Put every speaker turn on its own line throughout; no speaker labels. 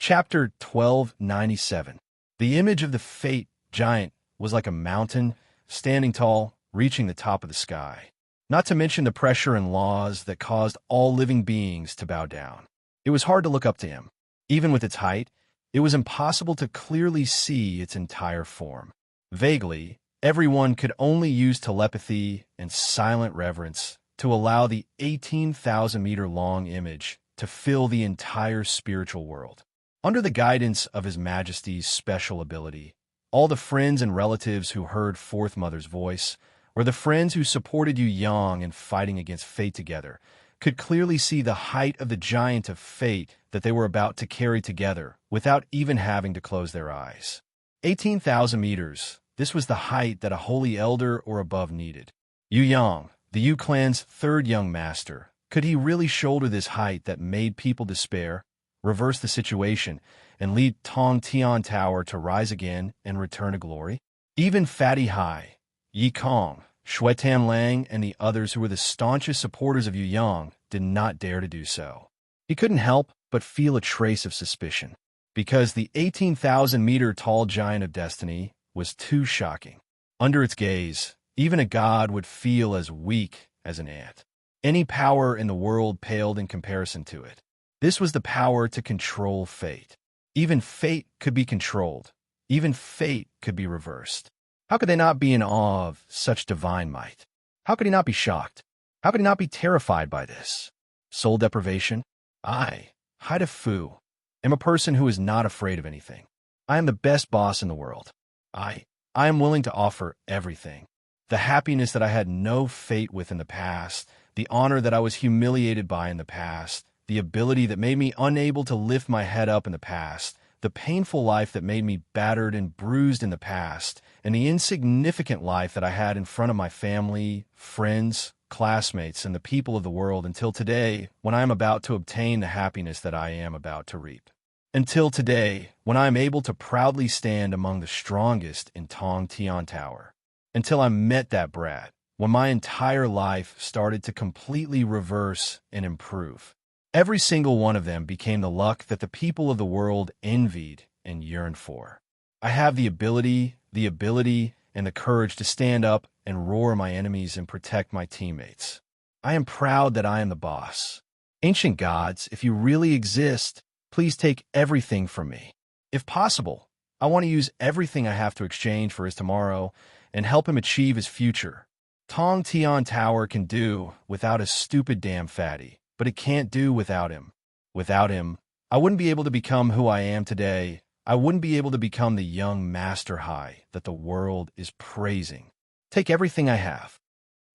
Chapter 1297. The image of the fate giant was like a mountain, standing tall, reaching the top of the sky. Not to mention the pressure and laws that caused all living beings to bow down. It was hard to look up to him. Even with its height, it was impossible to clearly see its entire form. Vaguely, everyone could only use telepathy and silent reverence to allow the 18,000-meter-long image to fill the entire spiritual world. Under the guidance of His Majesty's special ability, all the friends and relatives who heard Fourth Mother's voice, or the friends who supported Yu Yang in fighting against fate together, could clearly see the height of the giant of fate that they were about to carry together without even having to close their eyes. 18,000 meters, this was the height that a holy elder or above needed. Yu Yang, the Yu clan's third young master, could he really shoulder this height that made people despair, reverse the situation, and lead Tong Tian Tower to rise again and return to glory? Even Fatty Hai, Yi Kong, Shuetan Lang, and the others who were the staunchest supporters of Yu Yang did not dare to do so. He couldn't help but feel a trace of suspicion, because the 18,000-meter-tall giant of destiny was too shocking. Under its gaze, even a god would feel as weak as an ant. Any power in the world paled in comparison to it. This was the power to control fate. Even fate could be controlled. Even fate could be reversed. How could they not be in awe of such divine might? How could he not be shocked? How could he not be terrified by this? Soul deprivation? I, Haida Fu, am a person who is not afraid of anything. I am the best boss in the world. I am willing to offer everything. The happiness that I had no fate with in the past, the honor that I was humiliated by in the past, the ability that made me unable to lift my head up in the past, the painful life that made me battered and bruised in the past, and the insignificant life that I had in front of my family, friends, classmates, and the people of the world until today, when I am about to obtain the happiness that I am about to reap. Until today, when I am able to proudly stand among the strongest in Tong Tian Tower. Until I met that brat, when my entire life started to completely reverse and improve. Every single one of them became the luck that the people of the world envied and yearned for. I have the ability, and the courage to stand up and roar my enemies and protect my teammates. I am proud that I am the boss. Ancient gods, if you really exist, please take everything from me. If possible, I want to use everything I have to exchange for his tomorrow and help him achieve his future. Tong Tian Tower can do without a stupid damn fatty, but it can't do without him. Without him, I wouldn't be able to become who I am today. I wouldn't be able to become the young Master Hai that the world is praising. Take everything I have.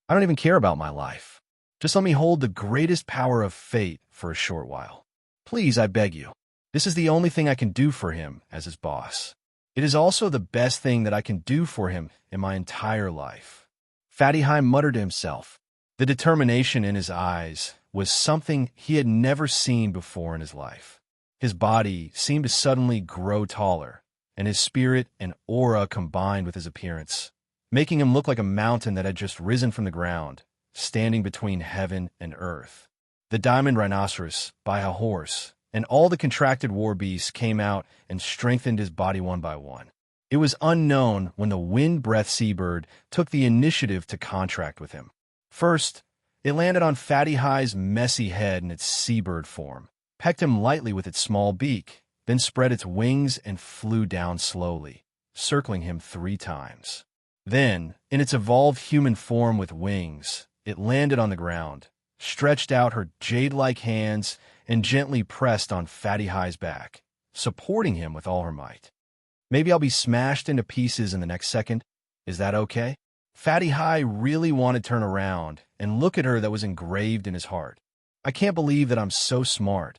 I don't even care about my life. Just let me hold the greatest power of fate for a short while. Please, I beg you. This is the only thing I can do for him as his boss. It is also the best thing that I can do for him in my entire life. Fatty Hai muttered to himself. The determination in his eyes was something he had never seen before in his life. His body seemed to suddenly grow taller, and his spirit and aura combined with his appearance, making him look like a mountain that had just risen from the ground, standing between heaven and earth. The diamond rhinoceros, by a horse, and all the contracted war beasts came out and strengthened his body one by one. It was unknown when the wind-breath seabird took the initiative to contract with him. First, it landed on Fatty Hai's messy head in its seabird form, pecked him lightly with its small beak, then spread its wings and flew down slowly, circling him 3 times. Then, in its evolved human form with wings, it landed on the ground, stretched out her jade-like hands, and gently pressed on Fatty Hai's back, supporting him with all her might. Maybe I'll be smashed into pieces in the next second. Is that okay? Fatty Hai really wanted to turn around and look at her that was engraved in his heart. I can't believe that I'm so smart.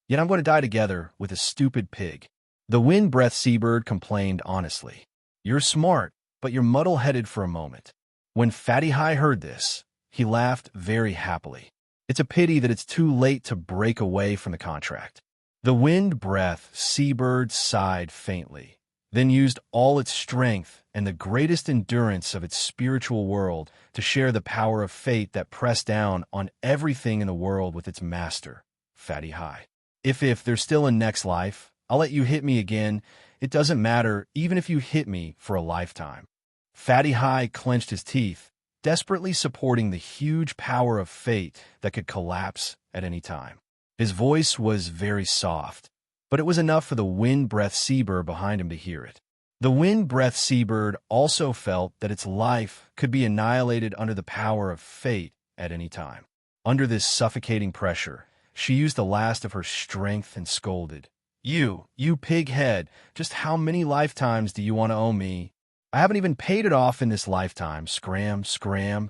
Yet I'm going to die together with a stupid pig. The wind-breath seabird complained honestly. You're smart, but you're muddle-headed for a moment. When Fatty Hai heard this, he laughed very happily. It's a pity that it's too late to break away from the contract. The wind-breath seabird sighed faintly, then used all its strength and the greatest endurance of its spiritual world to share the power of fate that pressed down on everything in the world with its master, Fatty Hai. If there's still a next life, I'll let you hit me again. It doesn't matter, even if you hit me for a lifetime. Fatty High clenched his teeth, desperately supporting the huge power of fate that could collapse at any time. His voice was very soft, but it was enough for the wind-breath seabird behind him to hear it. The wind-breath seabird also felt that its life could be annihilated under the power of fate at any time. Under this suffocating pressure, she used the last of her strength and scolded, You pig head, just how many lifetimes do you want to owe me? I haven't even paid it off in this lifetime. Scram, scram.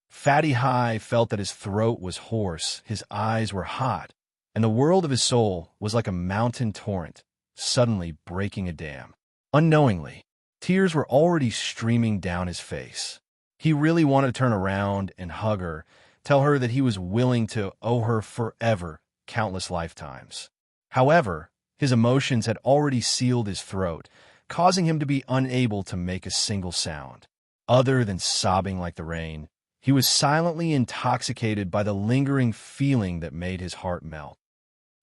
Fatty High felt that his throat was hoarse, his eyes were hot, and the world of his soul was like a mountain torrent, suddenly breaking a dam. Unknowingly, tears were already streaming down his face. He really wanted to turn around and hug her, tell her that he was willing to owe her forever, countless lifetimes. However, his emotions had already sealed his throat, causing him to be unable to make a single sound. Other than sobbing like the rain, he was silently intoxicated by the lingering feeling that made his heart melt.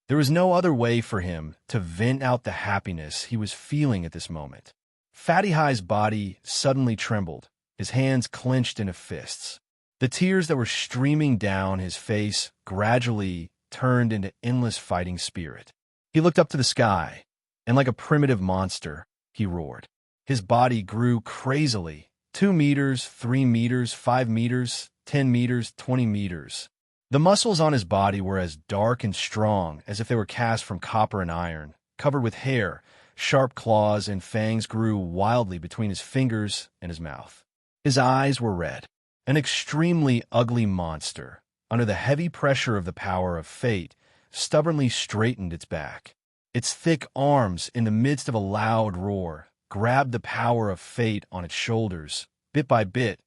There was no other way for him to vent out the happiness he was feeling at this moment. Fatty High's body suddenly trembled, his hands clenched into fists. The tears that were streaming down his face gradually turned into endless fighting spirit. He looked up to the sky, and like a primitive monster, he roared. His body grew crazily, 2 meters, 3 meters, 5 meters, 10 meters, 20 meters. The muscles on his body were as dark and strong as if they were cast from copper and iron, covered with hair. Sharp claws and fangs grew wildly between his fingers and his mouth. His eyes were red. An extremely ugly monster, under the heavy pressure of the power of fate, stubbornly straightened its back. Its thick arms, in the midst of a loud roar, grabbed the power of fate on its shoulders, bit by bit,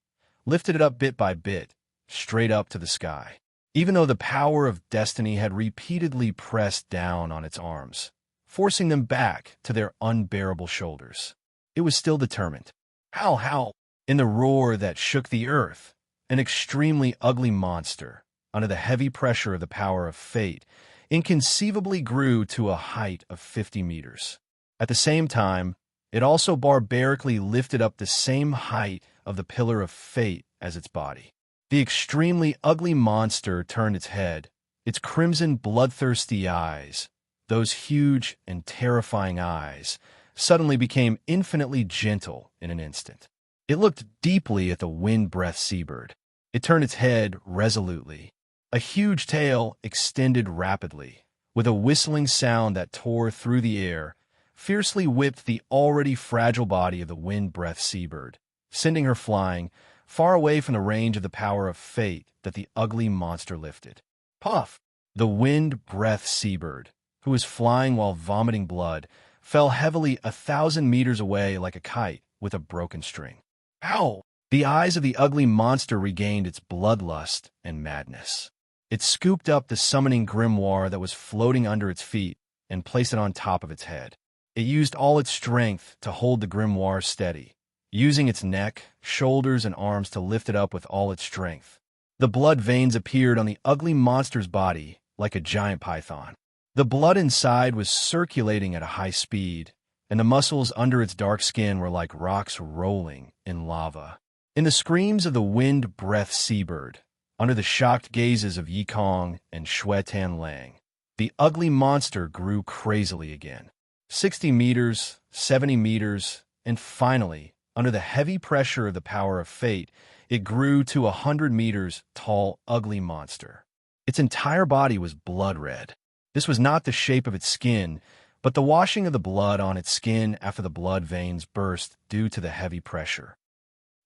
lifted it up bit by bit, straight up to the sky. Even though the power of destiny had repeatedly pressed down on its arms, forcing them back to their unbearable shoulders, it was still determined. Howl! In the roar that shook the earth, an extremely ugly monster, under the heavy pressure of the power of fate, inconceivably grew to a height of 50 meters. At the same time, it also barbarically lifted up the same height of the pillar of fate as its body. The extremely ugly monster turned its head, its crimson, bloodthirsty eyes, those huge and terrifying eyes, suddenly became infinitely gentle in an instant. It looked deeply at the wind-breath seabird. It turned its head resolutely. A huge tail extended rapidly, with a whistling sound that tore through the air, fiercely whipped the already fragile body of the wind-breath seabird, sending her flying far away from the range of the power of fate that the ugly monster lifted. Puff! The wind-breath seabird, who was flying while vomiting blood, fell heavily 1,000 meters away like a kite with a broken string. Ow! The eyes of the ugly monster regained its bloodlust and madness. It scooped up the summoning grimoire that was floating under its feet and placed it on top of its head. It used all its strength to hold the grimoire steady, using its neck, shoulders, and arms to lift it up with all its strength. The blood veins appeared on the ugly monster's body like a giant python. The blood inside was circulating at a high speed, and the muscles under its dark skin were like rocks rolling in lava. In the screams of the wind-breath seabird, under the shocked gazes of Yikong and Shuetan Lang, the ugly monster grew crazily again. 60 meters, 70 meters, and finally, under the heavy pressure of the power of fate, it grew to 100 meters tall, ugly monster. Its entire body was blood red. This was not the shape of its skin, but the washing of the blood on its skin after the blood veins burst due to the heavy pressure.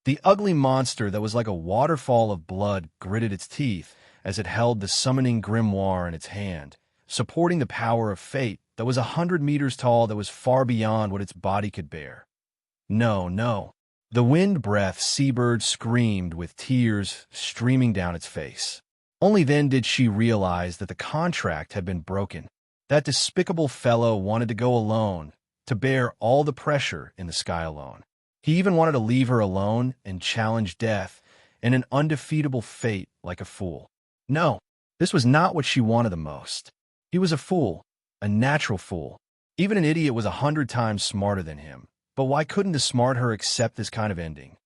The ugly monster that was like a waterfall of blood gritted its teeth as it held the summoning grimoire in its hand, supporting the power of fate that was 100 meters tall, that was far beyond what its body could bear. No. The wind-breath seabird screamed with tears streaming down its face. Only then did she realize that the contract had been broken. That despicable fellow wanted to go alone, to bear all the pressure in the sky alone. He even wanted to leave her alone and challenge death and an undefeatable fate like a fool. No, this was not what she wanted the most. He was a fool, a natural fool, Even an idiot was 100 times smarter than him. But why couldn't the smart her accept this kind of ending?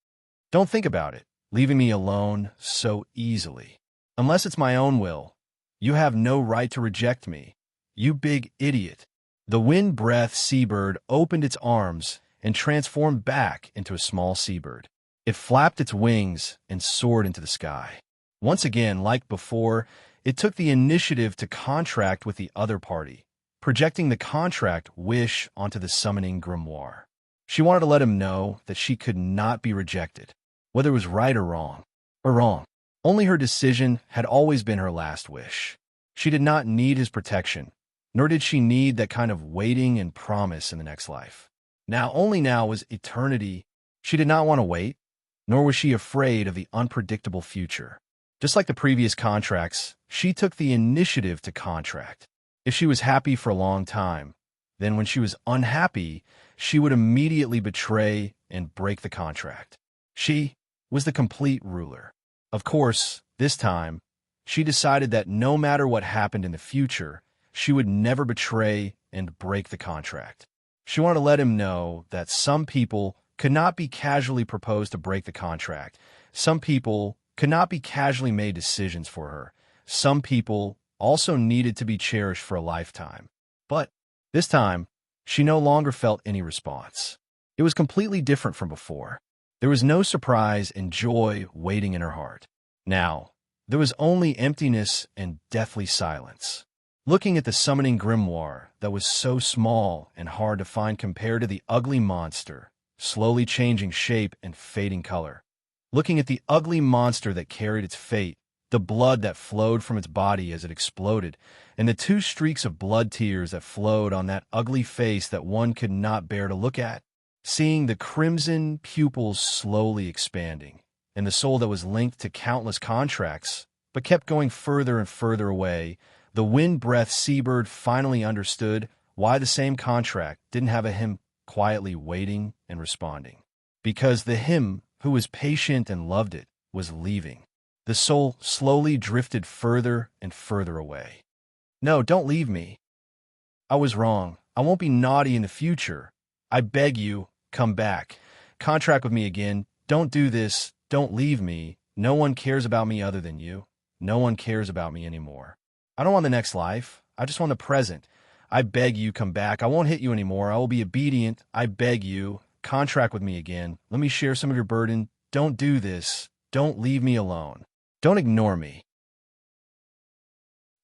Don't think about it, leaving me alone so easily. Unless it's my own will, you have no right to reject me. You big idiot. The wind-breathed seabird opened its arms and transformed back into a small seabird. It flapped its wings and soared into the sky. Once again, like before, it took the initiative to contract with the other party, projecting the contract wish onto the summoning grimoire. She wanted to let him know that she could not be rejected, whether it was right or wrong. Only her decision had always been her last wish. She did not need his protection, nor did she need that kind of waiting and promise in the next life. Only now was eternity. She did not want to wait, nor was she afraid of the unpredictable future. Just like the previous contracts, she took the initiative to contract. If she was happy for a long time, then when she was unhappy, she would immediately betray and break the contract. She was the complete ruler. Of course, this time, she decided that no matter what happened in the future, she would never betray and break the contract. She wanted to let him know that some people could not be casually proposed to break the contract. Some people could not be casually made decisions for her. Some people also needed to be cherished for a lifetime. But this time, she no longer felt any response. It was completely different from before. There was no surprise and joy waiting in her heart. Now, there was only emptiness and deathly silence. Looking at the summoning grimoire that was so small and hard to find compared to the ugly monster, slowly changing shape and fading color. Looking at the ugly monster that carried its fate, the blood that flowed from its body as it exploded, and the 2 streaks of blood tears that flowed on that ugly face that one could not bear to look at. Seeing the crimson pupils slowly expanding, and the soul that was linked to countless contracts, but kept going further and further away, the wind-breathed seabird finally understood why the same contract didn't have a him quietly waiting and responding. Because the him who was patient and loved it was leaving. The soul slowly drifted further and further away. No, don't leave me. I was wrong. I won't be naughty in the future. I beg you, come back. Contract with me again. Don't do this. Don't leave me. No one cares about me other than you. No one cares about me anymore. I don't want the next life. I just want the present. I beg you, come back. I won't hit you anymore. I will be obedient. I beg you. Contract with me again. Let me share some of your burden. Don't do this. Don't leave me alone. Don't ignore me.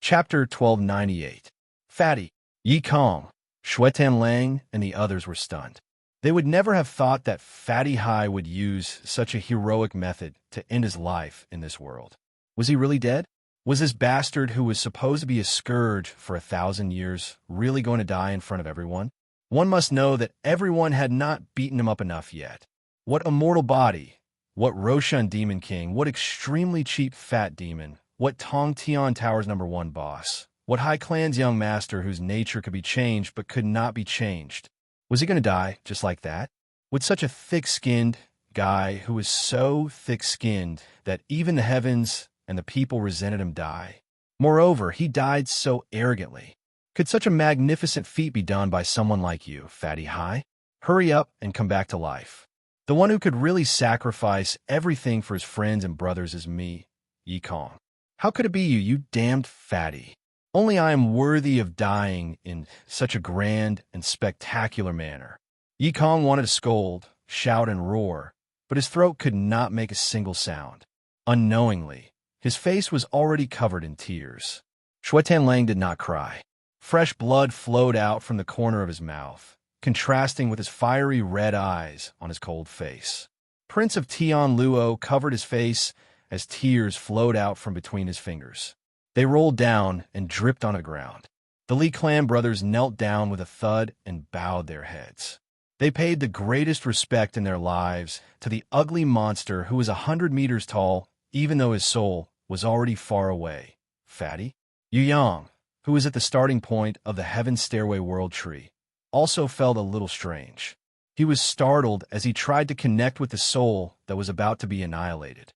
Chapter 1298. Fatty, Yi Kong, Shuetan Lang, and the others were stunned. They would never have thought that Fatty Hai would use such a heroic method to end his life in this world. Was he really dead? Was this bastard who was supposed to be a scourge for 1,000 years really going to die in front of everyone? One must know that everyone had not beaten him up enough yet. What immortal body! What Roshan Demon King! What extremely cheap fat demon! What Tong Tian Tower's #1 boss! What High Clan's young master whose nature could be changed but could not be changed! Was he going to die just like that? Would such a thick-skinned guy who was so thick-skinned that even the heavens and the people resented him die? Moreover, he died so arrogantly. Could such a magnificent feat be done by someone like you, Fatty Hai? Hurry up and come back to life. The one who could really sacrifice everything for his friends and brothers is me, Yi Kong. How could it be you, you damned fatty? Only I am worthy of dying in such a grand and spectacular manner. Yi Kong wanted to scold, shout, and roar, but his throat could not make a single sound. Unknowingly, his face was already covered in tears. Shuetan Lang did not cry. Fresh blood flowed out from the corner of his mouth, contrasting with his fiery red eyes on his cold face. Prince of Tian Luo covered his face as tears flowed out from between his fingers. They rolled down and dripped on the ground. The Li clan brothers knelt down with a thud and bowed their heads. They paid the greatest respect in their lives to the ugly monster who was 100 meters tall, even though his soul was already far away. Fatty? Yu Yang, who was at the starting point of the Heaven Stairway World Tree, also felt a little strange. He was startled as he tried to connect with the soul that was about to be annihilated.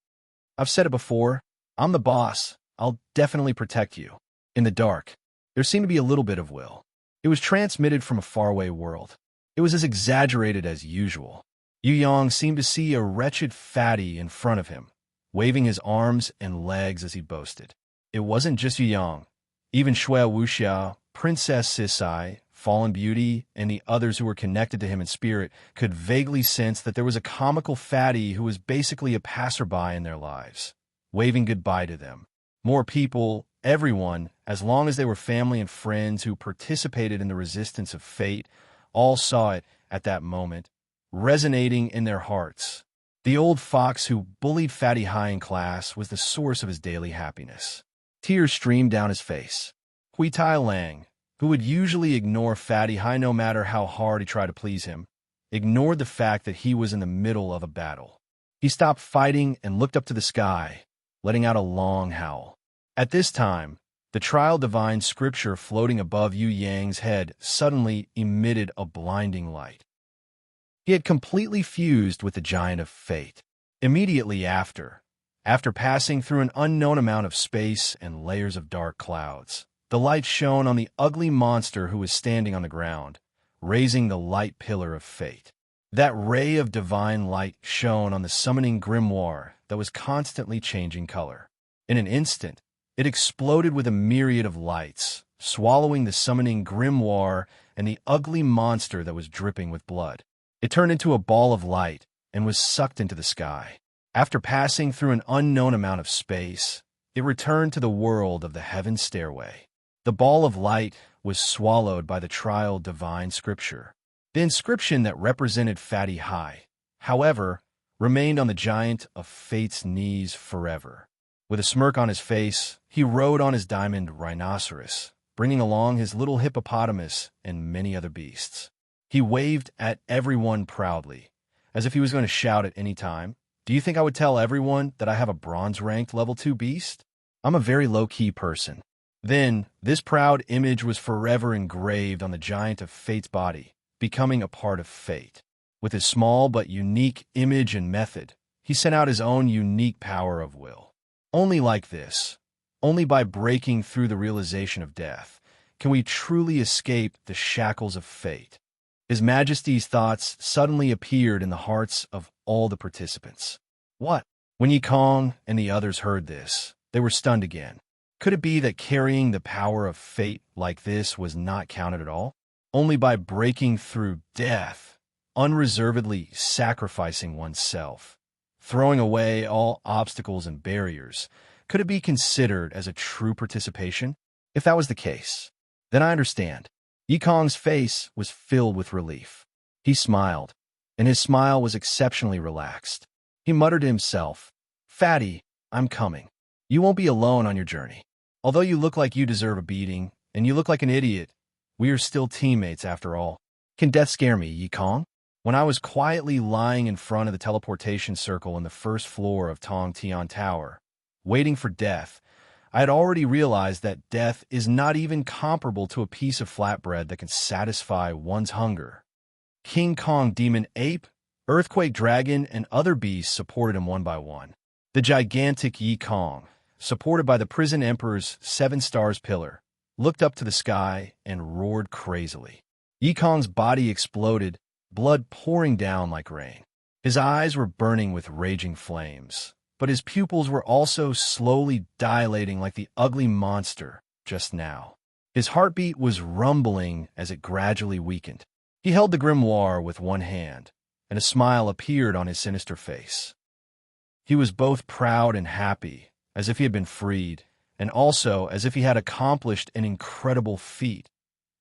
I've said it before, I'm the boss. I'll definitely protect you. In the dark, there seemed to be a little bit of will. It was transmitted from a faraway world. It was as exaggerated as usual. Yu Yang seemed to see a wretched fatty in front of him, waving his arms and legs as he boasted. It wasn't just Yu Yang. Even Shui Wuxia, Princess Sisai, Fallen Beauty, and the others who were connected to him in spirit could vaguely sense that there was a comical fatty who was basically a passerby in their lives, waving goodbye to them. More people, everyone, as long as they were family and friends who participated in the resistance of fate, all saw it at that moment, resonating in their hearts. The old fox who bullied Fatty Hai in class was the source of his daily happiness. Tears streamed down his face. Hui Tai Lang, who would usually ignore Fatty Hai no matter how hard he tried to please him, ignored the fact that he was in the middle of a battle. He stopped fighting and looked up to the sky, letting out a long howl. At this time, the trial divine scripture floating above Yu Yang's head suddenly emitted a blinding light. He had completely fused with the giant of fate. Immediately after passing through an unknown amount of space and layers of dark clouds, the light shone on the ugly monster who was standing on the ground, raising the light pillar of fate. That ray of divine light shone on the summoning grimoire that was constantly changing color. In an instant, it exploded with a myriad of lights, swallowing the summoning grimoire and the ugly monster that was dripping with blood. It turned into a ball of light and was sucked into the sky. After passing through an unknown amount of space, it returned to the world of the heaven stairway. The ball of light was swallowed by the trial divine scripture. The inscription that represented Fatty Hai, however, remained on the giant of fate's knees forever. With a smirk on his face, he rode on his diamond rhinoceros, bringing along his little hippopotamus and many other beasts. He waved at everyone proudly, as if he was going to shout at any time, "Do you think I would tell everyone that I have a bronze-ranked level 2 beast? I'm a very low-key person." Then, this proud image was forever engraved on the giant of fate's body, becoming a part of fate. With his small but unique image and method, he sent out his own unique power of will. Only like this, only by breaking through the realization of death, can we truly escape the shackles of fate. His Majesty's thoughts suddenly appeared in the hearts of all the participants. What? When Yi Kong and the others heard this, they were stunned again. Could it be that carrying the power of fate like this was not counted at all? Only by breaking through death, unreservedly sacrificing oneself, throwing away all obstacles and barriers, could it be considered as a true participation? If that was the case, then I understand. Yi Kong's face was filled with relief. He smiled, and his smile was exceptionally relaxed. He muttered to himself, "Fatty, I'm coming. You won't be alone on your journey. Although you look like you deserve a beating, and you look like an idiot, we are still teammates after all. Can death scare me, Yi Kong?" When I was quietly lying in front of the teleportation circle on the first floor of Tong Tian Tower, waiting for death, I had already realized that death is not even comparable to a piece of flatbread that can satisfy one's hunger. King Kong Demon Ape, Earthquake Dragon, and other beasts supported him one by one. The gigantic Yi Kong, supported by the Prison Emperor's 7 stars pillar, looked up to the sky and roared crazily. Yi Kong's body exploded, blood pouring down like rain. His eyes were burning with raging flames, but his pupils were also slowly dilating like the ugly monster just now. His heartbeat was rumbling as it gradually weakened. He held the grimoire with one hand, and a smile appeared on his sinister face. He was both proud and happy, as if he had been freed, and also as if he had accomplished an incredible feat.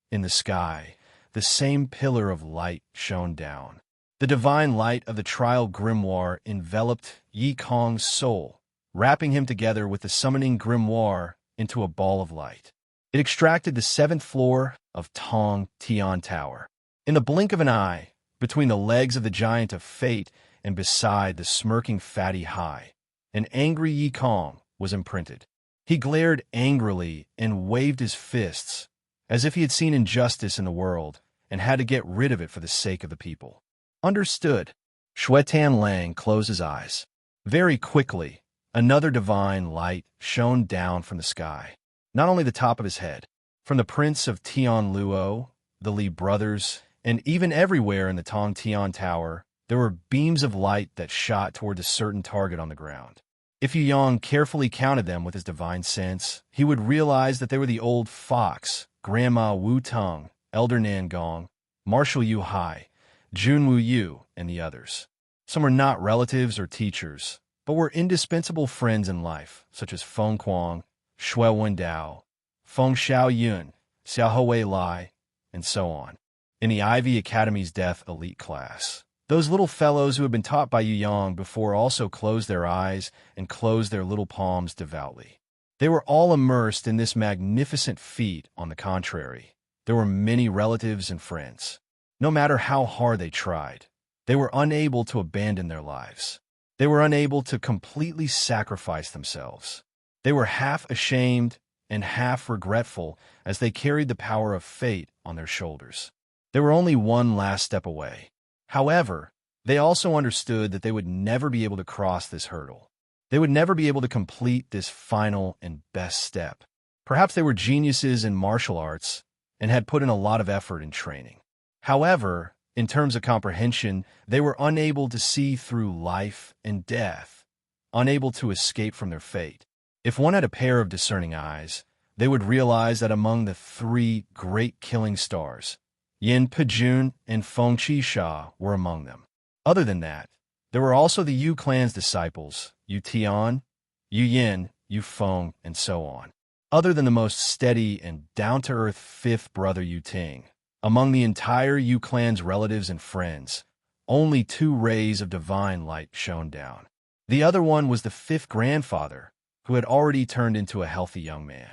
In the sky, the same pillar of light shone down. The divine light of the trial grimoire enveloped Yi Kong's soul, wrapping him together with the summoning grimoire into a ball of light. It extracted the 7th floor of Tong Tian Tower. In the blink of an eye, between the legs of the giant of fate and beside the smirking Fatty Hai, an angry Yi Kong was imprinted. He glared angrily and waved his fists, as if he had seen injustice in the world and had to get rid of it for the sake of the people. Understood. Shui Tan Lang closed his eyes. Very quickly, another divine light shone down from the sky. Not only the top of his head. From the Prince of Tian Luo, the Li brothers, and even everywhere in the Tong Tian Tower, there were beams of light that shot toward a certain target on the ground. If Yu Yang carefully counted them with his divine sense, he would realize that they were the old fox, Grandma Wu Tung, Elder Nan Gong, Marshal Yu Hai, Jun Wu Yu, and the others. Some were not relatives or teachers, but were indispensable friends in life, such as Feng Kuang, Shui Wen Dao, Feng Xiao Yun, Xiao Hui Lai, and so on. In the Ivy Academy's Death Elite class, those little fellows who had been taught by Yu Yang before also closed their eyes and closed their little palms devoutly. They were all immersed in this magnificent feat. On the contrary, there were many relatives and friends. No matter how hard they tried, they were unable to abandon their lives. They were unable to completely sacrifice themselves. They were half ashamed and half regretful as they carried the power of fate on their shoulders. They were only one last step away. However, they also understood that they would never be able to cross this hurdle. They would never be able to complete this final and best step. Perhaps they were geniuses in martial arts and had put in a lot of effort in training. However, in terms of comprehension, they were unable to see through life and death, unable to escape from their fate. If one had a pair of discerning eyes, they would realize that among the three great killing stars, Yin Pejun and Feng Qisha were among them. Other than that, there were also the Yu clan's disciples, Yu Tian, Yu Yin, Yu Feng, and so on. Other than the most steady and down-to-earth fifth brother Yu Ting, among the entire Yu clan's relatives and friends, only 2 rays of divine light shone down. The other one was the fifth grandfather, who had already turned into a healthy young man.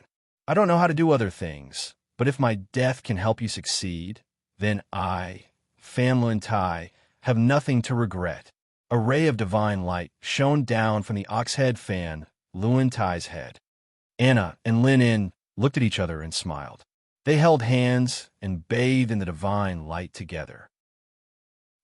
I don't know how to do other things, but if my death can help you succeed, then I, Fan Lun Tai, have nothing to regret. A ray of divine light shone down from the ox-head fan, Lun Tai's head. Anna and Lin In looked at each other and smiled. They held hands and bathed in the divine light together.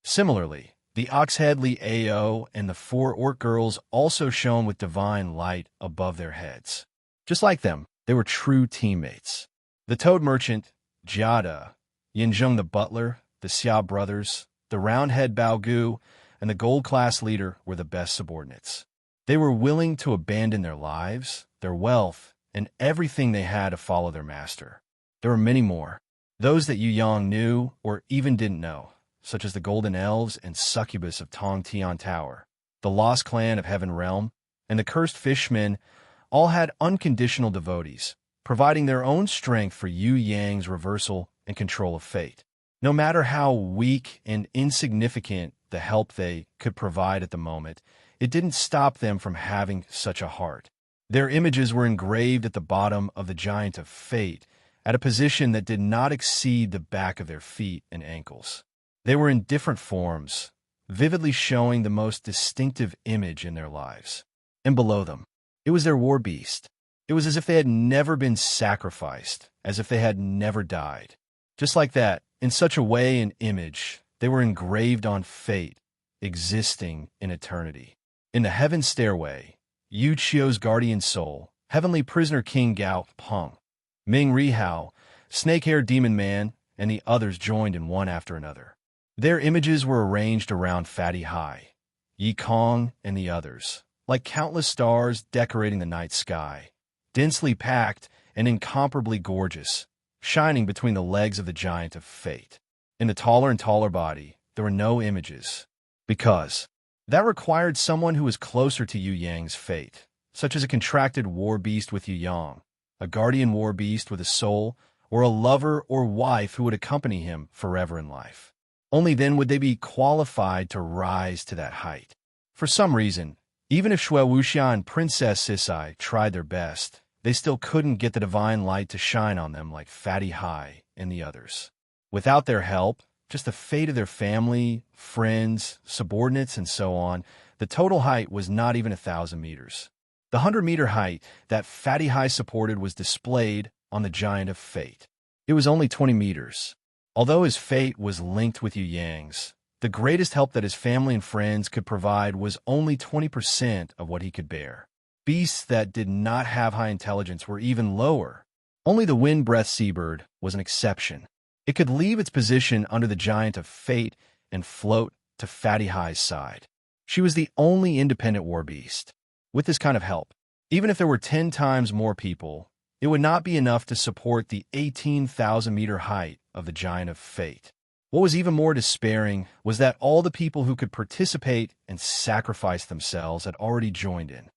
Similarly, the ox-head Li Ao and the 4 orc girls also shone with divine light above their heads. Just like them, they were true teammates. The toad merchant, Jiada, Yinzheng the butler, the Xia brothers, the round-head Bao Gu, and the gold-class leader were the best subordinates. They were willing to abandon their lives, their wealth, and everything they had to follow their master. There were many more, those that Yu Yang knew or even didn't know, such as the Golden Elves and Succubus of Tong Tian Tower, the Lost Clan of Heaven Realm, and the Cursed Fishmen. All had unconditional devotees, providing their own strength for Yu Yang's reversal and control of fate. No matter how weak and insignificant the help they could provide at the moment, it didn't stop them from having such a heart. Their images were engraved at the bottom of the Giant of Fate, at a position that did not exceed the back of their feet and ankles. They were in different forms, vividly showing the most distinctive image in their lives. And below them, it was their war beast. It was as if they had never been sacrificed, as if they had never died. Just like that, in such a way and image, they were engraved on fate, existing in eternity. In the heaven stairway, Yu Chio's guardian soul, heavenly prisoner King Gao Peng, Ming Rihao, snake-haired demon man, and the others joined in one after another. Their images were arranged around Fatty Hai, Yi Kong, and the others, like countless stars decorating the night sky, densely packed and incomparably gorgeous, shining between the legs of the Giant of Fate. In the taller and taller body, there were no images, because that required someone who was closer to Yu Yang's fate, such as a contracted war beast with Yu Yang, a guardian war beast with a soul, or a lover or wife who would accompany him forever in life. Only then would they be qualified to rise to that height. For some reason, even if Shui Wuxia and Princess Sisai tried their best, they still couldn't get the divine light to shine on them like Fatty Hai and the others. Without their help, just the fate of their family, friends, subordinates, and so on, the total height was not even 1,000 meters. The 100-meter height that Fatty Hai supported was displayed on the Giant of Fate. It was only 20 meters. Although his fate was linked with Yu Yang's, the greatest help that his family and friends could provide was only 20% of what he could bear. Beasts that did not have high intelligence were even lower. Only the wind-breath seabird was an exception. It could leave its position under the giant of fate and float to Fatty High's side. She was the only independent war beast. With this kind of help, even if there were 10 times more people, it would not be enough to support the 18,000-meter height of the giant of fate. What was even more despairing was that all the people who could participate and sacrifice themselves had already joined in.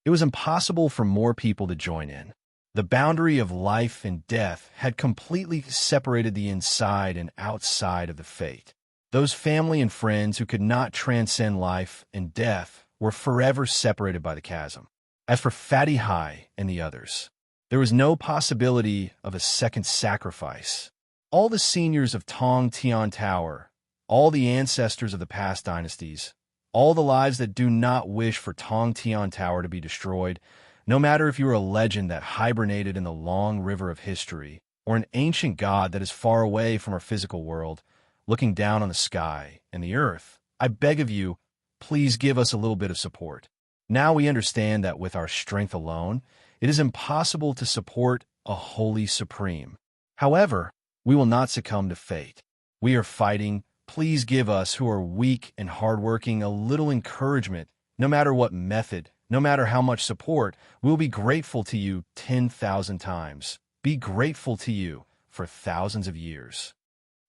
It was impossible for more people to join in. The boundary of life and death had completely separated the inside and outside of the fate. Those family and friends who could not transcend life and death were forever separated by the chasm. As for Fatty High and the others, there was no possibility of a second sacrifice. All the seniors of Tong Tian Tower, all the ancestors of the past dynasties, all the lives that do not wish for Tong Tian Tower to be destroyed, no matter if you are a legend that hibernated in the long river of history, or an ancient god that is far away from our physical world, looking down on the sky and the earth, I beg of you, please give us a little bit of support. Now we understand that with our strength alone, it is impossible to support a holy supreme. However, we will not succumb to fate. We are fighting. Please give us, who are weak and hardworking, a little encouragement. No matter what method, no matter how much support, we'll be grateful to you 10,000 times. Be grateful to you for thousands of years.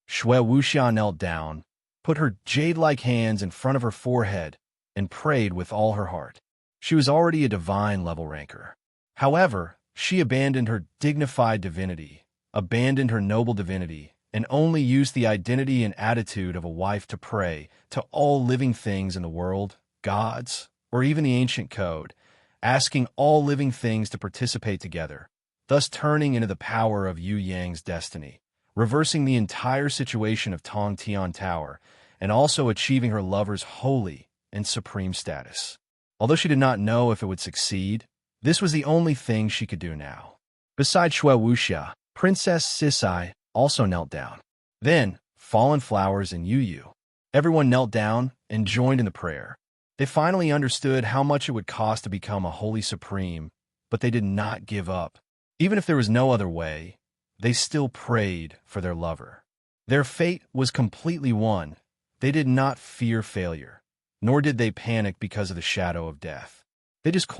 Shui Wuxian knelt down, put her jade-like hands in front of her forehead, and prayed with all her heart. She was already a divine level ranker. However, she abandoned her dignified divinity, abandoned her noble divinity, and only used the identity and attitude of a wife to pray to all living things in the world, gods, or even the ancient code, asking all living things to participate together, thus turning into the power of Yu Yang's destiny, reversing the entire situation of Tong Tian Tower, and also achieving her lover's holy and supreme status. Although she did not know if it would succeed, this was the only thing she could do now. Besides Shui Wuxia, Princess Sisai also knelt down. Then, Fallen Flowers and Yu Yu. Everyone knelt down and joined in the prayer. They finally understood how much it would cost to become a holy supreme, but they did not give up. Even if there was no other way, they still prayed for their lover. Their fate was completely won. They did not fear failure, nor did they panic because of the shadow of death. They just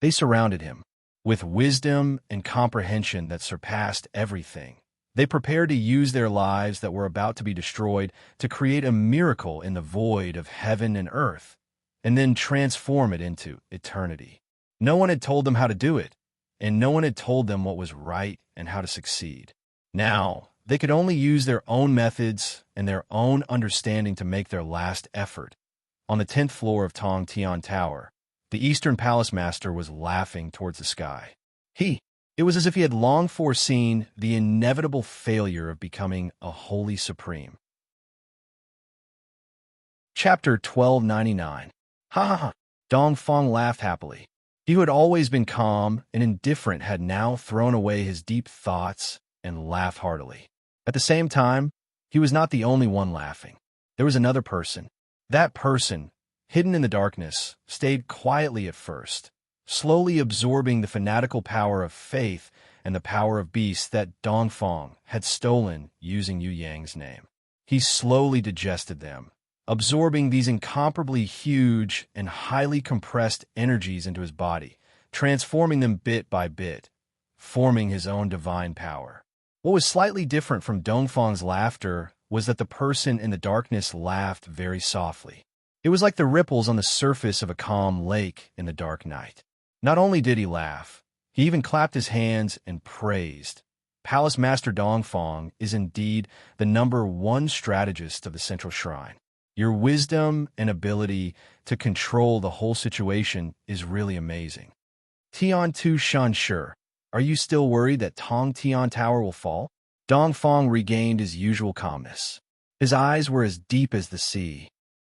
they surrounded him. With wisdom and comprehension that surpassed everything, they prepared to use their lives that were about to be destroyed to create a miracle in the void of heaven and earth, and then transform it into eternity. No one had told them how to do it, and no one had told them what was right and how to succeed. Now, they could only use their own methods and their own understanding to make their last effort. On the 10th floor of Tong Tian Tower, the Eastern Palace Master was laughing towards the sky. It was as if he had long foreseen the inevitable failure of becoming a holy supreme. Chapter 1299. Ha ha ha! Dongfang laughed happily. He who had always been calm and indifferent had now thrown away his deep thoughts and laughed heartily. At the same time, he was not the only one laughing. There was another person. That person, hidden in the darkness, stayed quietly at first, slowly absorbing the fanatical power of faith and the power of beasts that Dongfang had stolen using Yu Yang's name. He slowly digested them, absorbing these incomparably huge and highly compressed energies into his body, transforming them bit by bit, forming his own divine power. What was slightly different from Dongfang's laughter was that the person in the darkness laughed very softly. It was like the ripples on the surface of a calm lake in the dark night. Not only did he laugh, he even clapped his hands and praised. Palace Master Dongfang is indeed the #1 strategist of the Central Shrine. Your wisdom and ability to control the whole situation is really amazing. Tian Tu Shan Shi, are you still worried that Tong Tian Tower will fall? Dongfang regained his usual calmness. His eyes were as deep as the sea.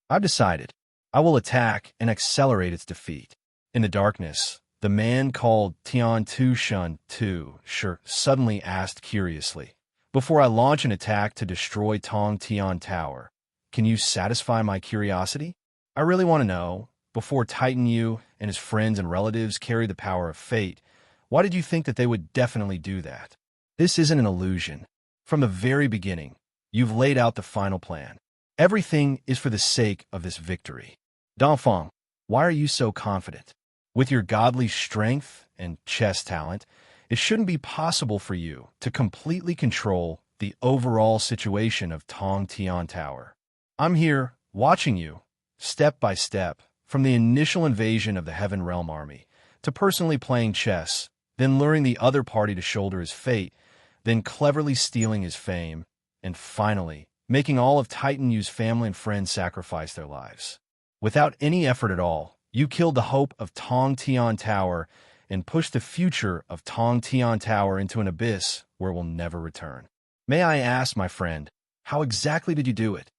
I've decided. I will attack and accelerate its defeat. In the darkness, the man called Tian Tu Shan Tu Shi suddenly asked curiously, before I launch an attack to destroy Tong Tian Tower, can you satisfy my curiosity? I really want to know, before Titan Yu and his friends and relatives carry the power of fate, why did you think that they would definitely do that? This isn't an illusion. From the very beginning, you've laid out the final plan. Everything is for the sake of this victory. Dongfang, why are you so confident? With your godly strength and chess talent, it shouldn't be possible for you to completely control the overall situation of Tong Tian Tower. I'm here, watching you, step by step, from the initial invasion of the Heaven Realm army, to personally playing chess, then luring the other party to shoulder his fate, then cleverly stealing his fame, and finally, making all of Titan Yu's family and friends sacrifice their lives. Without any effort at all, you killed the hope of Tong Tian Tower and pushed the future of Tong Tian Tower into an abyss where it will never return. May I ask, my friend, how exactly did you do it?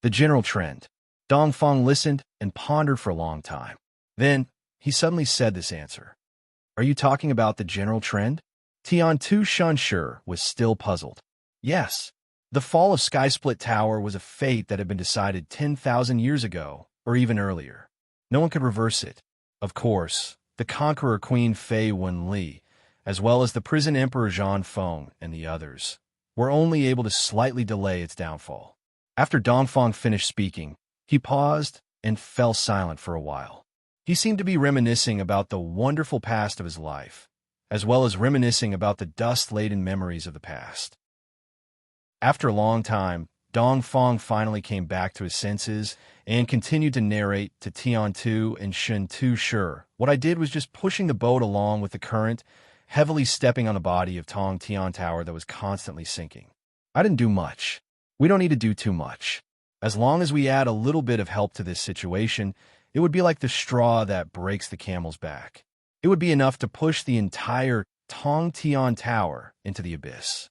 The general trend. Dongfang listened and pondered for a long time. Then, he suddenly said this answer. Are you talking about the general trend? Tian Tu Shanshi was still puzzled. Yes. The fall of Skysplit Tower was a fate that had been decided 10,000 years ago, or even earlier. No one could reverse it. Of course, the conqueror Queen Fei Wenli, as well as the prison Emperor Zhang Feng and the others, were only able to slightly delay its downfall. After Dongfang finished speaking, he paused and fell silent for a while. He seemed to be reminiscing about the wonderful past of his life, as well as reminiscing about the dust-laden memories of the past. After a long time, Dongfang finally came back to his senses and continued to narrate to Tian Tu and Shen Tu Shi. What I did was just pushing the boat along with the current, heavily stepping on the body of Tong Tian Tower that was constantly sinking. I didn't do much. We don't need to do too much. As long as we add a little bit of help to this situation, it would be like the straw that breaks the camel's back. It would be enough to push the entire Tong Tian Tower into the abyss.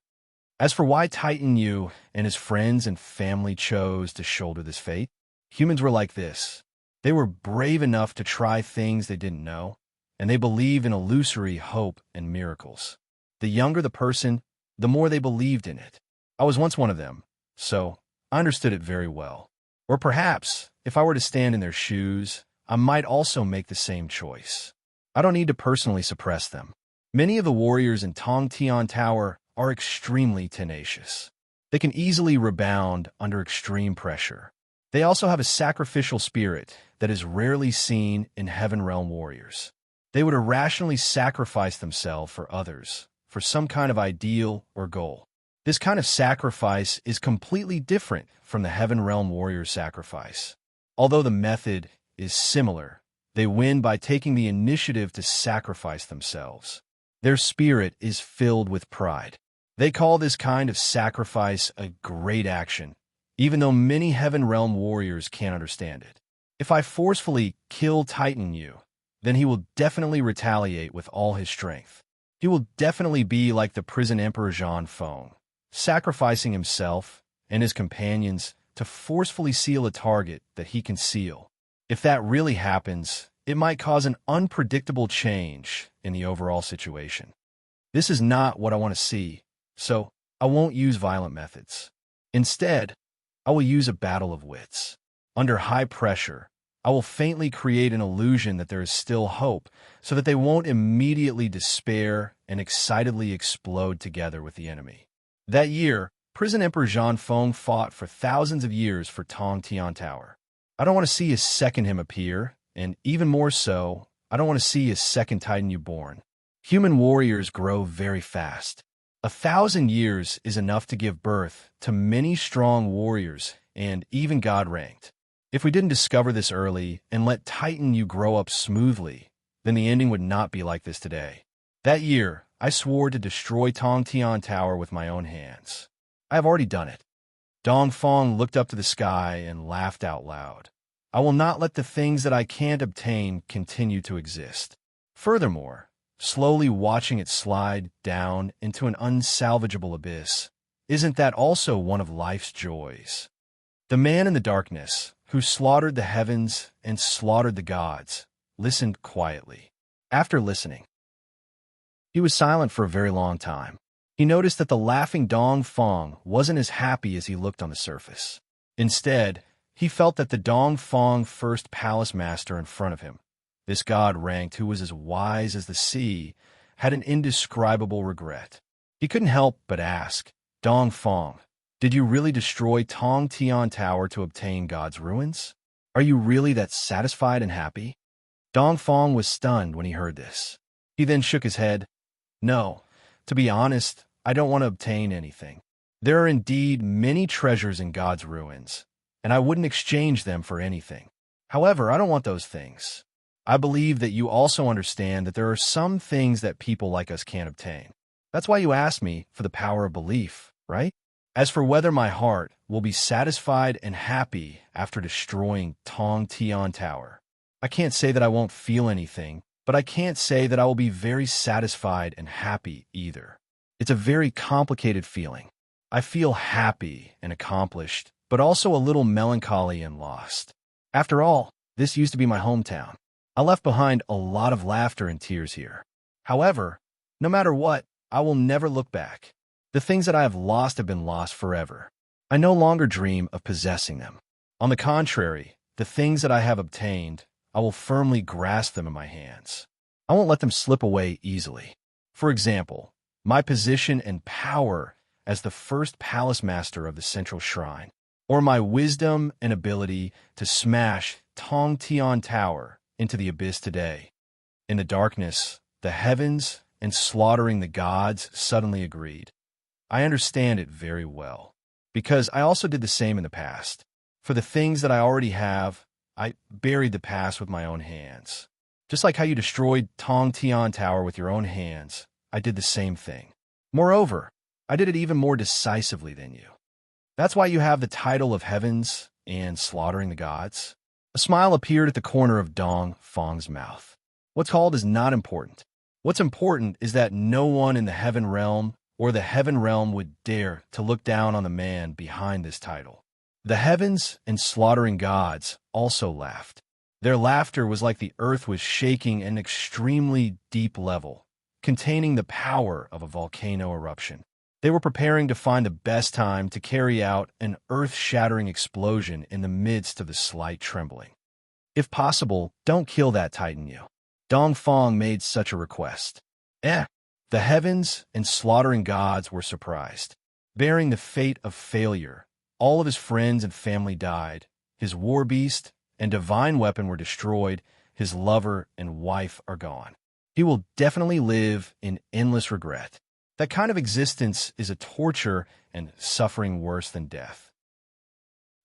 As for why Titan Yu and his friends and family chose to shoulder this fate, humans were like this. They were brave enough to try things they didn't know, and they believe in illusory hope and miracles. The younger the person, the more they believed in it. I was once one of them, so I understood it very well. Or perhaps, if I were to stand in their shoes, I might also make the same choice. I don't need to personally suppress them. Many of the warriors in Tong Tian Tower are extremely tenacious. They can easily rebound under extreme pressure. They also have a sacrificial spirit that is rarely seen in Heaven Realm warriors. They would irrationally sacrifice themselves for others, for some kind of ideal or goal. This kind of sacrifice is completely different from the Heaven Realm warrior sacrifice. Although the method is similar, they win by taking the initiative to sacrifice themselves. Their spirit is filled with pride. They call this kind of sacrifice a great action, even though many Heaven Realm warriors can't understand it. If I forcefully kill Titan Yu, then he will definitely retaliate with all his strength. He will definitely be like the prison Emperor Zhang Feng, sacrificing himself and his companions to forcefully seal a target that he can seal. If that really happens, it might cause an unpredictable change in the overall situation. This is not what I want to see, so I won't use violent methods. Instead, I will use a battle of wits. Under high pressure, I will faintly create an illusion that there is still hope, so that they won't immediately despair and excitedly explode together with the enemy. That year, prison Emperor Zhang Feng fought for thousands of years for Tong Tian Tower. I don't want to see a second him appear, and even more so, I don't want to see a second Titan Yu born. Human warriors grow very fast. 1,000 years is enough to give birth to many strong warriors and even God-ranked. If we didn't discover this early and let Titan Yu grow up smoothly, then the ending would not be like this today. That year, I swore to destroy Tong Tian Tower with my own hands. I have already done it. Dongfang looked up to the sky and laughed out loud. I will not let the things that I can't obtain continue to exist. Furthermore, slowly watching it slide down into an unsalvageable abyss, isn't that also one of life's joys? The man in the darkness, who slaughtered the heavens and slaughtered the gods, listened quietly. After listening, he was silent for a very long time. He noticed that the laughing Dongfang wasn't as happy as he looked on the surface. Instead, he felt that the Dongfang first palace master in front of him, this god-ranked who was as wise as the sea, had an indescribable regret. He couldn't help but ask, Dong Fong, did you really destroy Tong Tian Tower to obtain God's ruins? Are you really that satisfied and happy? Dong Fong was stunned when he heard this. He then shook his head. No, to be honest, I don't want to obtain anything. There are indeed many treasures in God's ruins, and I wouldn't exchange them for anything. However, I don't want those things. I believe that you also understand that there are some things that people like us can't obtain. That's why you asked me for the power of belief, right? As for whether my heart will be satisfied and happy after destroying Tong Tian Tower, I can't say that I won't feel anything, but I can't say that I will be very satisfied and happy either. It's a very complicated feeling. I feel happy and accomplished, but also a little melancholy and lost. After all, this used to be my hometown. I left behind a lot of laughter and tears here. However, no matter what, I will never look back. The things that I have lost have been lost forever. I no longer dream of possessing them. On the contrary, the things that I have obtained, I will firmly grasp them in my hands. I won't let them slip away easily. For example, my position and power as the first palace master of the central shrine, or my wisdom and ability to smash Tong Tian Tower into the abyss today. In the darkness, the heavens and slaughtering the gods suddenly agreed. I understand it very well, because I also did the same in the past. For the things that I already have, I buried the past with my own hands. Just like how you destroyed Tong Tian Tower with your own hands, I did the same thing. Moreover, I did it even more decisively than you. That's why you have the title of heavens and slaughtering the gods. A smile appeared at the corner of Dong Fong's mouth. What's called is not important. What's important is that no one in the heaven realm or the heaven realm would dare to look down on the man behind this title. The heavens and slaughtering gods also laughed. Their laughter was like the earth was shaking at an extremely deep level, containing the power of a volcano eruption. They were preparing to find the best time to carry out an earth-shattering explosion in the midst of the slight trembling. If possible, don't kill that titan you. Dong Fong made such a request. The heavens and slaughtering gods were surprised. Bearing the fate of failure, all of his friends and family died. His war beast and divine weapon were destroyed. His lover and wife are gone. He will definitely live in endless regret. That kind of existence is a torture and suffering worse than death.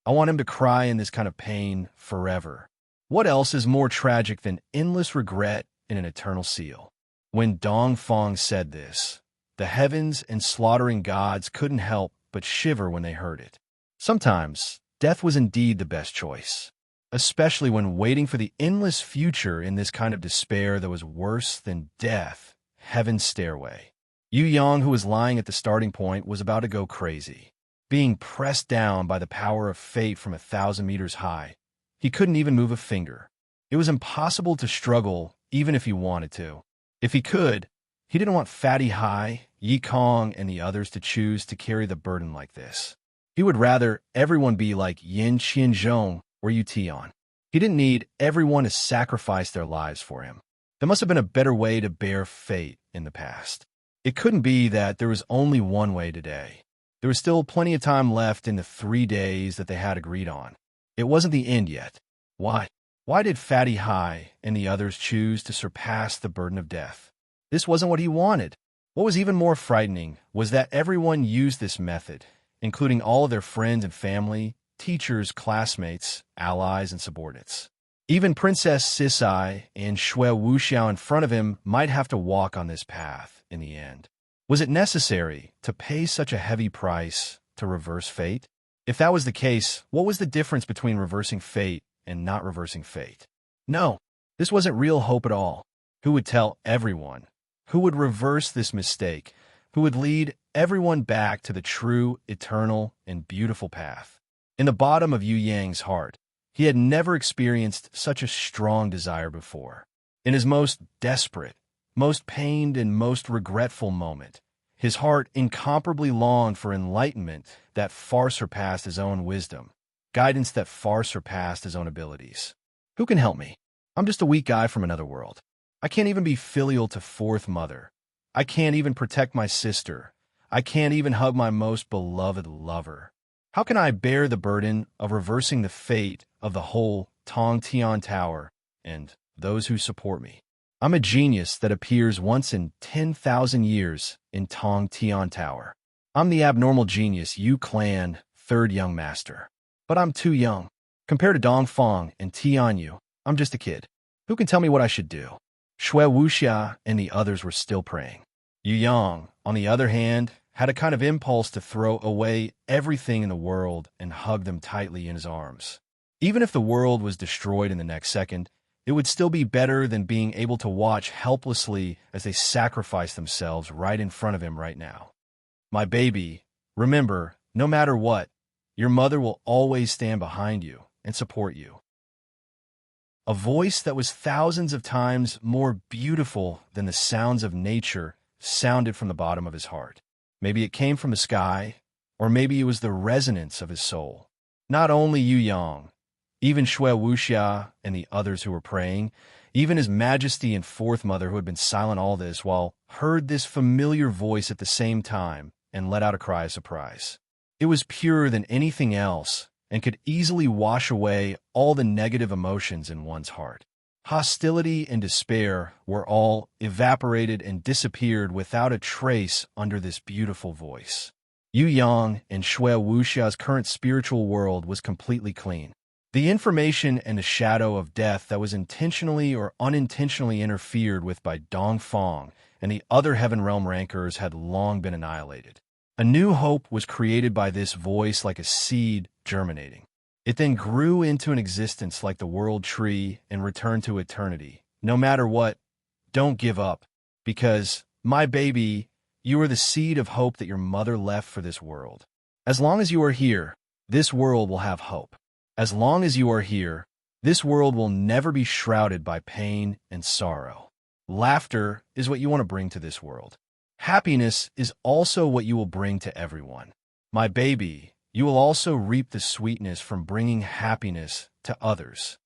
I want him to cry in this kind of pain forever. What else is more tragic than endless regret in an eternal seal? When Dong Fong said this, the heavens and slaughtering gods couldn't help but shiver when they heard it. Sometimes, death was indeed the best choice, especially when waiting for the endless future in this kind of despair that was worse than death, heaven's stairway. Yu Yang, who was lying at the starting point, was about to go crazy. Being pressed down by the power of fate from 1,000 meters high, he couldn't even move a finger. It was impossible to struggle even if he wanted to. If he could, he didn't want Fatty Hai, Yi Kong, and the others to choose to carry the burden like this. He would rather everyone be like Yin Qianzhong or Yu Tian. He didn't need everyone to sacrifice their lives for him. There must have been a better way to bear fate in the past. It couldn't be that there was only one way today. There was still plenty of time left in the 3 days that they had agreed on. It wasn't the end yet. Why? Why did Fatty Hai and the others choose to surpass the burden of death? This wasn't what he wanted. What was even more frightening was that everyone used this method, including all of their friends and family, teachers, classmates, allies, and subordinates. Even Princess Sisai and Shui Wuxiao in front of him might have to walk on this path in the end. Was it necessary to pay such a heavy price to reverse fate? If that was the case, what was the difference between reversing fate and not reversing fate? No, this wasn't real hope at all. Who would tell everyone? Who would reverse this mistake? Who would lead everyone back to the true, eternal, and beautiful path? In the bottom of Yu Yang's heart, he had never experienced such a strong desire before. In his most desperate, most pained, and most regretful moment, his heart incomparably longed for enlightenment that far surpassed his own wisdom, guidance that far surpassed his own abilities. Who can help me? I'm just a weak guy from another world. I can't even be filial to fourth mother. I can't even protect my sister. I can't even hug my most beloved lover. How can I bear the burden of reversing the fate of the whole Tong Tian Tower and those who support me? I'm a genius that appears once in 10,000 years in Tong Tian Tower. I'm the abnormal genius Yu Clan, third young master. But I'm too young. Compared to Dong Feng and Tian Yu, I'm just a kid. Who can tell me what I should do? Shui Wuxia and the others were still praying. Yu Yang, on the other hand, had a kind of impulse to throw away everything in the world and hug them tightly in his arms. Even if the world was destroyed in the next second, it would still be better than being able to watch helplessly as they sacrifice themselves right in front of him right now. My baby, remember, no matter what, your mother will always stand behind you and support you. A voice that was thousands of times more beautiful than the sounds of nature sounded from the bottom of his heart. Maybe it came from the sky, or maybe it was the resonance of his soul. Not only Yu Yang, even Shui Wuxia and the others who were praying, even His Majesty and Fourth Mother who had been silent all this while, heard this familiar voice at the same time and let out a cry of surprise. It was purer than anything else and could easily wash away all the negative emotions in one's heart. Hostility and despair were all evaporated and disappeared without a trace under this beautiful voice. Yu Yang and Shui Wuxia's current spiritual world was completely clean. The information and the shadow of death that was intentionally or unintentionally interfered with by Dong Feng and the other Heaven Realm rankers had long been annihilated. A new hope was created by this voice like a seed germinating. It then grew into an existence like the world tree and returned to eternity. No matter what, don't give up, because, my baby, you are the seed of hope that your mother left for this world. As long as you are here, this world will have hope. As long as you are here, this world will never be shrouded by pain and sorrow. Laughter is what you want to bring to this world. Happiness is also what you will bring to everyone. My baby, you will also reap the sweetness from bringing happiness to others.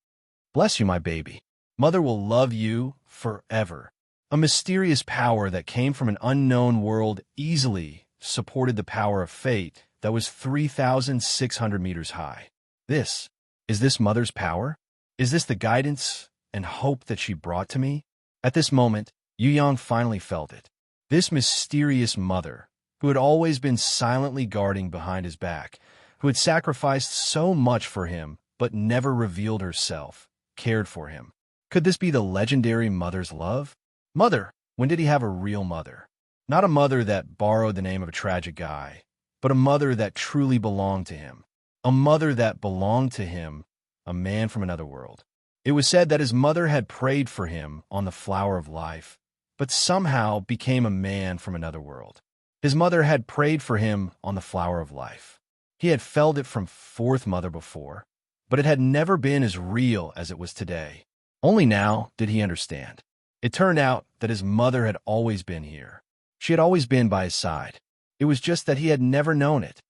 Bless you, my baby. Mother will love you forever. A mysterious power that came from an unknown world easily supported the power of fate that was 3,600 meters high. Is this Mother's power? Is this the guidance and hope that she brought to me? At this moment, Yu Yang finally felt it. This mysterious mother, who had always been silently guarding behind his back, who had sacrificed so much for him but never revealed herself, cared for him. Could this be the legendary mother's love? Mother, when did he have a real mother? Not a mother that borrowed the name of a tragic guy, but a mother that truly belonged to him. A mother that belonged to him, a man from another world. It was said that his mother had prayed for him on the flower of life, but somehow became a man from another world. His mother had prayed for him on the flower of life. He had felt it from Fourth Mother before, but it had never been as real as it was today. Only now did he understand. It turned out that his mother had always been here. She had always been by his side. It was just that he had never known it.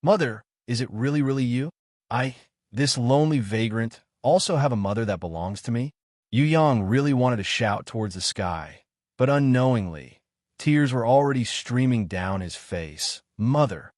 Mother, is it really you? This lonely vagrant, also have a mother that belongs to me? Yu Yang really wanted to shout towards the sky, but unknowingly, tears were already streaming down his face. Mother.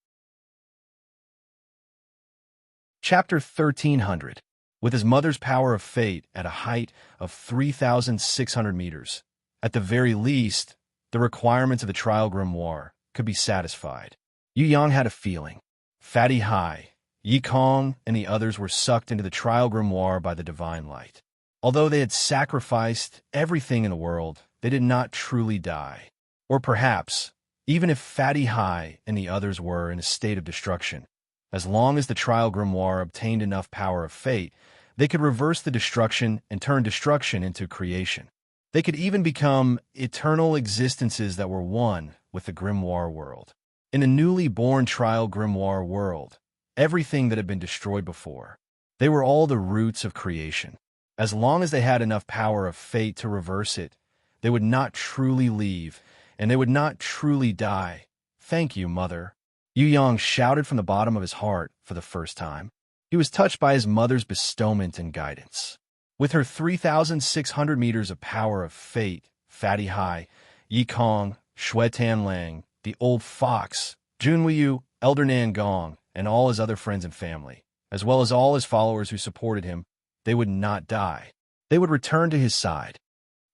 Chapter 1300. With his mother's power of fate at a height of 3,600 meters, at the very least, the requirements of the trial grimoire could be satisfied. Yu Yang had a feeling. Fatty Hai, Yi Kong, and the others were sucked into the trial grimoire by the divine light. Although they had sacrificed everything in the world, they did not truly die. Or perhaps, even if Fatty Hai and the others were in a state of destruction, as long as the trial grimoire obtained enough power of fate, they could reverse the destruction and turn destruction into creation. They could even become eternal existences that were one with the grimoire world. In a newly born trial grimoire world, everything that had been destroyed before, they were all the roots of creation. As long as they had enough power of fate to reverse it, they would not truly leave, and they would not truly die. Thank you, Mother. Yu Yang shouted from the bottom of his heart for the first time. He was touched by his mother's bestowment and guidance. With her 3,600 meters of power of fate, Fatty Hai, Yi Kong, Shui Tan Lang, the old fox, Junwiyu, Elder Nan Gong, and all his other friends and family, as well as all his followers who supported him, they would not die. They would return to his side.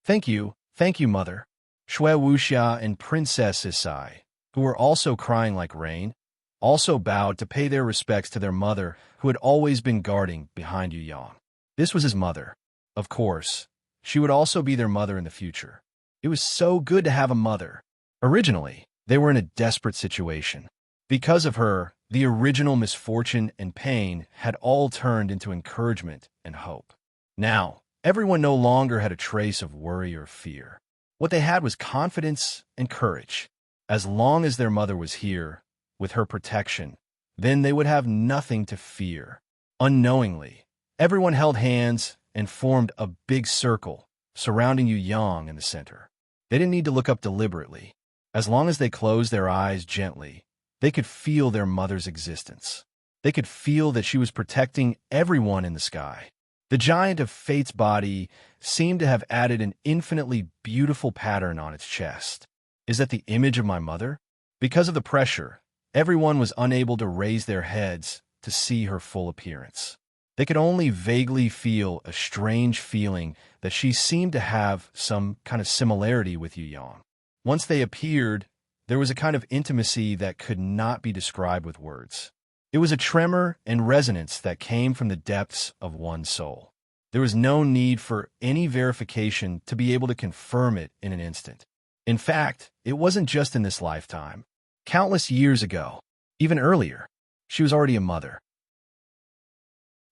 Thank you, mother. Shui Wuxia and Princess Isai, who were also crying like rain, also bowed to pay their respects to their mother who had always been guarding behind Yu Yang. This was his mother. Of course, she would also be their mother in the future. It was so good to have a mother. Originally, they were in a desperate situation. Because of her, the original misfortune and pain had all turned into encouragement and hope. Now, everyone no longer had a trace of worry or fear. What they had was confidence and courage. As long as their mother was here, with her protection, then they would have nothing to fear. Unknowingly, everyone held hands and formed a big circle, surrounding Yu Yang in the center. They didn't need to look up deliberately. As long as they closed their eyes gently, they could feel their mother's existence. They could feel that she was protecting everyone in the sky. The giant of fate's body seemed to have added an infinitely beautiful pattern on its chest. Is that the image of my mother? Because of the pressure, everyone was unable to raise their heads to see her full appearance. They could only vaguely feel a strange feeling that she seemed to have some kind of similarity with Yu Yang. Once they appeared, there was a kind of intimacy that could not be described with words. It was a tremor and resonance that came from the depths of one's soul. There was no need for any verification to be able to confirm it in an instant. In fact, it wasn't just in this lifetime. Countless years ago, even earlier, she was already a mother.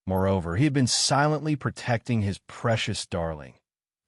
Moreover, he had been silently protecting his precious darling.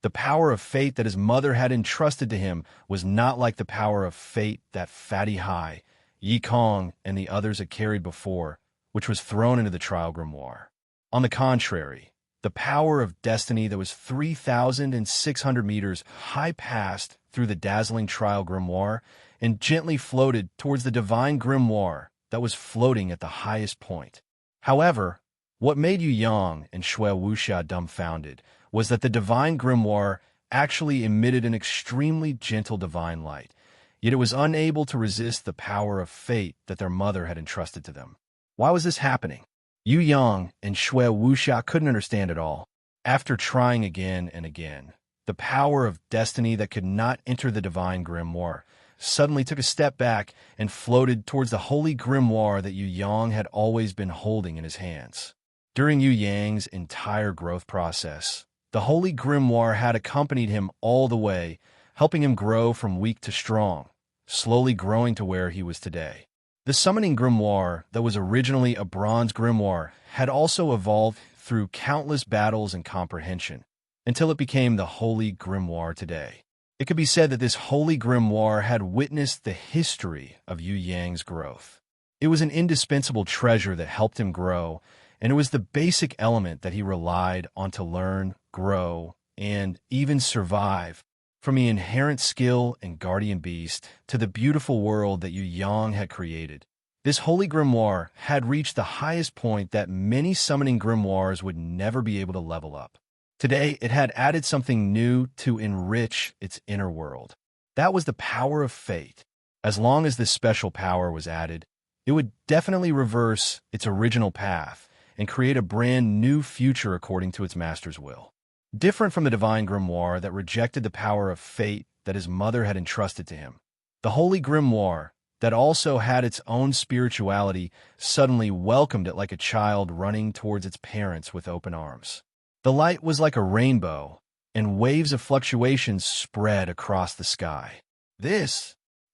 The power of fate that his mother had entrusted to him was not like the power of fate that Fatty Hai, Yi Kong, and the others had carried before, which was thrown into the trial grimoire. On the contrary, the power of destiny that was 3,600 meters high passed through the dazzling trial grimoire and gently floated towards the divine grimoire that was floating at the highest point. However, what made Yu Yang and Shui Wuxia dumbfounded was that the divine grimoire actually emitted an extremely gentle divine light, yet it was unable to resist the power of fate that their mother had entrusted to them. Why was this happening? Yu Yang and Shui Wuxia couldn't understand at all. After trying again and again, the power of destiny that could not enter the divine grimoire suddenly took a step back and floated towards the holy grimoire that Yu Yang had always been holding in his hands. During Yu Yang's entire growth process, the holy grimoire had accompanied him all the way, helping him grow from weak to strong, slowly growing to where he was today. The summoning grimoire that was originally a bronze grimoire had also evolved through countless battles and comprehension, until it became the holy grimoire today. It could be said that this holy grimoire had witnessed the history of Yu Yang's growth. It was an indispensable treasure that helped him grow, and it was the basic element that he relied on to learn, grow, and even survive. From the inherent skill and guardian beast to the beautiful world that Yu Yang had created, this holy grimoire had reached the highest point that many summoning grimoires would never be able to level up. Today, it had added something new to enrich its inner world. That was the power of fate. As long as this special power was added, it would definitely reverse its original path and create a brand new future according to its master's will. Different from the divine grimoire that rejected the power of fate that his mother had entrusted to him, the holy grimoire that also had its own spirituality suddenly welcomed it like a child running towards its parents with open arms. The light was like a rainbow, and waves of fluctuations spread across the sky. Yu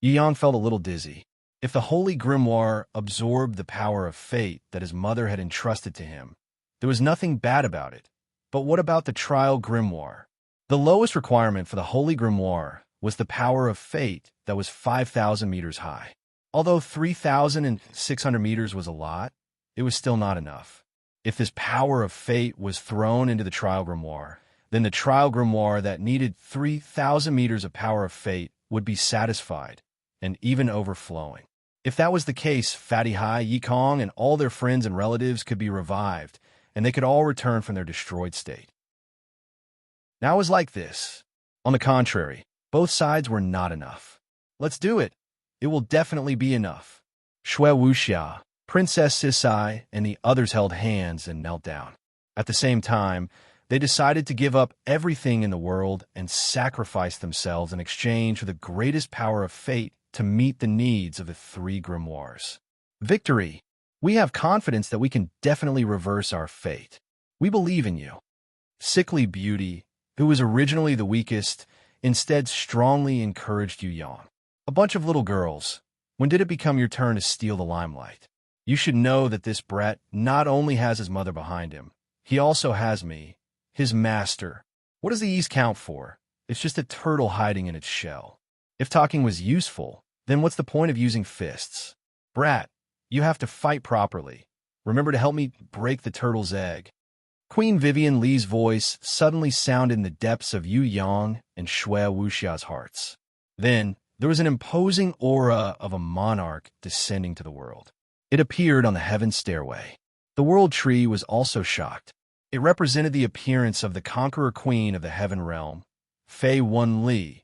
Yang felt a little dizzy. If the holy grimoire absorbed the power of fate that his mother had entrusted to him, there was nothing bad about it. But what about the trial grimoire? The lowest requirement for the holy grimoire was the power of fate that was 5,000 meters high. Although 3,600 meters was a lot, it was still not enough. If this power of fate was thrown into the trial grimoire, then the trial grimoire that needed 3,000 meters of power of fate would be satisfied and even overflowing. If that was the case, Fatty Hai, Yi Kong, and all their friends and relatives could be revived, and they could all return from their destroyed state. Now it was like this. On the contrary, both sides were not enough. Let's do it. It will definitely be enough. Shui Wuxia, Princess Sisai, and the others held hands and knelt down. At the same time, they decided to give up everything in the world and sacrifice themselves in exchange for the greatest power of fate to meet the needs of the three grimoires. Victory! We have confidence that we can definitely reverse our fate. We believe in you. Sickly Beauty, who was originally the weakest, instead strongly encouraged Yu Yang. A bunch of little girls. When did it become your turn to steal the limelight? You should know that this brat not only has his mother behind him, he also has me, his master. What does the East count for? It's just a turtle hiding in its shell. If talking was useful, then what's the point of using fists? Brat, you have to fight properly. Remember to help me break the turtle's egg. Queen Vivian Li's voice suddenly sounded in the depths of Yu Yang and Shui Wuxia's hearts. Then, there was an imposing aura of a monarch descending to the world. It appeared on the heaven stairway. The world tree was also shocked. It represented the appearance of the conqueror queen of the heaven realm, Fei Wen Li,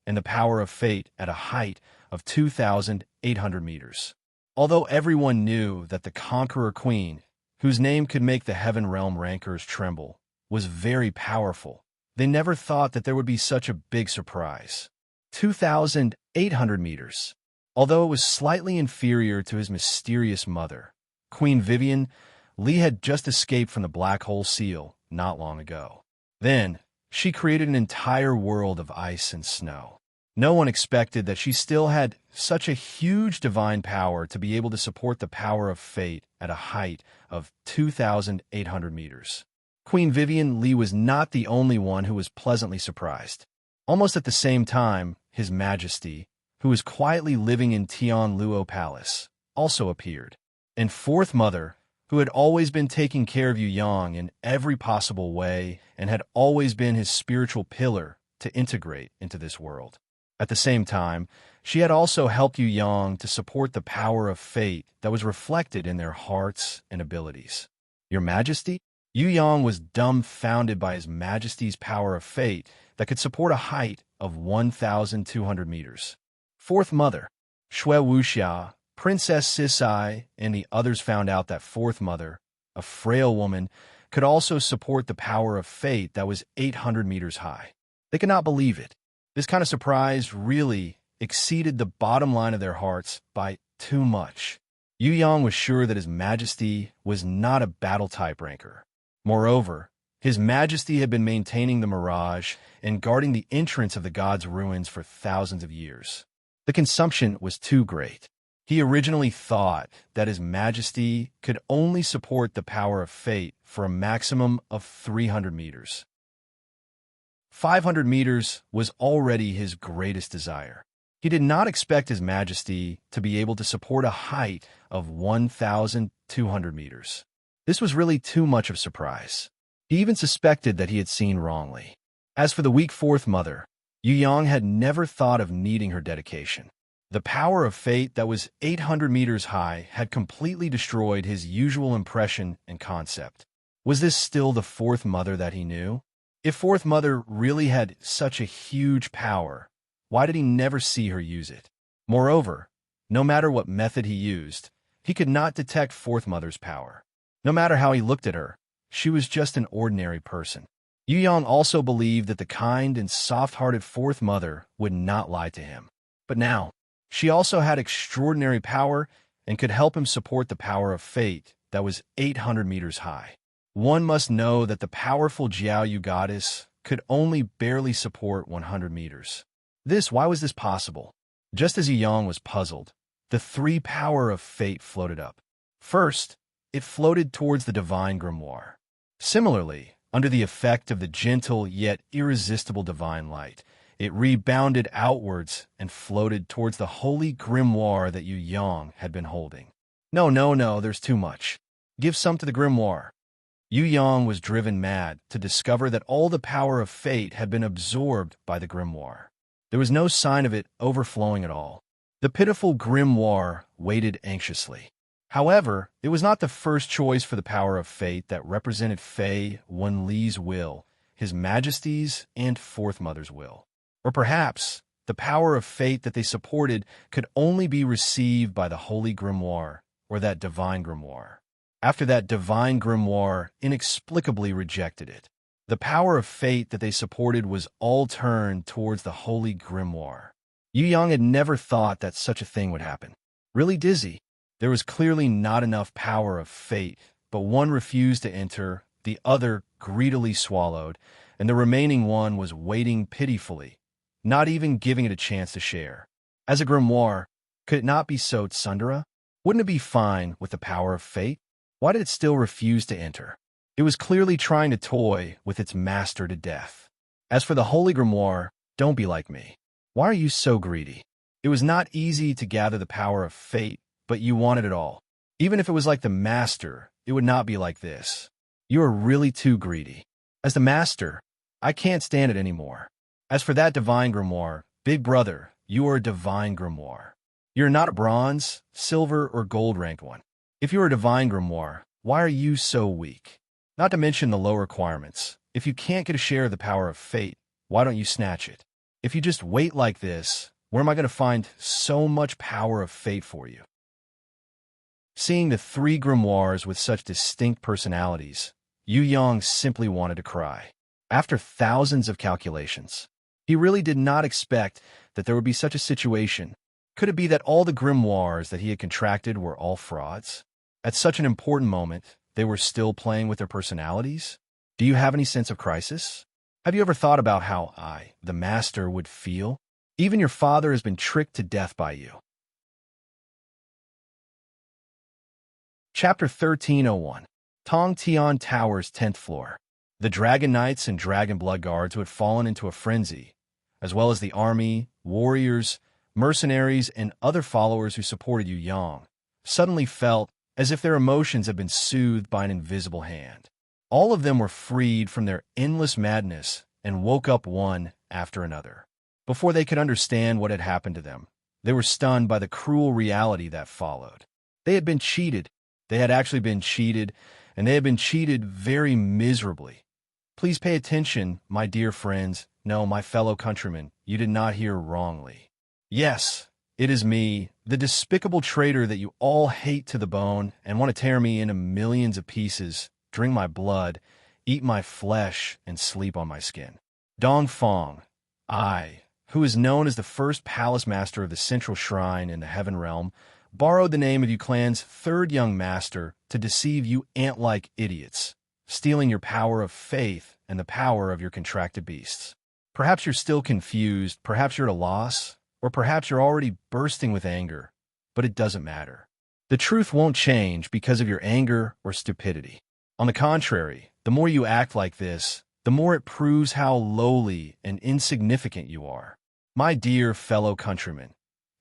and the power of fate at a height of 2,800 meters. Although everyone knew that the conqueror queen, whose name could make the heaven realm rankers tremble, was very powerful, they never thought that there would be such a big surprise. 2,800 meters. Although it was slightly inferior to his mysterious mother, Queen Vivian, Li had just escaped from the black hole seal not long ago. Then, she created an entire world of ice and snow. No one expected that she still had such a huge divine power to be able to support the power of fate at a height of 2,800 meters. Queen Vivian Li was not the only one who was pleasantly surprised. Almost at the same time, His Majesty, who was quietly living in Tian Luo Palace, also appeared. And Fourth Mother, who had always been taking care of Yu Yang in every possible way and had always been his spiritual pillar to integrate into this world. At the same time, she had also helped Yu Yang to support the power of fate that was reflected in their hearts and abilities. Your Majesty? Yu Yang was dumbfounded by His Majesty's power of fate that could support a height of 1,200 meters. Fourth Mother, Shui Wuxia, Princess Sisai, and the others found out that Fourth Mother, a frail woman, could also support the power of fate that was 800 meters high. They could not believe it. This kind of surprise really exceeded the bottom line of their hearts by too much. Yu Yang was sure that His Majesty was not a battle-type ranker. Moreover, His Majesty had been maintaining the mirage and guarding the entrance of the gods' ruins for thousands of years. The consumption was too great. He originally thought that His Majesty could only support the power of fate for a maximum of 300 meters. 500 meters was already his greatest desire. He did not expect His Majesty to be able to support a height of 1,200 meters. This was really too much of surprise. He even suspected that he had seen wrongly. As for the weak Fourth Mother, Yu Yang had never thought of needing her dedication. The power of fate that was 800 meters high had completely destroyed his usual impression and concept. Was this still the Fourth Mother that he knew? If Fourth Mother really had such a huge power, why did he never see her use it? Moreover, no matter what method he used, he could not detect Fourth Mother's power. No matter how he looked at her, she was just an ordinary person. Yu Yang also believed that the kind and soft-hearted Fourth Mother would not lie to him. But now, she also had extraordinary power and could help him support the power of fate that was 800 meters high. One must know that the powerful Jiaoyu goddess could only barely support 100 meters. Why was this possible? Just as Yu Yang was puzzled, the three power of fate floated up. First, it floated towards the divine grimoire. Similarly, under the effect of the gentle yet irresistible divine light, it rebounded outwards and floated towards the holy grimoire that Yu Yang had been holding. No, there's too much. Give some to the grimoire. Yu Yang was driven mad to discover that all the power of fate had been absorbed by the grimoire. There was no sign of it overflowing at all. The pitiful grimoire waited anxiously. However, it was not the first choice for the power of fate that represented Fei Wen Li's will, His Majesty's and Fourth Mother's will. Or perhaps The power of fate that they supported could only be received by the holy grimoire, or that divine grimoire. After that divine grimoire inexplicably rejected it, the power of fate that they supported was all turned towards the holy grimoire. Yu Yang had never thought that such a thing would happen. Really dizzy. There was clearly not enough power of fate, but one refused to enter, the other greedily swallowed, and the remaining one was waiting pitifully, not even giving it a chance to share. As a grimoire, could it not be so, Tsundere? Wouldn't it be fine with the power of fate? Why did it still refuse to enter? It was clearly trying to toy with its master to death. As for the holy grimoire, don't be like me. Why are you so greedy? It was not easy to gather the power of fate, but you wanted it all. Even if it was like the master, it would not be like this. You are really too greedy. As the master, I can't stand it anymore. As for that divine grimoire, big brother, you are a divine grimoire. You're not a bronze, silver, or gold-ranked one. If you're a divine grimoire, why are you so weak? Not to mention the low requirements. If you can't get a share of the power of fate, why don't you snatch it? If you just wait like this, where am I going to find so much power of fate for you? Seeing the three grimoires with such distinct personalities, Yu Yang simply wanted to cry. After thousands of calculations, he really did not expect that there would be such a situation. Could it be that all the grimoires that he had contracted were all frauds? At such an important moment, they were still playing with their personalities? Do you have any sense of crisis? Have you ever thought about how I, the master, would feel? Even your father has been tricked to death by you. Chapter 1301. Tong Tian Tower's 10th floor. The Dragon Knights and Dragon Blood Guards who had fallen into a frenzy, as well as the army, warriors, mercenaries, and other followers who supported Yu Yang, suddenly felt as if their emotions had been soothed by an invisible hand. All of them were freed from their endless madness and woke up one after another. Before they could understand what had happened to them, they were stunned by the cruel reality that followed. They had been cheated. They had actually been cheated, and they had been cheated very miserably. Please pay attention, my dear friends. No, my fellow countrymen, you did not hear wrongly. Yes, it is me, the despicable traitor that you all hate to the bone and want to tear me into millions of pieces, drink my blood, eat my flesh, and sleep on my skin. Dong Feng, I, who is known as the first palace master of the central shrine in the heaven realm, borrowed the name of you clan's third young master to deceive you ant-like idiots, stealing your power of faith and the power of your contracted beasts. Perhaps you're still confused, perhaps you're at a loss, or perhaps you're already bursting with anger, but it doesn't matter. The truth won't change because of your anger or stupidity. On the contrary, the more you act like this, the more it proves how lowly and insignificant you are. My dear fellow countrymen,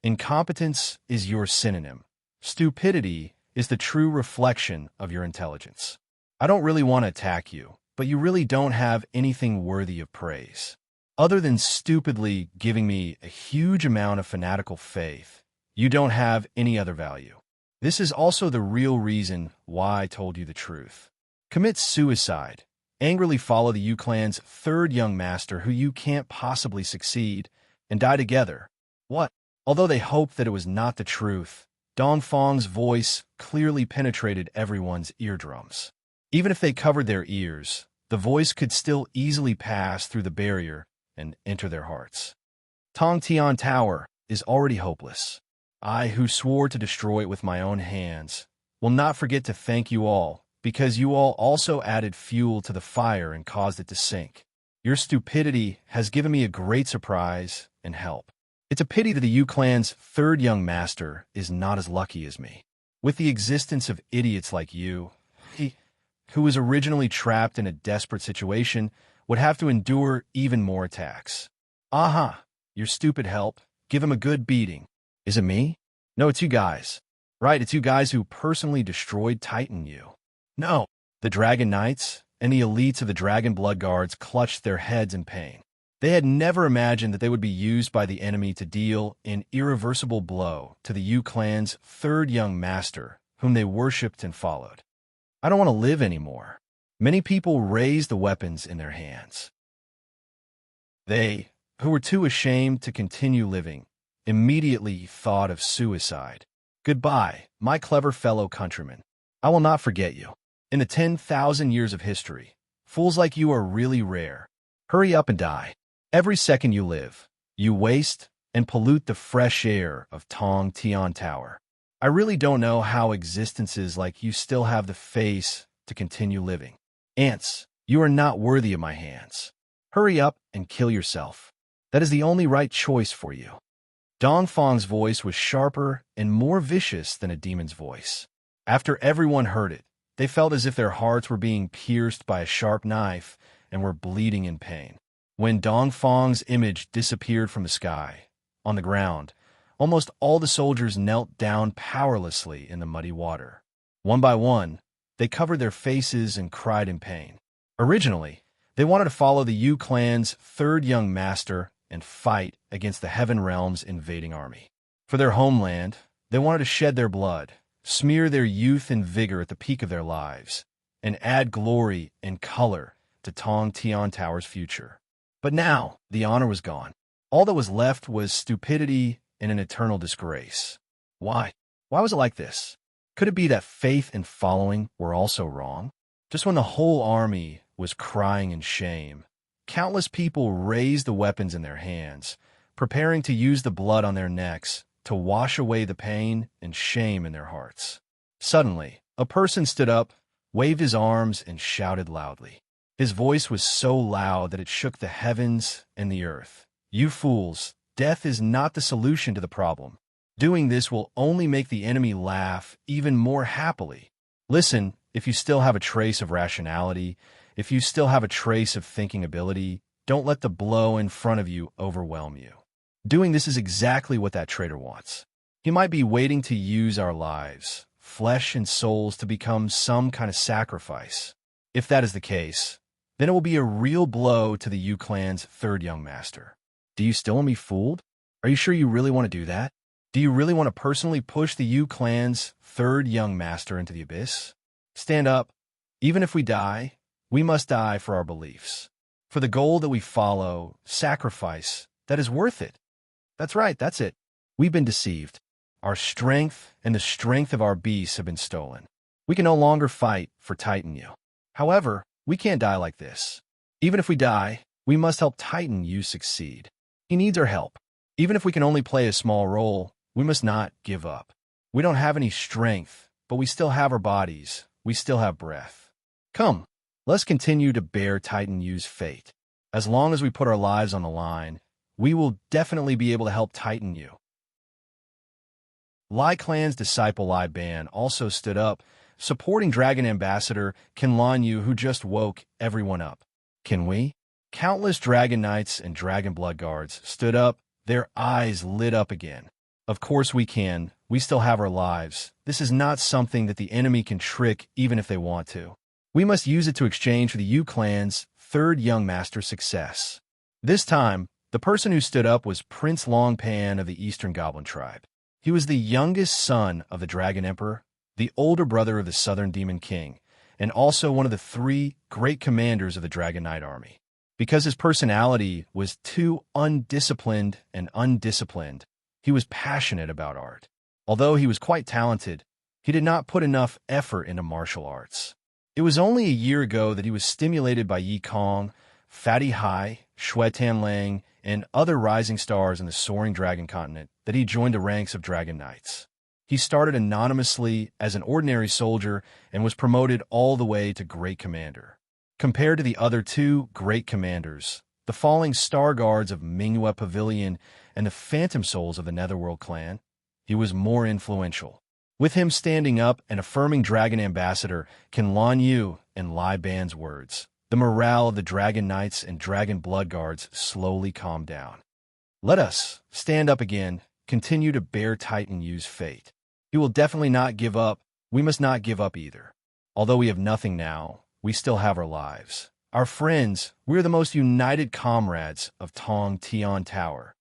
incompetence is your synonym. Stupidity is the true reflection of your intelligence. I don't really want to attack you, but you really don't have anything worthy of praise. Other than stupidly giving me a huge amount of fanatical faith, you don't have any other value. This is also the real reason why I told you the truth. Commit suicide. Angrily follow the Yu clan's third young master who you can't possibly succeed, and die together. What? Although they hoped that it was not the truth, Dong Feng's voice clearly penetrated everyone's eardrums. Even if they covered their ears, the voice could still easily pass through the barrier and enter their hearts. Tong Tian Tower is already hopeless. I, who swore to destroy it with my own hands, will not forget to thank you all, because you all also added fuel to the fire and caused it to sink. Your stupidity has given me a great surprise and help. It's a pity that the Yu clan's third young master is not as lucky as me. With the existence of idiots like you, he, who was originally trapped in a desperate situation, would have to endure even more attacks. Aha, your stupid help. Give him a good beating. Is it me? No, it's you guys. Right, it's you guys who personally destroyed Titan You. No, the Dragon Knights and the elites of the Dragon Blood Guards clutched their heads in pain. They had never imagined that they would be used by the enemy to deal an irreversible blow to the Yu clan's third young master, whom they worshipped and followed. I don't want to live anymore. Many people raised the weapons in their hands. They, who were too ashamed to continue living, immediately thought of suicide. Goodbye, my clever fellow countrymen. I will not forget you. In the 10,000 years of history, fools like you are really rare. Hurry up and die. Every second you live, you waste and pollute the fresh air of Tong Tian Tower. I really don't know how existences like you still have the face to continue living. Ants, you are not worthy of my hands. Hurry up and kill yourself. That is the only right choice for you. Dongfang's voice was sharper and more vicious than a demon's voice. After everyone heard it, they felt as if their hearts were being pierced by a sharp knife and were bleeding in pain. When Dongfang's image disappeared from the sky, on the ground, almost all the soldiers knelt down powerlessly in the muddy water. One by one, they covered their faces and cried in pain. Originally, they wanted to follow the Yu clan's third young master and fight against the Heaven Realm's invading army. For their homeland, they wanted to shed their blood, smear their youth and vigor at the peak of their lives, and add glory and color to Tong Tian Tower's future. But now, the honor was gone. All that was left was stupidity and an eternal disgrace. Why? Why was it like this? Could it be that faith and following were also wrong? Just when the whole army was crying in shame, countless people raised the weapons in their hands, preparing to use the blood on their necks to wash away the pain and shame in their hearts. Suddenly, a person stood up, waved his arms, and shouted loudly. His voice was so loud that it shook the heavens and the earth. You fools, death is not the solution to the problem. Doing this will only make the enemy laugh even more happily. Listen, if you still have a trace of rationality, if you still have a trace of thinking ability, don't let the blow in front of you overwhelm you. Doing this is exactly what that traitor wants. He might be waiting to use our lives, flesh and souls, to become some kind of sacrifice. If that is the case, then it will be a real blow to the Yu clan's third young master. Do you still want to be fooled? Are you sure you really want to do that? Do you really want to personally push the Yu clan's third young master into the abyss? Stand up. Even if we die, we must die for our beliefs. For the goal that we follow, sacrifice, that is worth it. That's right, that's it. We've been deceived. Our strength and the strength of our beasts have been stolen. We can no longer fight for Titan Yu. However, we can't die like this. Even if we die, we must help Titan Yu succeed. He needs our help. Even if we can only play a small role, we must not give up. We don't have any strength, but we still have our bodies. We still have breath. Come, let's continue to bear Titan Yu's fate. As long as we put our lives on the line, we will definitely be able to help Titan Yu. Lai Clan's disciple Lai Ban also stood up, supporting Dragon Ambassador Qinlan Yu, who just woke everyone up. Can we? Countless Dragon Knights and Dragon Blood Guards stood up, their eyes lit up again. Of course we can. We still have our lives. This is not something that the enemy can trick even if they want to. We must use it to exchange for the Yu clan's third young master's success. This time, the person who stood up was Prince Longpan of the Eastern Goblin tribe. He was the youngest son of the Dragon Emperor, the older brother of the Southern Demon King, and also one of the 3 great commanders of the Dragon Knight army. Because his personality was too undisciplined, he was passionate about art. Although he was quite talented, he did not put enough effort into martial arts. It was only a year ago that he was stimulated by Yi Kong, Fatty Hai, Xue Tianlang, and other rising stars in the soaring dragon continent that he joined the ranks of Dragon Knights. He started anonymously as an ordinary soldier and was promoted all the way to Great Commander. Compared to the other 2 great commanders, the falling star guards of Mingyue Pavilion and the Phantom Souls of the Netherworld clan, he was more influential. With him standing up and affirming Dragon Ambassador Qinlan Yu and Lai Ban's words, the morale of the Dragon Knights and Dragon Blood Guards slowly calmed down. Let us stand up again, continue to bear Titan Yu's fate. He will definitely not give up. We must not give up either. Although we have nothing now, we still have our lives. Our friends, we are the most united comrades of Tong Tian Tower.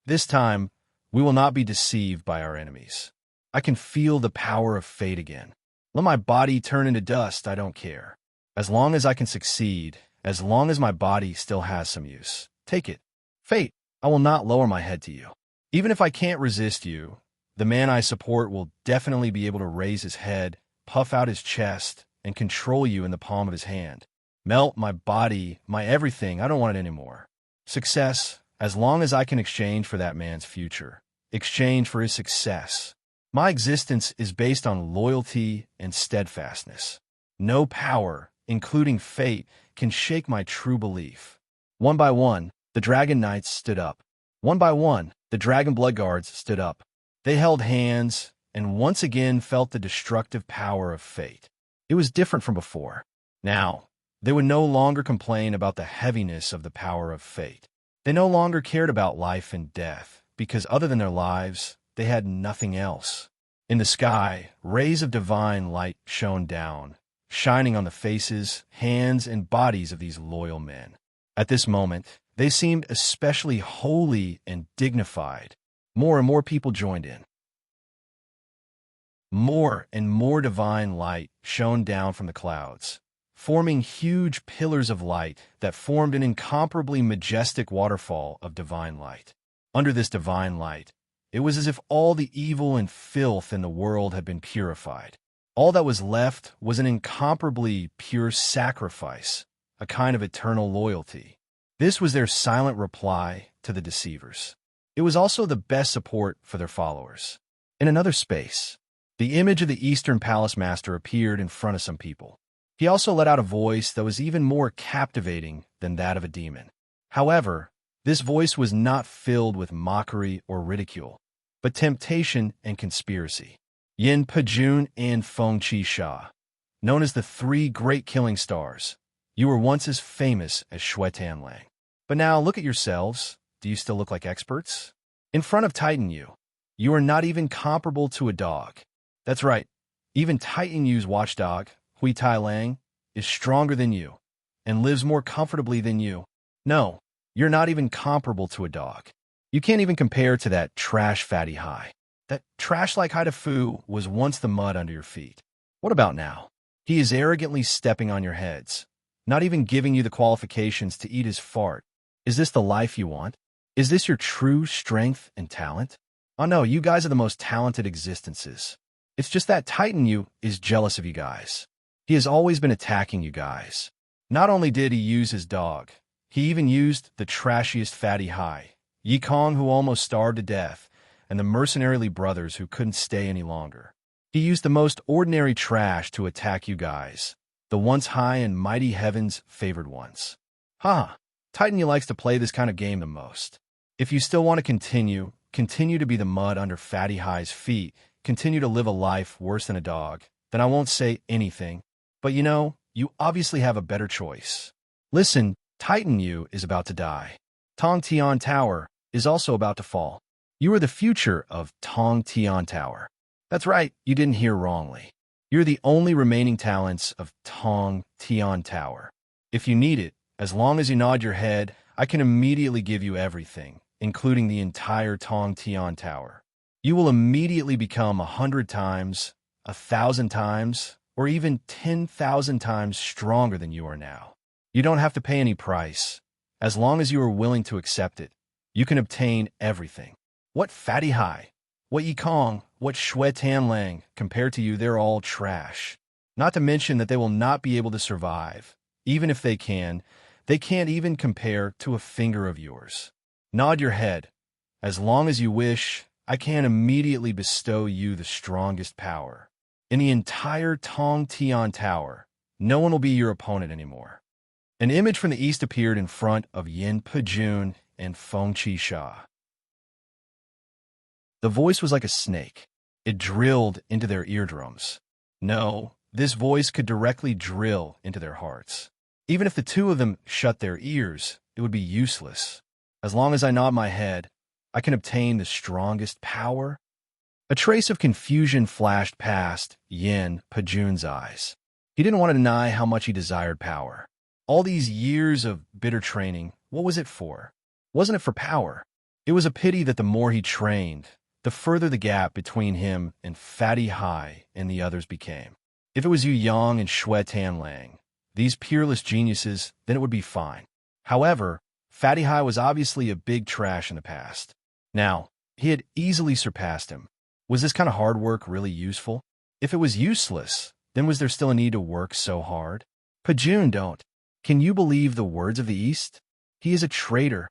This time, we will not be deceived by our enemies. I can feel the power of fate again. Let my body turn into dust, I don't care. As long as I can succeed, as long as my body still has some use. Take it. Fate, I will not lower my head to you. Even if I can't resist you, the man I support will definitely be able to raise his head, puff out his chest, and control you in the palm of his hand. Melt my body, my everything, I don't want it anymore. Success, as long as I can exchange for that man's future. Exchange for his success. My existence is based on loyalty and steadfastness. No power, including fate, can shake my true belief. One by one, the Dragon Knights stood up. One by one, the Dragon Blood Guards stood up. They held hands and once again felt the destructive power of fate. It was different from before. Now, they would no longer complain about the heaviness of the power of fate. They no longer cared about life and death, because other than their lives, they had nothing else. In the sky, rays of divine light shone down, shining on the faces, hands, and bodies of these loyal men. At this moment, they seemed especially holy and dignified. More and more people joined in. More and more divine light shone down from the clouds, forming huge pillars of light that formed an incomparably majestic waterfall of divine light. Under this divine light, it was as if all the evil and filth in the world had been purified. All that was left was an incomparably pure sacrifice, a kind of eternal loyalty. This was their silent reply to the deceivers. It was also the best support for their followers. In another space, the image of the Eastern Palace Master appeared in front of some people. He also let out a voice that was even more captivating than that of a demon. However, this voice was not filled with mockery or ridicule, but temptation and conspiracy. Yin Pejun and Feng Qi Sha, known as the three great killing stars, you were once as famous as Shui Tanlang. But now look at yourselves. Do you still look like experts? In front of Titan you are not even comparable to a dog. That's right, even Titan Yu's watchdog, Hui Tai Lang, is stronger than you and lives more comfortably than you. No, you're not even comparable to a dog. You can't even compare to that trash fatty Hai. That trash-like Hai Fu was once the mud under your feet. What about now? He is arrogantly stepping on your heads, not even giving you the qualifications to eat his fart. Is this the life you want? Is this your true strength and talent? Oh no, you guys are the most talented existences. It's just that Titan Yu is jealous of you guys. He has always been attacking you guys. Not only did he use his dog, he even used the trashiest fatty Hai, Yi Kong, who almost starved to death, and the mercenary brothers who couldn't stay any longer. He used the most ordinary trash to attack you guys, the once high and mighty heaven's favored ones. Titan Yu likes to play this kind of game the most. If you still want to continue to be the mud under fatty Hai's feet, continue to live a life worse than a dog, then I won't say anything. But you obviously have a better choice. Listen, Titan Yu is about to die. Tong Tian Tower is also about to fall. You are the future of Tong Tian Tower. That's right, you didn't hear wrongly. You're the only remaining talents of Tong Tian Tower. If you need it, as long as you nod your head, I can immediately give you everything, including the entire Tong Tian Tower. You will immediately become 100 times, 1,000 times, or even 10,000 times stronger than you are now. You don't have to pay any price. As long as you are willing to accept it, you can obtain everything. What Fatty Hai, what Yi Kong, what Shui Tanlang, compared to you, they're all trash. Not to mention that they will not be able to survive. Even if they can't even compare to a finger of yours. Nod your head. As long as you wish, I can immediately bestow you the strongest power. In the entire Tong Tian Tower, no one will be your opponent anymore. An image from the east appeared in front of Yin Pejun and Feng Qi Sha. The voice was like a snake. It drilled into their eardrums. No, this voice could directly drill into their hearts. Even if the two of them shut their ears, it would be useless. As long as I nod my head, I can obtain the strongest power. A trace of confusion flashed past Yin Pejun's eyes. He didn't want to deny how much he desired power. All these years of bitter training, what was it for? Wasn't it for power? It was a pity that the more he trained, the further the gap between him and Fatty Hai and the others became. If it was Yu Yang and Shui Tanlang, these peerless geniuses, then it would be fine. However, Fatty High was obviously a big trash in the past. Now, he had easily surpassed him. Was this kind of hard work really useful? If it was useless, then was there still a need to work so hard? Pajun don't. Can you believe the words of the East? He is a traitor.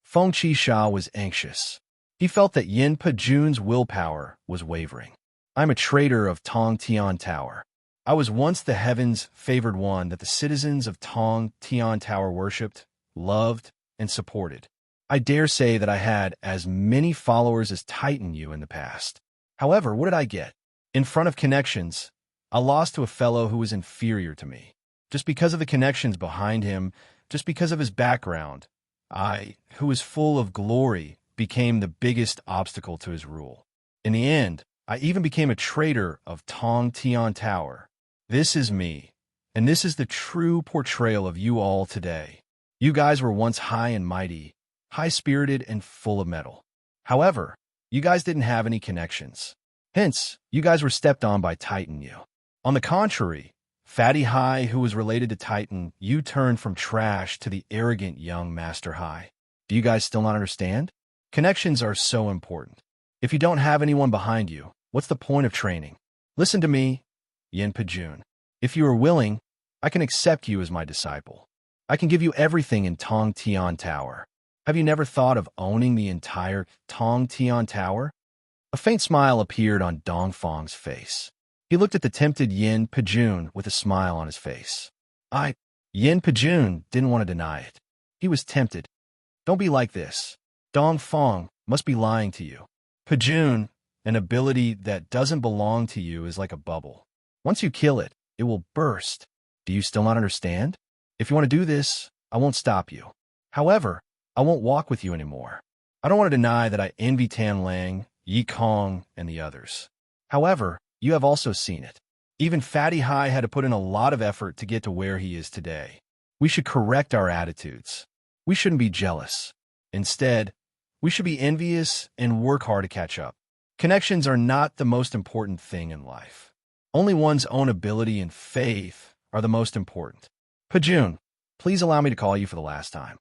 Feng Qisha was anxious. He felt that Yin Pajun's willpower was wavering. I'm a traitor of Tong Tian Tower. I was once the heavens' favored one that the citizens of Tong Tian Tower worshipped, loved, and supported. I dare say that I had as many followers as Titan you in the past. However, what did I get? In front of connections, I lost to a fellow who was inferior to me. Just because of the connections behind him, just because of his background, I, who was full of glory, became the biggest obstacle to his rule. In the end, I even became a traitor of Tong Tian Tower. This is me, and this is the true portrayal of you all today. You guys were once high and mighty, high-spirited and full of mettle. However, you guys didn't have any connections. Hence, you guys were stepped on by Titan you. On the contrary, Fatty High, who was related to Titan, you turned from trash to the arrogant young Master High. Do you guys still not understand? Connections are so important. If you don't have anyone behind you, what's the point of training? Listen to me, Yin Pajun. If you are willing, I can accept you as my disciple. I can give you everything in Tong Tian Tower. Have you never thought of owning the entire Tong Tian Tower? A faint smile appeared on Dongfang's face. He looked at the tempted Yin Pajun with a smile on his face. Yin Pajun didn't want to deny it. He was tempted. Don't be like this. Dongfang must be lying to you. Pajun, an ability that doesn't belong to you is like a bubble. Once you kill it, it will burst. Do you still not understand? If you want to do this, I won't stop you. However, I won't walk with you anymore. I don't want to deny that I envy Tan Lang, Yi Kong, and the others. However, you have also seen it. Even Fatty High had to put in a lot of effort to get to where he is today. We should correct our attitudes. We shouldn't be jealous. Instead, we should be envious and work hard to catch up. Connections are not the most important thing in life. Only one's own ability and faith are the most important. Pajun, please allow me to call you for the last time.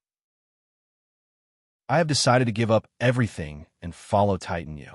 I have decided to give up everything and follow Titan Yu.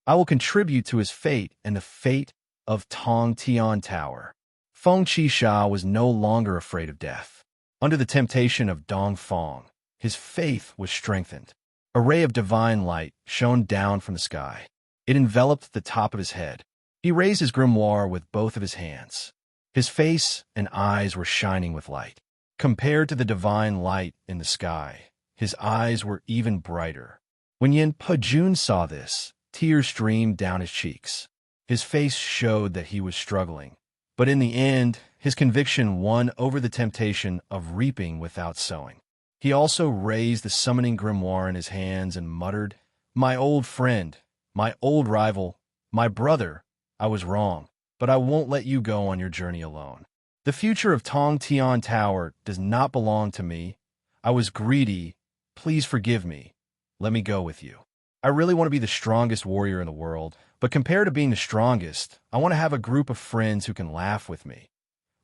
I will contribute to his fate and the fate of Tong Tian Tower. Feng Qisha was no longer afraid of death. Under the temptation of Dongfang, his faith was strengthened. A ray of divine light shone down from the sky. It enveloped the top of his head. He raised his grimoire with both of his hands. His face and eyes were shining with light. Compared to the divine light in the sky, his eyes were even brighter. When Yin Pajun saw this, tears streamed down his cheeks. His face showed that he was struggling. But in the end, his conviction won over the temptation of reaping without sowing. He also raised the summoning grimoire in his hands and muttered, "My old friend, my old rival, my brother, I was wrong, but I won't let you go on your journey alone. The future of Tong Tian Tower does not belong to me. I was greedy. Please forgive me. Let me go with you. I really want to be the strongest warrior in the world, but compared to being the strongest, I want to have a group of friends who can laugh with me."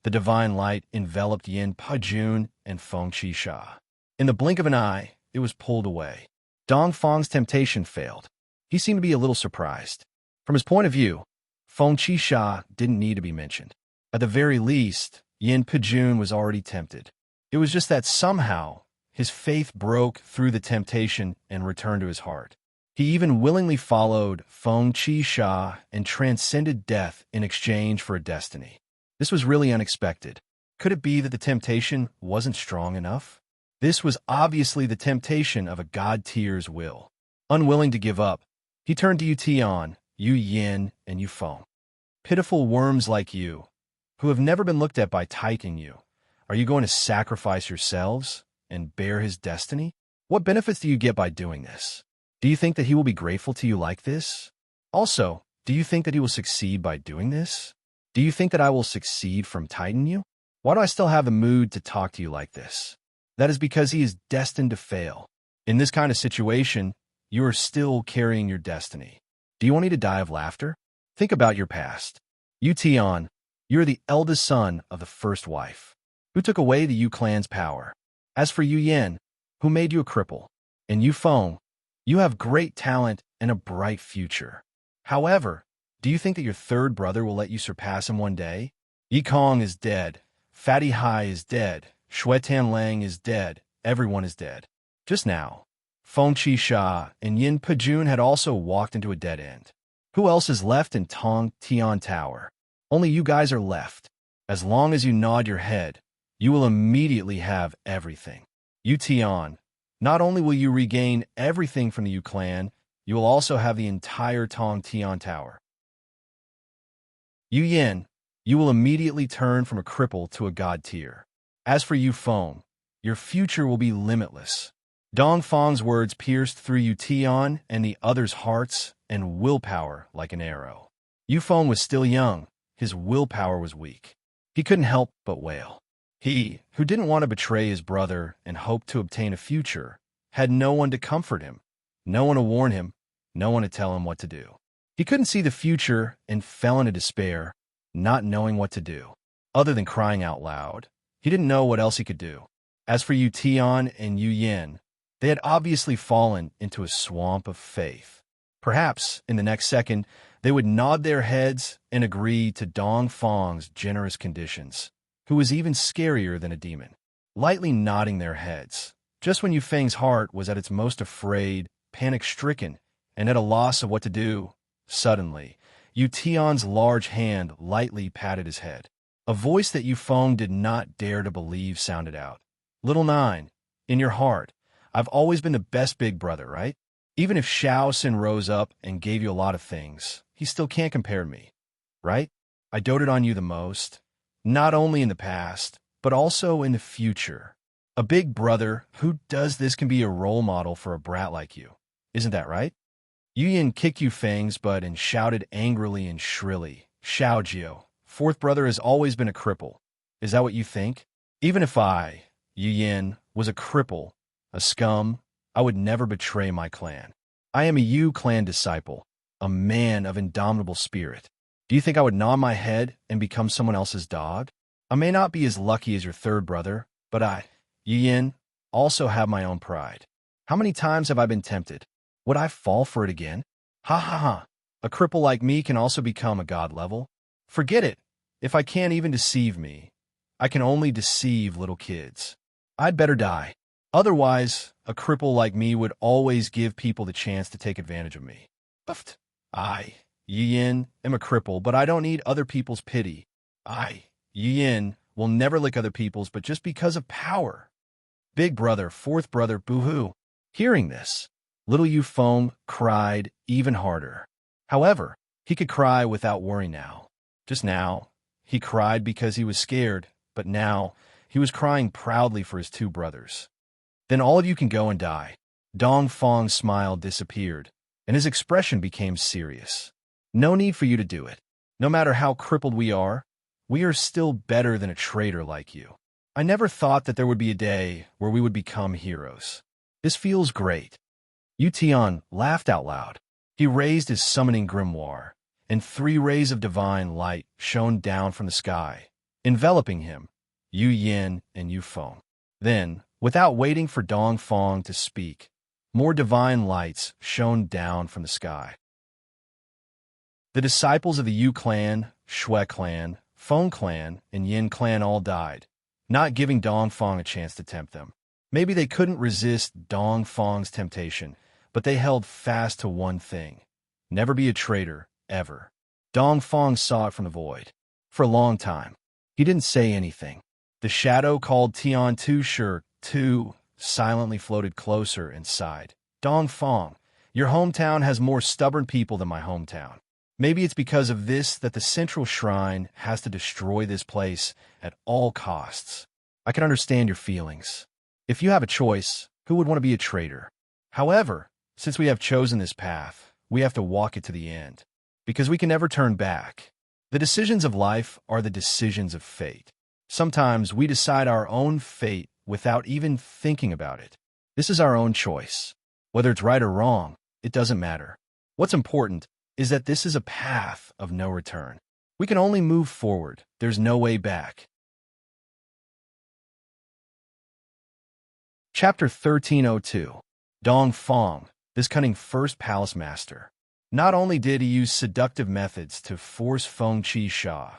The divine light enveloped Yin Pajun and Feng Qisha. In the blink of an eye, it was pulled away. Dongfang's temptation failed. He seemed to be a little surprised. From his point of view, Feng Qisha didn't need to be mentioned. At the very least, Yin Pajun was already tempted. It was just that somehow, his faith broke through the temptation and returned to his heart. He even willingly followed Feng Qisha and transcended death in exchange for a destiny. This was really unexpected. Could it be that the temptation wasn't strong enough? This was obviously the temptation of a god-tier's will. Unwilling to give up, he turned to Yu Tian, Yu Yin, and Yu Feng. Pitiful worms like you, who have never been looked at by Titan Yu, are you going to sacrifice yourselves and bear his destiny? What benefits do you get by doing this? Do you think that he will be grateful to you like this? Also, do you think that he will succeed by doing this? Do you think that I will succeed from Titan Yu? Why do I still have the mood to talk to you like this? That is because he is destined to fail. In this kind of situation, you are still carrying your destiny. Do you want me to die of laughter? Think about your past. Yu Tian, you are the eldest son of the first wife, who took away the Yu clan's power. As for Yu Yin, who made you a cripple. And you, Feng, you have great talent and a bright future. However, do you think that your third brother will let you surpass him one day? Yikong is dead. Fatty Hai is dead. Shuetan Lang is dead. Everyone is dead. Just now, Feng Qisha and Yin Pejun had also walked into a dead end. Who else is left in Tong Tian Tower? Only you guys are left. As long as you nod your head, you will immediately have everything. Yu Tian, not only will you regain everything from the Yu clan, you will also have the entire Tong Tian Tower. Yu Yin, you will immediately turn from a cripple to a god tier. As for Yu Feng, your future will be limitless. Dong Feng's words pierced through Yu Tian and the others' hearts and willpower like an arrow. Yu Feng was still young. His willpower was weak. He couldn't help but wail. He, who didn't want to betray his brother and hoped to obtain a future, had no one to comfort him, no one to warn him, no one to tell him what to do. He couldn't see the future and fell into despair, not knowing what to do. Other than crying out loud, he didn't know what else he could do. As for Yu Tian and Yu Yin, they had obviously fallen into a swamp of faith. Perhaps, in the next second, they would nod their heads and agree to Dong Feng's generous conditions, who was even scarier than a demon. Lightly nodding their heads, just when Yu Feng's heart was at its most afraid, panic-stricken, and at a loss of what to do, suddenly, Yu Tian's large hand lightly patted his head. A voice that Yu Feng did not dare to believe sounded out. Little Nine, in your heart, I've always been the best big brother, right? Even if Shao Xin rose up and gave you a lot of things, he still can't compare to me, right? I doted on you the most, not only in the past, but also in the future. A big brother who does this can be a role model for a brat like you. Isn't that right? Yu Yin kicked Yu Feng's butt and shouted angrily and shrilly, Shao Jiao, fourth brother has always been a cripple. Is that what you think? Even if I, Yu Yin, was a cripple, a scum, I would never betray my clan. I am a Yu clan disciple, a man of indomitable spirit. Do you think I would nod my head and become someone else's dog? I may not be as lucky as your third brother, but I, Yu Yin, also have my own pride. How many times have I been tempted? Would I fall for it again? Ha ha ha. A cripple like me can also become a god level? Forget it. If I can't even deceive me, I can only deceive little kids. I'd better die. Otherwise, a cripple like me would always give people the chance to take advantage of me. Buffed. I, Yu Yin, am a cripple, but I don't need other people's pity. I, Yu Yin, will never lick other people's, but just because of power. Big brother, fourth brother, boo-hoo. Hearing this, little Yu Feng cried even harder. However, he could cry without worry now. Just now, he cried because he was scared, but now, he was crying proudly for his two brothers. Then all of you can go and die. Dong Feng's smile disappeared, and his expression became serious. No need for you to do it. No matter how crippled we are still better than a traitor like you. I never thought that there would be a day where we would become heroes. This feels great. Yu Tian laughed out loud. He raised his summoning grimoire, and 3 rays of divine light shone down from the sky, enveloping him, Yu Yin and Yu Feng. Then, without waiting for Dong Feng to speak, more divine lights shone down from the sky. The disciples of the Yu clan, Shui clan, Feng clan, and Yin clan all died, not giving Dong Feng a chance to tempt them. Maybe they couldn't resist Dong Feng's temptation, but they held fast to one thing. Never be a traitor, ever. Dong Feng saw it from the void. For a long time, he didn't say anything. The shadow called Tian Tu Shi Tu silently floated closer and sighed. Dong Feng, your hometown has more stubborn people than my hometown. Maybe it's because of this that the central shrine has to destroy this place at all costs. I can understand your feelings. If you have a choice, who would want to be a traitor? However, since we have chosen this path, we have to walk it to the end, because we can never turn back. The decisions of life are the decisions of fate. Sometimes we decide our own fate without even thinking about it. This is our own choice. Whether it's right or wrong, it doesn't matter. What's important is that this is a path of no return. We can only move forward. There's no way back. Chapter 1302. Dong Fong, this cunning first palace master. Not only did he use seductive methods to force Feng Qi Sha,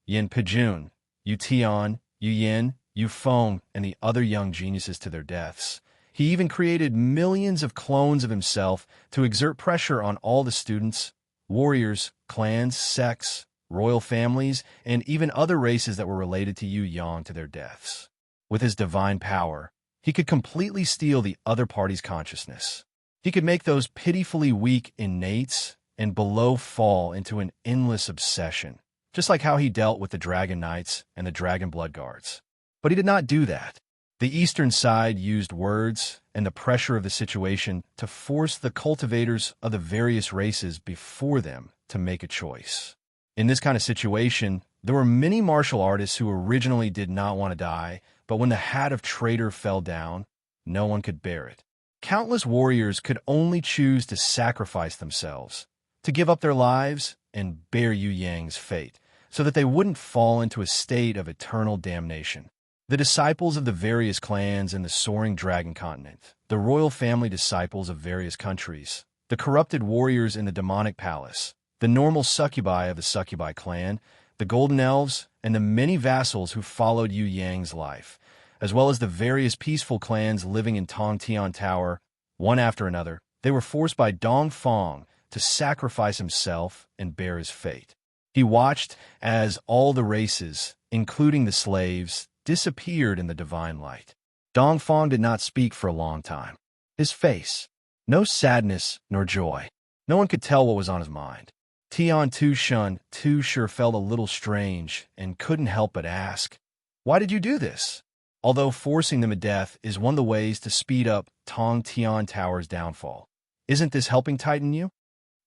Yin Pejun, Yu Tian, Yu Yin, Yu Feng, and the other young geniuses to their deaths, he even created millions of clones of himself to exert pressure on all the students, warriors, clans, sects, royal families, and even other races that were related to Yu Yang to their deaths. With his divine power, he could completely steal the other party's consciousness. He could make those pitifully weak innates and below fall into an endless obsession, just like how he dealt with the Dragon Knights and the Dragon Blood Guards. But he did not do that. The Eastern side used words and the pressure of the situation to force the cultivators of the various races before them to make a choice. In this kind of situation, there were many martial artists who originally did not want to die, but when the hat of traitor fell down, no one could bear it. Countless warriors could only choose to sacrifice themselves, to give up their lives and bear Yu Yang's fate, so that they wouldn't fall into a state of eternal damnation. The disciples of the various clans in the soaring dragon continent, the royal family disciples of various countries, the corrupted warriors in the demonic palace, the normal succubi of the succubi clan, the golden elves, and the many vassals who followed Yu Yang's life, as well as the various peaceful clans living in Tongtian Tower, one after another, they were forced by Dong Fong to sacrifice himself and bear his fate. He watched as all the races, including the slaves, disappeared in the divine light. Dong Fong did not speak for a long time. His face, no sadness nor joy. No one could tell what was on his mind. Tian Tu Shun too sure felt a little strange and couldn't help but ask, "Why did you do this?" Although forcing them to death is one of the ways to speed up Tong Tian Tower's downfall. Isn't this helping tighten you?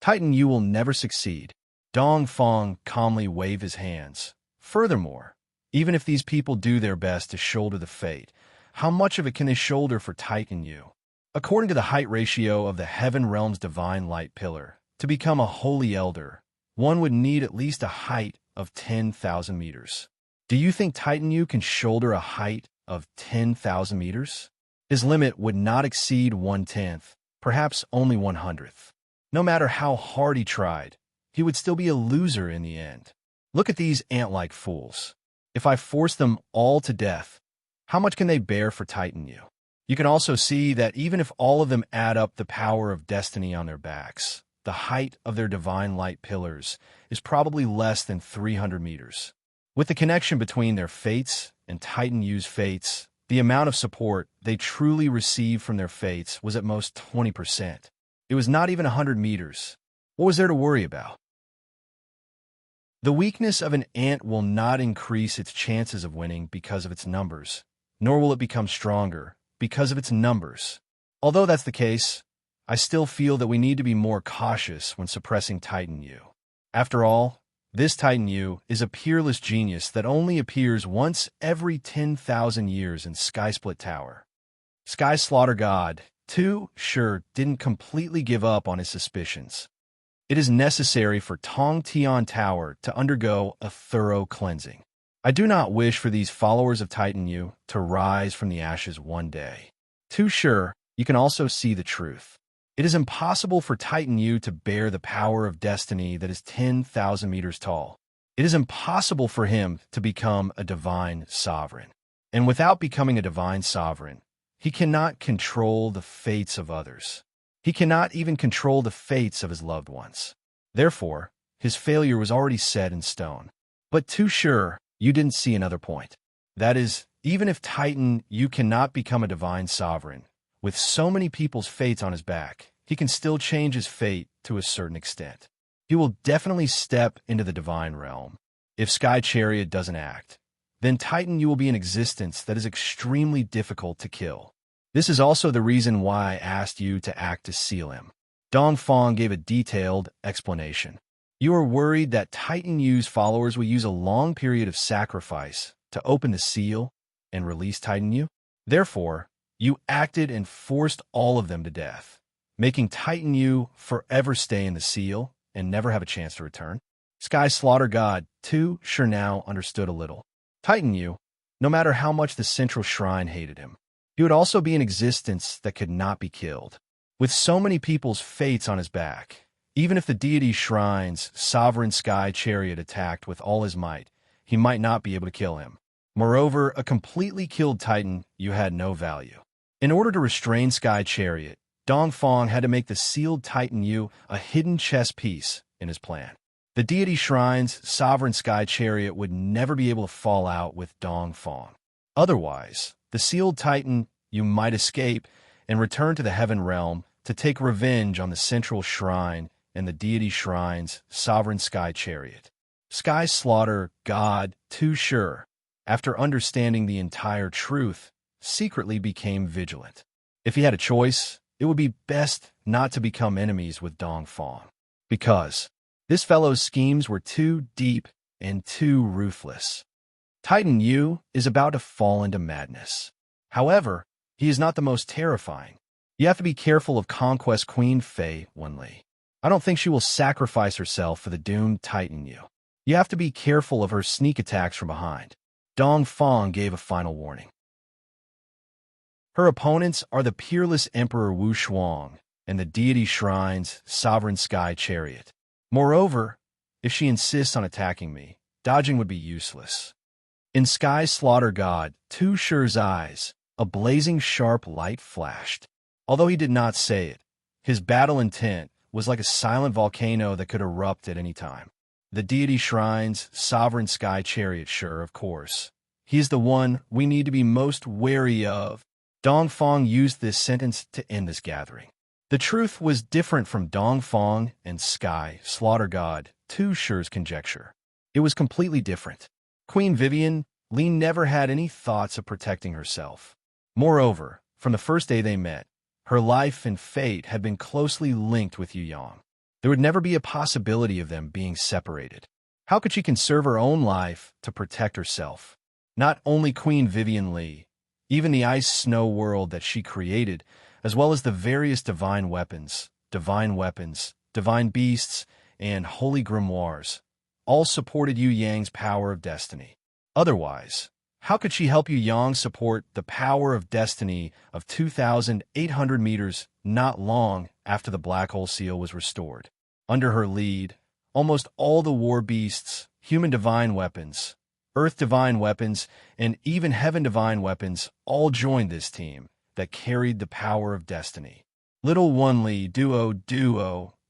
Tighten you will never succeed. Dong Fong calmly waved his hands. Furthermore, even if these people do their best to shoulder the fate, how much of it can they shoulder for Titan Yu? According to the height ratio of the Heaven Realm's divine light pillar, to become a holy elder, one would need at least a height of 10,000 meters. Do you think Titan Yu can shoulder a height of 10,000 meters? His limit would not exceed 1/10, perhaps only 1/100th. No matter how hard he tried, he would still be a loser in the end. Look at these ant-like fools. If I force them all to death, how much can they bear for Titan Yu? You can also see that even if all of them add up the power of destiny on their backs, the height of their divine light pillars is probably less than 300 meters. With the connection between their fates and Titan Yu's fates, the amount of support they truly received from their fates was at most 20%. It was not even 100 meters. What was there to worry about? The weakness of an ant will not increase its chances of winning because of its numbers, nor will it become stronger because of its numbers. Although that's the case, I still feel that we need to be more cautious when suppressing Titan Yu. After all, this Titan Yu is a peerless genius that only appears once every 10,000 years in Sky Split Tower. Sky Slaughter God, too, sure didn't completely give up on his suspicions. It is necessary for Tong Tian Tower to undergo a thorough cleansing. I do not wish for these followers of Titan Yu to rise from the ashes one day. Too sure, you can also see the truth. It is impossible for Titan Yu to bear the power of destiny that is 10,000 meters tall. It is impossible for him to become a divine sovereign. And without becoming a divine sovereign, he cannot control the fates of others. He cannot even control the fates of his loved ones. Therefore, his failure was already set in stone. But too sure, you didn't see another point. That is, even if Titan Yu cannot become a divine sovereign, with so many people's fates on his back, he can still change his fate to a certain extent. He will definitely step into the divine realm. If Sky Chariot doesn't act, then Titan Yu will be an existence that is extremely difficult to kill. This is also the reason why I asked you to act to seal him. Dong Fong gave a detailed explanation. You are worried that Titan Yu's followers will use a long period of sacrifice to open the seal and release Titan Yu? Therefore, you acted and forced all of them to death, making Titan Yu forever stay in the seal and never have a chance to return. Sky Slaughter God, too, sure now understood a little. Titan Yu, no matter how much the central shrine hated him, He would also be an existence that could not be killed. With so many people's fates on his back, even if the deity shrine's sovereign sky chariot attacked with all his might, he might not be able to kill him. Moreover, a completely killed Titan, you had no value. In order to restrain Sky Chariot, Dongfang had to make the sealed Titan Yu a hidden chess piece in his plan. The deity shrine's sovereign Sky Chariot would never be able to fall out with Dongfang. Otherwise, the sealed Titan Yu might escape and return to the Heaven Realm to take revenge on the central shrine and the deity shrine's sovereign Sky Chariot. Sky Slaughter God, too sure, after understanding the entire truth, secretly became vigilant. If he had a choice, it would be best not to become enemies with Dongfang, because this fellow's schemes were too deep and too ruthless. Titan Yu is about to fall into madness. However, he is not the most terrifying. You have to be careful of Conquest Queen Fei Wenli. I don't think she will sacrifice herself for the doomed Titan Yu. You have to be careful of her sneak attacks from behind. Dongfang gave a final warning. Her opponents are the peerless Emperor Wu Shuang and the deity shrine's sovereign Sky Chariot. Moreover, if she insists on attacking me, dodging would be useless. In Sky Slaughter God, Tu Shi's eyes, a blazing sharp light flashed. Although he did not say it, his battle intent was like a silent volcano that could erupt at any time. The deity shrine's sovereign Sky Chariot, sure, of course. He's the one we need to be most wary of. Dongfang used this sentence to end this gathering. The truth was different from Dongfang and Sky Slaughter God, Tu Shi's conjecture. It was completely different. Queen Vivian, Li never had any thoughts of protecting herself. Moreover, from the first day they met, her life and fate had been closely linked with Yu Yang. There would never be a possibility of them being separated. How could she conserve her own life to protect herself? Not only Queen Vivian Li, even the ice snow world that she created, as well as the various divine weapons, divine beasts, and holy grimoires, all supported Yu Yang's power of destiny. Otherwise, how could she help Yu Yang support the power of destiny of 2,800 meters not long after the black hole seal was restored? Under her lead, almost all the war beasts, human divine weapons, earth divine weapons, and even heaven divine weapons all joined this team that carried the power of destiny. Little Wenli, Duo,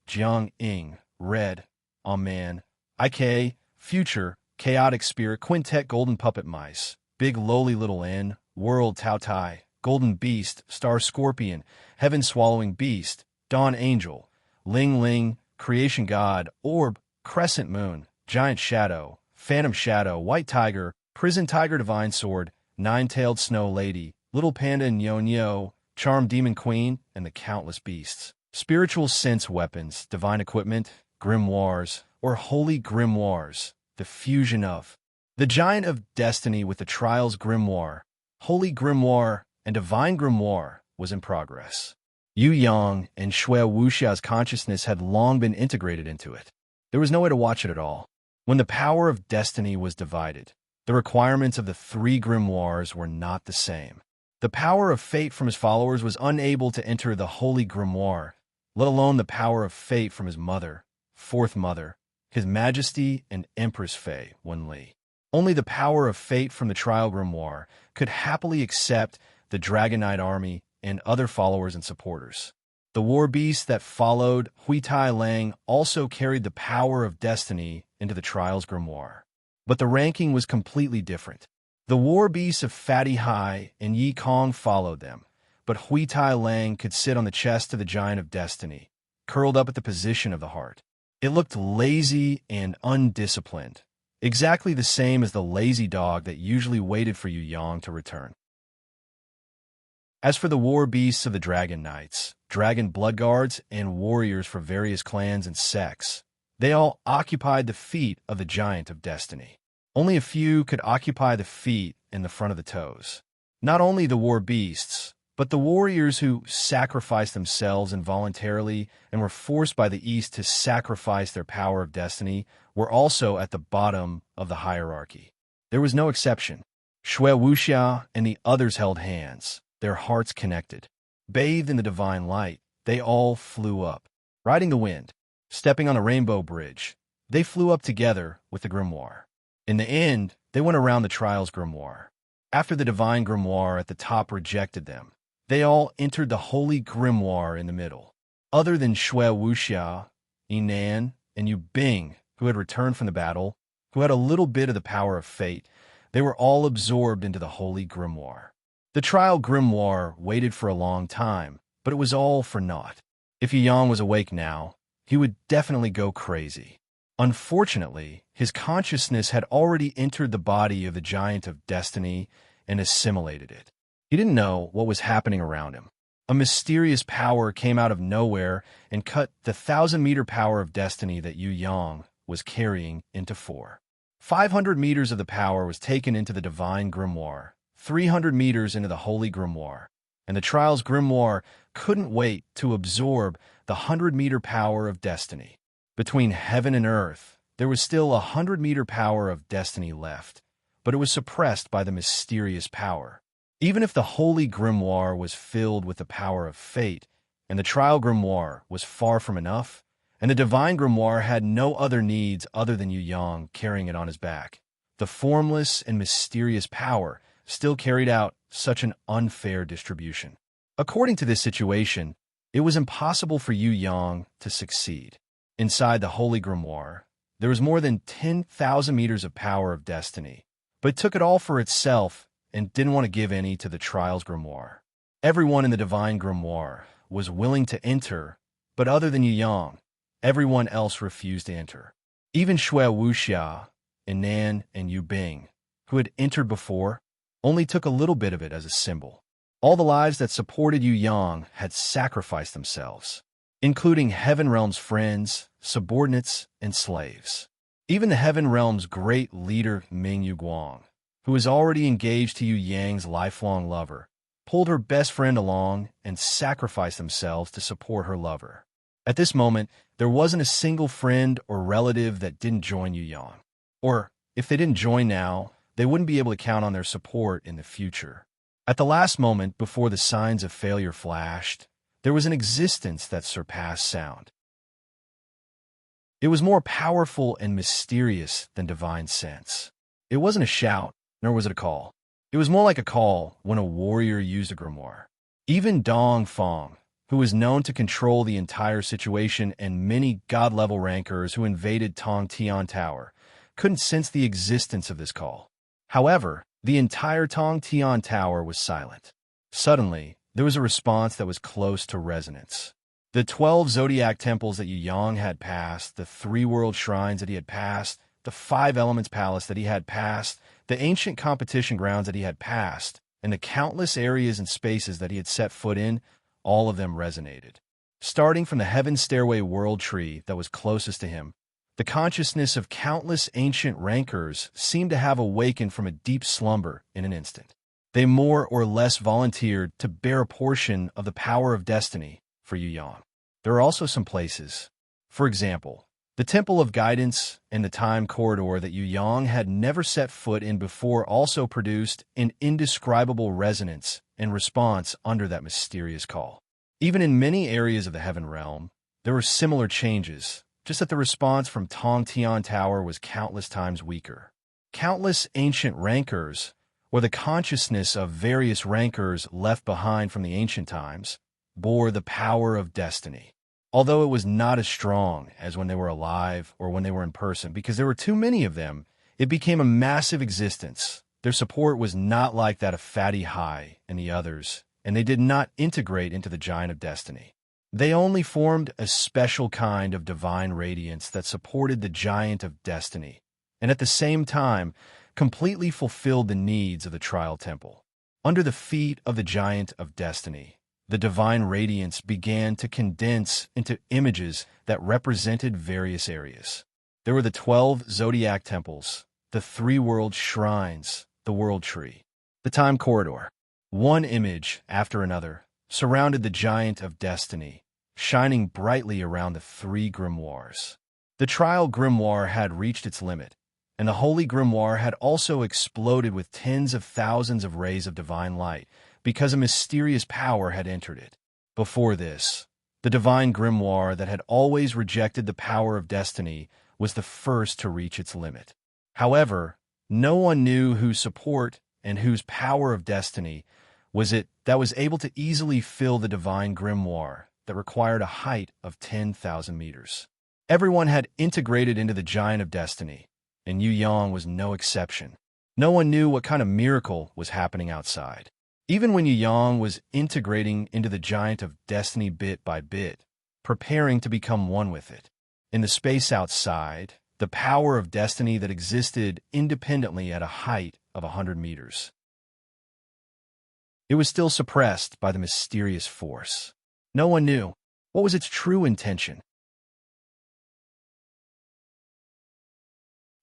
Jiang Ing, Red, Aman, IK, Future, Chaotic Spirit, Quintet, Golden Puppet Mice, Big Lowly Little N, World Tao Tai, Golden Beast, Star Scorpion, Heaven Swallowing Beast, Dawn Angel, Ling Ling, Creation God, Orb, Crescent Moon, Giant Shadow, Phantom Shadow, White Tiger, Prison Tiger Divine Sword, Nine-Tailed Snow Lady, Little Panda and Yo-Yo, Charmed Demon Queen, and the countless beasts. Spiritual sense weapons, divine equipment, grimoires, or holy grimoires, the fusion of the Giant of Destiny with the Trials Grimoire, Holy Grimoire, and Divine Grimoire was in progress. Yu Yang and Shui Wuxia's consciousness had long been integrated into it. There was no way to watch it at all. When the power of destiny was divided, the requirements of the three grimoires were not the same. The power of fate from his followers was unable to enter the Holy Grimoire, let alone the power of fate from his mother, fourth mother, His Majesty and Empress Fei Wenli. Only the power of fate from the Trial Grimoire could happily accept the Dragon Knight army and other followers and supporters. The war beast that followed Hui Tai Lang also carried the power of destiny into the Trials Grimoire. But the ranking was completely different. The war beasts of Fatty Hai and Yi Kong followed them, but Hui Tai Lang could sit on the chest of the Giant of Destiny, curled up at the position of the heart. It looked lazy and undisciplined, exactly the same as the lazy dog that usually waited for Yu Yang to return. As for the war beasts of the Dragon Knights, Dragon Bloodguards, and warriors for various clans and sects, they all occupied the feet of the Giant of Destiny. Only a few could occupy the feet and the front of the toes. Not only the war beasts, but the warriors who sacrificed themselves involuntarily and were forced by the East to sacrifice their power of destiny were also at the bottom of the hierarchy. There was no exception. Shui Wuxia and the others held hands, their hearts connected. Bathed in the divine light, they all flew up. Riding the wind, stepping on a rainbow bridge, they flew up together with the grimoire. In the end, they went around the trial's grimoire. After the divine grimoire at the top rejected them, they all entered the holy grimoire in the middle. Other than Shui Wuxia, Yinan, and Yu Bing, who had returned from the battle, who had a little bit of the power of fate, they were all absorbed into the holy grimoire. The trial grimoire waited for a long time, but it was all for naught. If Yu Yang was awake now, he would definitely go crazy. Unfortunately, his consciousness had already entered the body of the Giant of Destiny and assimilated it. He didn't know what was happening around him. A mysterious power came out of nowhere and cut the 1,000-meter power of destiny that Yu Yang was carrying into four. 500 meters of the power was taken into the divine grimoire, 300 meters into the holy grimoire, and the trial's grimoire couldn't wait to absorb the 100-meter power of destiny. Between heaven and earth, there was still a 100-meter power of destiny left, but it was suppressed by the mysterious power. Even if the holy grimoire was filled with the power of fate, and the trial grimoire was far from enough, and the divine grimoire had no other needs other than Yu Yang carrying it on his back, the formless and mysterious power still carried out such an unfair distribution. According to this situation, it was impossible for Yu Yang to succeed. Inside the holy grimoire, there was more than 10,000 meters of power of destiny, but it took it all for itself and didn't want to give any to the trial's grimoire. Everyone in the divine grimoire was willing to enter, but other than Yu Yang, everyone else refused to enter. Even Shui Wuxia, Yinan, and Yu Bing, who had entered before, only took a little bit of it as a symbol. All the lives that supported Yu Yang had sacrificed themselves, including Heaven Realm's friends, subordinates, and slaves. Even the Heaven Realm's great leader Ming Yu Guang, who was already engaged to Yu Yang's lifelong lover, pulled her best friend along and sacrificed themselves to support her lover. At this moment, there wasn't a single friend or relative that didn't join Yu Yang. Or, if they didn't join now, they wouldn't be able to count on their support in the future. At the last moment, before the signs of failure flashed, there was an existence that surpassed sound. It was more powerful and mysterious than divine sense. It wasn't a shout, nor was it a call. It was more like a call when a warrior used a grimoire. Even Dong Fong, who was known to control the entire situation, and many god-level rankers who invaded Tong Tian Tower, couldn't sense the existence of this call. However, the entire Tong Tian Tower was silent. Suddenly, there was a response that was close to resonance. The 12 zodiac temples that Yu Yang had passed, the 3 world shrines that he had passed, the 5 elements palace that he had passed, the ancient competition grounds that he had passed, and the countless areas and spaces that he had set foot in, all of them resonated. Starting from the Heaven Stairway World Tree that was closest to him, the consciousness of countless ancient rankers seemed to have awakened from a deep slumber in an instant. They more or less volunteered to bear a portion of the power of destiny for Yu Yang. There are also some places, for example, the Temple of Guidance and the Time Corridor that Yu Yang had never set foot in before, also produced an indescribable resonance and response under that mysterious call. Even in many areas of the Heaven Realm, there were similar changes, just that the response from Tong Tian Tower was countless times weaker. Countless ancient rankers, or the consciousness of various rankers left behind from the ancient times, bore the power of destiny. Although it was not as strong as when they were alive or when they were in person, because there were too many of them, it became a massive existence. Their support was not like that of Fatty Hai and the others, and they did not integrate into the Giant of Destiny. They only formed a special kind of divine radiance that supported the Giant of Destiny, and at the same time, completely fulfilled the needs of the Trial Temple. Under the feet of the Giant of Destiny, the divine radiance began to condense into images that represented various areas. There were the 12 zodiac temples, the 3 world shrines, the world tree, the time corridor. One image after another surrounded the Giant of Destiny, shining brightly around the 3 grimoires. The trial grimoire had reached its limit, and the holy grimoire had also exploded with tens of thousands of rays of divine light, because a mysterious power had entered it. Before this, the divine grimoire that had always rejected the power of destiny was the first to reach its limit. However, no one knew whose support and whose power of destiny was it that was able to easily fill the divine grimoire that required a height of 10,000 meters. Everyone had integrated into the giant of destiny, and Yu Yang was no exception. No one knew what kind of miracle was happening outside. Even when Yu Yang was integrating into the giant of destiny bit by bit, preparing to become one with it. In the space outside, the power of destiny that existed independently at a height of 100 meters. It was still suppressed by the mysterious force. No one knew what was its true intention.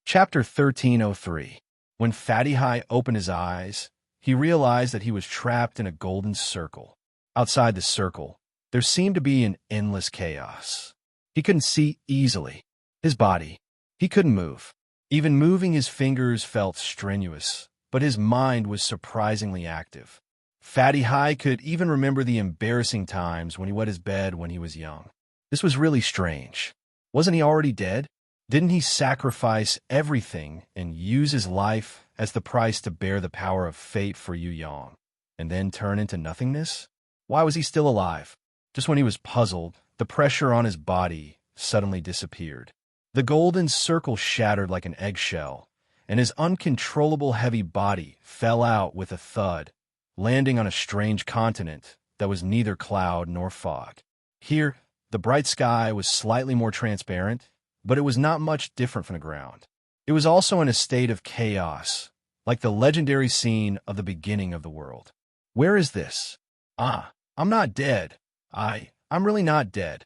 Chapter 1303. When Fatty High opened his eyes, he realized that he was trapped in a golden circle. Outside the circle, there seemed to be an endless chaos. He couldn't see easily. His body, he couldn't move. Even moving his fingers felt strenuous, but his mind was surprisingly active. Fatty High could even remember the embarrassing times when he wet his bed when he was young. This was really strange. Wasn't he already dead? Didn't he sacrifice everything and use his life as the price to bear the power of fate for Yu Yang, and then turn into nothingness? Why was he still alive? Just when he was puzzled, the pressure on his body suddenly disappeared. The golden circle shattered like an eggshell, and his uncontrollable heavy body fell out with a thud, landing on a strange continent that was neither cloud nor fog. Here, the bright sky was slightly more transparent, but it was not much different from the ground. It was also in a state of chaos, like the legendary scene of the beginning of the world. Where is this? I'm not dead. I'm really not dead.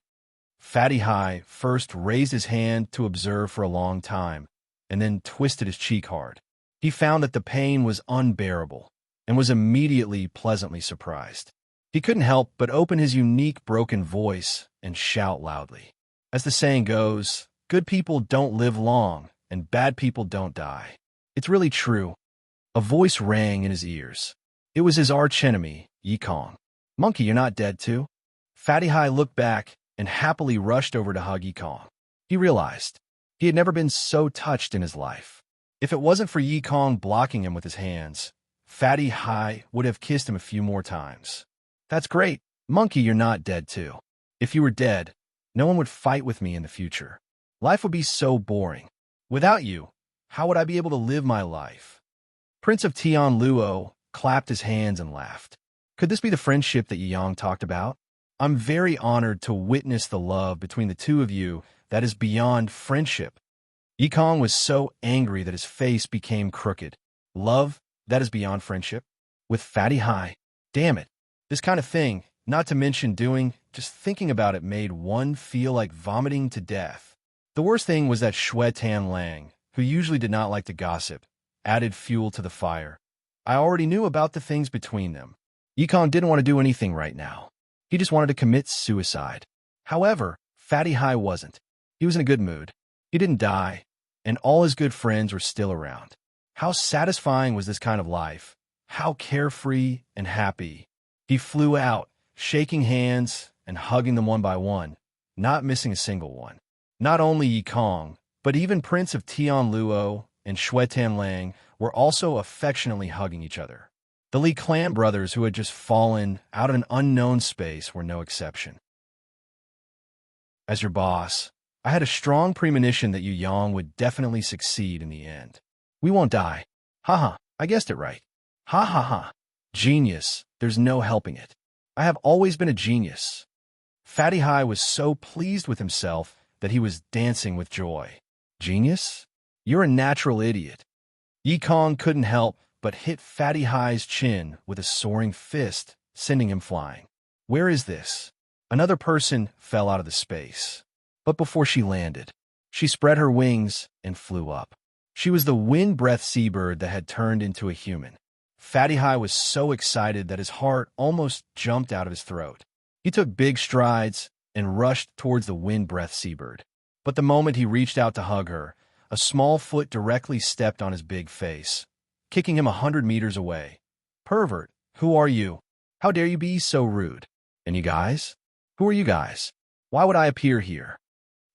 Fatty High first raised his hand to observe for a long time, and then twisted his cheek hard. He found that the pain was unbearable, and was immediately pleasantly surprised. He couldn't help but open his unique broken voice and shout loudly. As the saying goes, good people don't live long, and bad people don't die. It's really true. A voice rang in his ears. It was his archenemy, Yi Kong. Monkey, you're not dead too? Fatty High looked back and happily rushed over to hug Yi Kong. He realized he had never been so touched in his life. If it wasn't for Yi Kong blocking him with his hands, Fatty High would have kissed him a few more times. That's great. Monkey, you're not dead too. If you were dead, no one would fight with me in the future. Life would be so boring. Without you, how would I be able to live my life? Prince of Tian Luo clapped his hands and laughed. Could this be the friendship that Yi Yang talked about? I'm very honored to witness the love between the two of you that is beyond friendship. Yi Kong was so angry that his face became crooked. Love that is beyond friendship? With Fatty High. Damn it. This kind of thing, not to mention doing, just thinking about it made one feel like vomiting to death. The worst thing was that Shui Tan Lang, who usually did not like to gossip, added fuel to the fire. I already knew about the things between them. Yi Kong didn't want to do anything right now. He just wanted to commit suicide. However, Fatty High wasn't. He was in a good mood. He didn't die, and all his good friends were still around. How satisfying was this kind of life? How carefree and happy. He flew out, shaking hands and hugging them one by one, not missing a single one. Not only Yi Kong, but even Prince of Tian Luo and Shui Tan Lang were also affectionately hugging each other. The Li clan brothers who had just fallen out of an unknown space were no exception. As your boss, I had a strong premonition that Yu Yang would definitely succeed in the end. We won't die. Haha, I guessed it right. Ha ha ha. Genius, there's no helping it. I have always been a genius. Fatty High was so pleased with himself that he was dancing with joy. Genius? You're a natural idiot. Yi Kong couldn't help but hit Fatty High's chin with a soaring fist, sending him flying. Where is this? Another person fell out of the space. But before she landed, she spread her wings and flew up. She was the wind-breath seabird that had turned into a human. Fatty High was so excited that his heart almost jumped out of his throat. He took big strides and rushed towards the wind-breath seabird. But the moment he reached out to hug her, a small foot directly stepped on his big face, kicking him 100 meters away. Pervert, who are you? How dare you be so rude? And you guys? Who are you guys? Why would I appear here?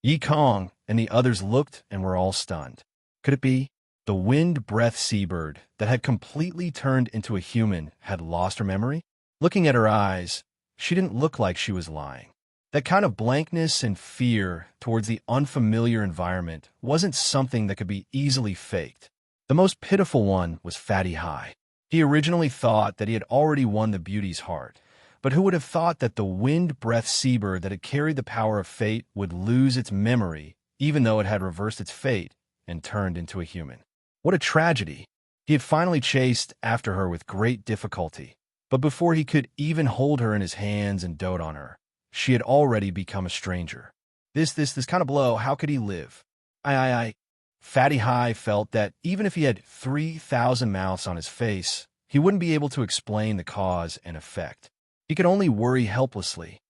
Yi Kong and the others looked and were all stunned. Could it be? The wind-breath seabird that had completely turned into a human had lost her memory? Looking at her eyes, she didn't look like she was lying. That kind of blankness and fear towards the unfamiliar environment wasn't something that could be easily faked. The most pitiful one was Fatty High. He originally thought that he had already won the beauty's heart, but who would have thought that the wind-breath seabird that had carried the power of fate would lose its memory, even though it had reversed its fate and turned into a human? What a tragedy! He had finally chased after her with great difficulty, but before he could even hold her in his hands and dote on her, she had already become a stranger. This kind of blow, how could he live? Fatty High felt that even if he had 3,000 mouths on his face, he wouldn't be able to explain the cause and effect. He could only worry helplessly.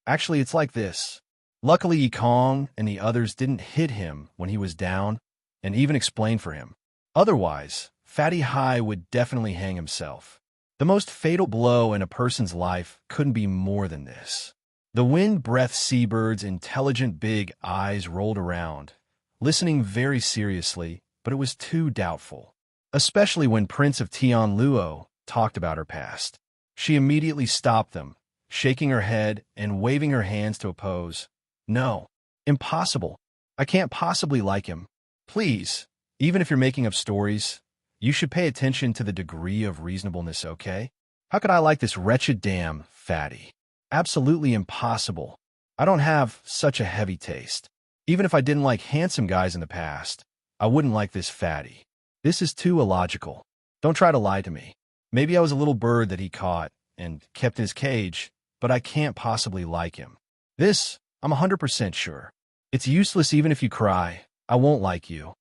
Actually, it's like this. Luckily, Yi Kong and the others didn't hit him when he was down and even explain for him. Otherwise, Fatty High would definitely hang himself. The most fatal blow in a person's life couldn't be more than this. The wind-breath seabird's intelligent big eyes rolled around, listening very seriously, but it was too doubtful. Especially when Prince of Tian Luo talked about her past. She immediately stopped them, shaking her head and waving her hands to oppose. No, impossible. I can't possibly like him. Please, even if you're making up stories, you should pay attention to the degree of reasonableness, okay? How could I like this wretched damn fatty? Absolutely impossible. I don't have such a heavy taste. Even if I didn't like handsome guys in the past, I wouldn't like this fatty. This is too illogical. Don't try to lie to me. Maybe I was a little bird that he caught and kept in his cage, but I can't possibly like him. This, I'm 100% sure. It's useless even if you cry. I won't like you.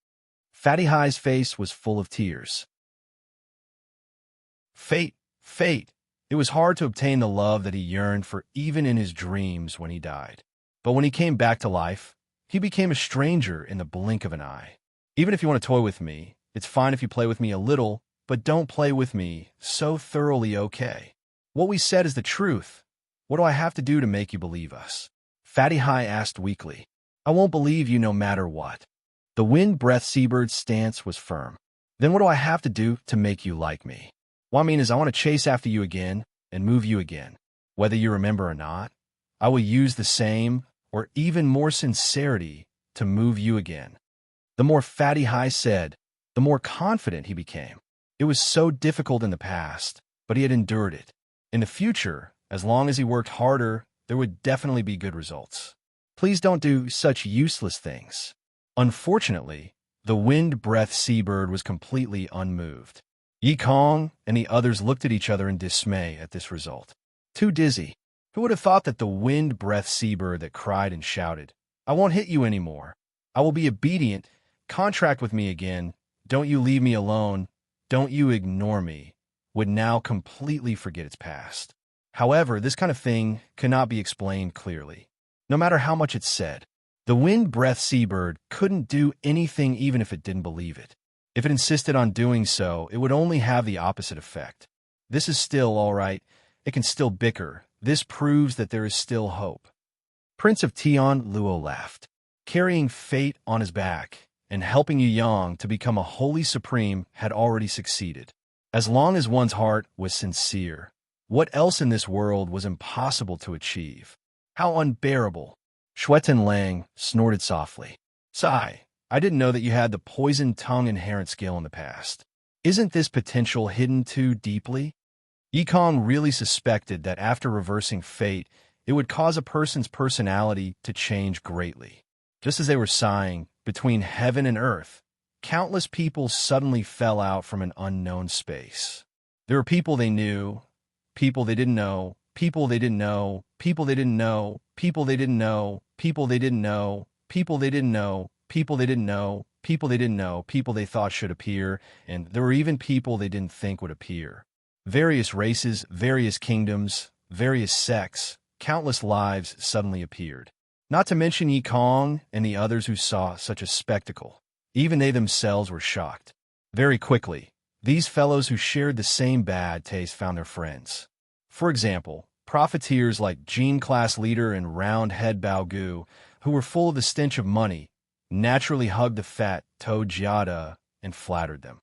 Fatty High's face was full of tears. Fate. It was hard to obtain the love that he yearned for even in his dreams when he died. But when he came back to life, he became a stranger in the blink of an eye. Even if you want to toy with me, it's fine if you play with me a little, but don't play with me so thoroughly, okay? What we said is the truth. What do I have to do to make you believe us? Fatty High asked weakly. I won't believe you no matter what. The wind-breath seabird's stance was firm. Then what do I have to do to make you like me? What I mean is I want to chase after you again and move you again. Whether you remember or not, I will use the same or even more sincerity to move you again. The more Fatty High said, the more confident he became. It was so difficult in the past, but he had endured it. In the future, as long as he worked harder, there would definitely be good results. Please don't do such useless things. Unfortunately, the wind-breath seabird was completely unmoved. Yi Kong and the others looked at each other in dismay at this result. Too dizzy. Who would have thought that the wind-breath seabird that cried and shouted, I won't hit you anymore. I will be obedient. Contract with me again. Don't you leave me alone. Don't you ignore me, would now completely forget its past. However, this kind of thing cannot be explained clearly. No matter how much it's said, the wind-breath seabird couldn't do anything even if it didn't believe it. If it insisted on doing so, it would only have the opposite effect. This is still all right. It can still bicker. This proves that there is still hope. Prince of Tian Luo laughed. Carrying fate on his back and helping Yu Yang to become a holy supreme had already succeeded. As long as one's heart was sincere, what else in this world was impossible to achieve? How unbearable! Shuetan Lang snorted softly. Sigh. I didn't know that you had the poisoned tongue inherent skill in the past. Isn't this potential hidden too deeply? Yi Kong really suspected that after reversing fate, it would cause a person's personality to change greatly. Just as they were sighing, between heaven and earth, countless people suddenly fell out from an unknown space. There were people they knew, people they didn't know, people they didn't know, people they didn't know, people they didn't know, people they didn't know, people they didn't know, people they didn't know, people they didn't know, people they thought should appear, and there were even people they didn't think would appear. Various races, various kingdoms, various sects, countless lives suddenly appeared. Not to mention Yi Kong and the others who saw such a spectacle. Even they themselves were shocked. Very quickly, these fellows who shared the same bad taste found their friends. For example, profiteers like Jean-class leader and round-head Baogu, who were full of the stench of money, naturally hugged the fat toad Jiada and flattered them.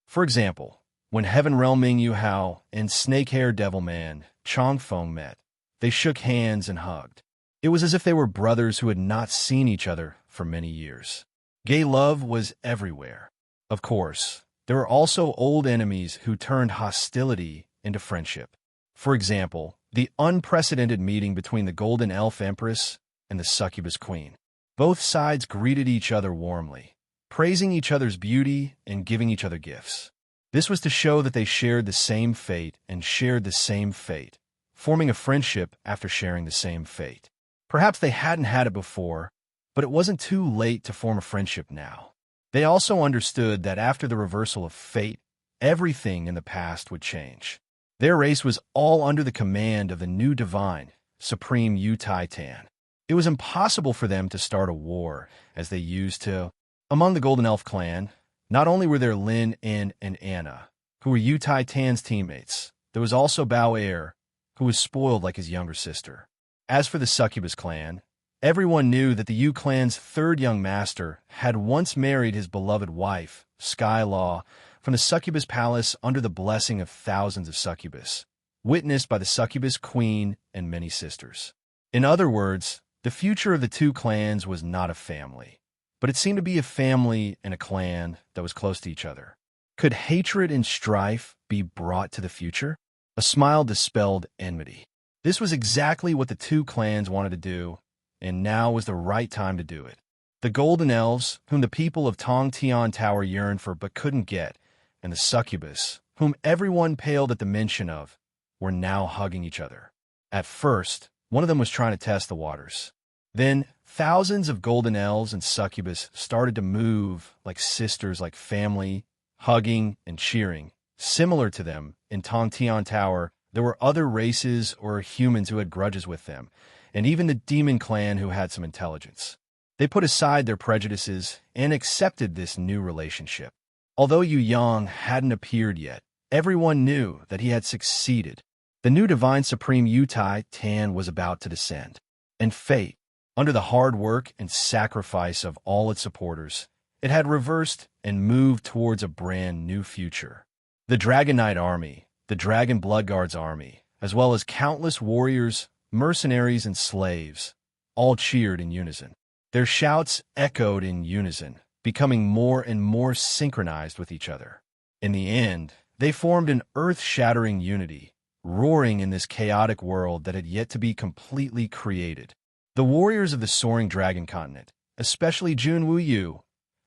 For example, when Heaven Realm Ming Yu Hao and Snake-Hair Devil Man Chong Feng met, they shook hands and hugged. It was as if they were brothers who had not seen each other for many years. Gay love was everywhere. Of course, there were also old enemies who turned hostility into friendship. For example, the unprecedented meeting between the Golden Elf Empress and the Succubus Queen. Both sides greeted each other warmly, praising each other's beauty and giving each other gifts. This was to show that they shared the same fate and shared the same fate, forming a friendship after sharing the same fate. Perhaps they hadn't had it before, but it wasn't too late to form a friendship now. They also understood that after the reversal of fate, everything in the past would change. Their race was all under the command of the new divine, Supreme Yu Tai Tan. It was impossible for them to start a war, as they used to. Among the Golden Elf clan, not only were there Lin, In, and Anna, who were Yu Tai Tan's teammates, there was also Bao Er, who was spoiled like his younger sister. As for the Succubus clan, everyone knew that the Yu clan's third young master had once married his beloved wife, Sky Law, from the Succubus Palace under the blessing of thousands of succubus, witnessed by the Succubus Queen and many sisters. In other words, the future of the two clans was not a family, but it seemed to be a family and a clan that was close to each other. Could hatred and strife be brought to the future? A smile dispelled enmity. This was exactly what the two clans wanted to do, and now was the right time to do it. The Golden Elves, whom the people of Tong Tian Tower yearned for but couldn't get, and the Succubus, whom everyone paled at the mention of, were now hugging each other. At first, one of them was trying to test the waters. Then, thousands of Golden Elves and Succubus started to move like sisters, like family, hugging and cheering. Similar to them, in Tong Tian Tower, there were other races or humans who had grudges with them, and even the Demon Clan who had some intelligence. They put aside their prejudices and accepted this new relationship. Although Yu Yang hadn't appeared yet, everyone knew that he had succeeded. The new divine supreme Yu Tai Tan was about to descend. And fate, under the hard work and sacrifice of all its supporters, it had reversed and moved towards a brand new future. The Dragon Knight Army, the Dragon Bloodguard's army, as well as countless warriors, mercenaries, and slaves, all cheered in unison. Their shouts echoed in unison, becoming more and more synchronized with each other. In the end, they formed an earth-shattering unity, roaring in this chaotic world that had yet to be completely created. The warriors of the soaring dragon continent, especially Jun Wu Yu,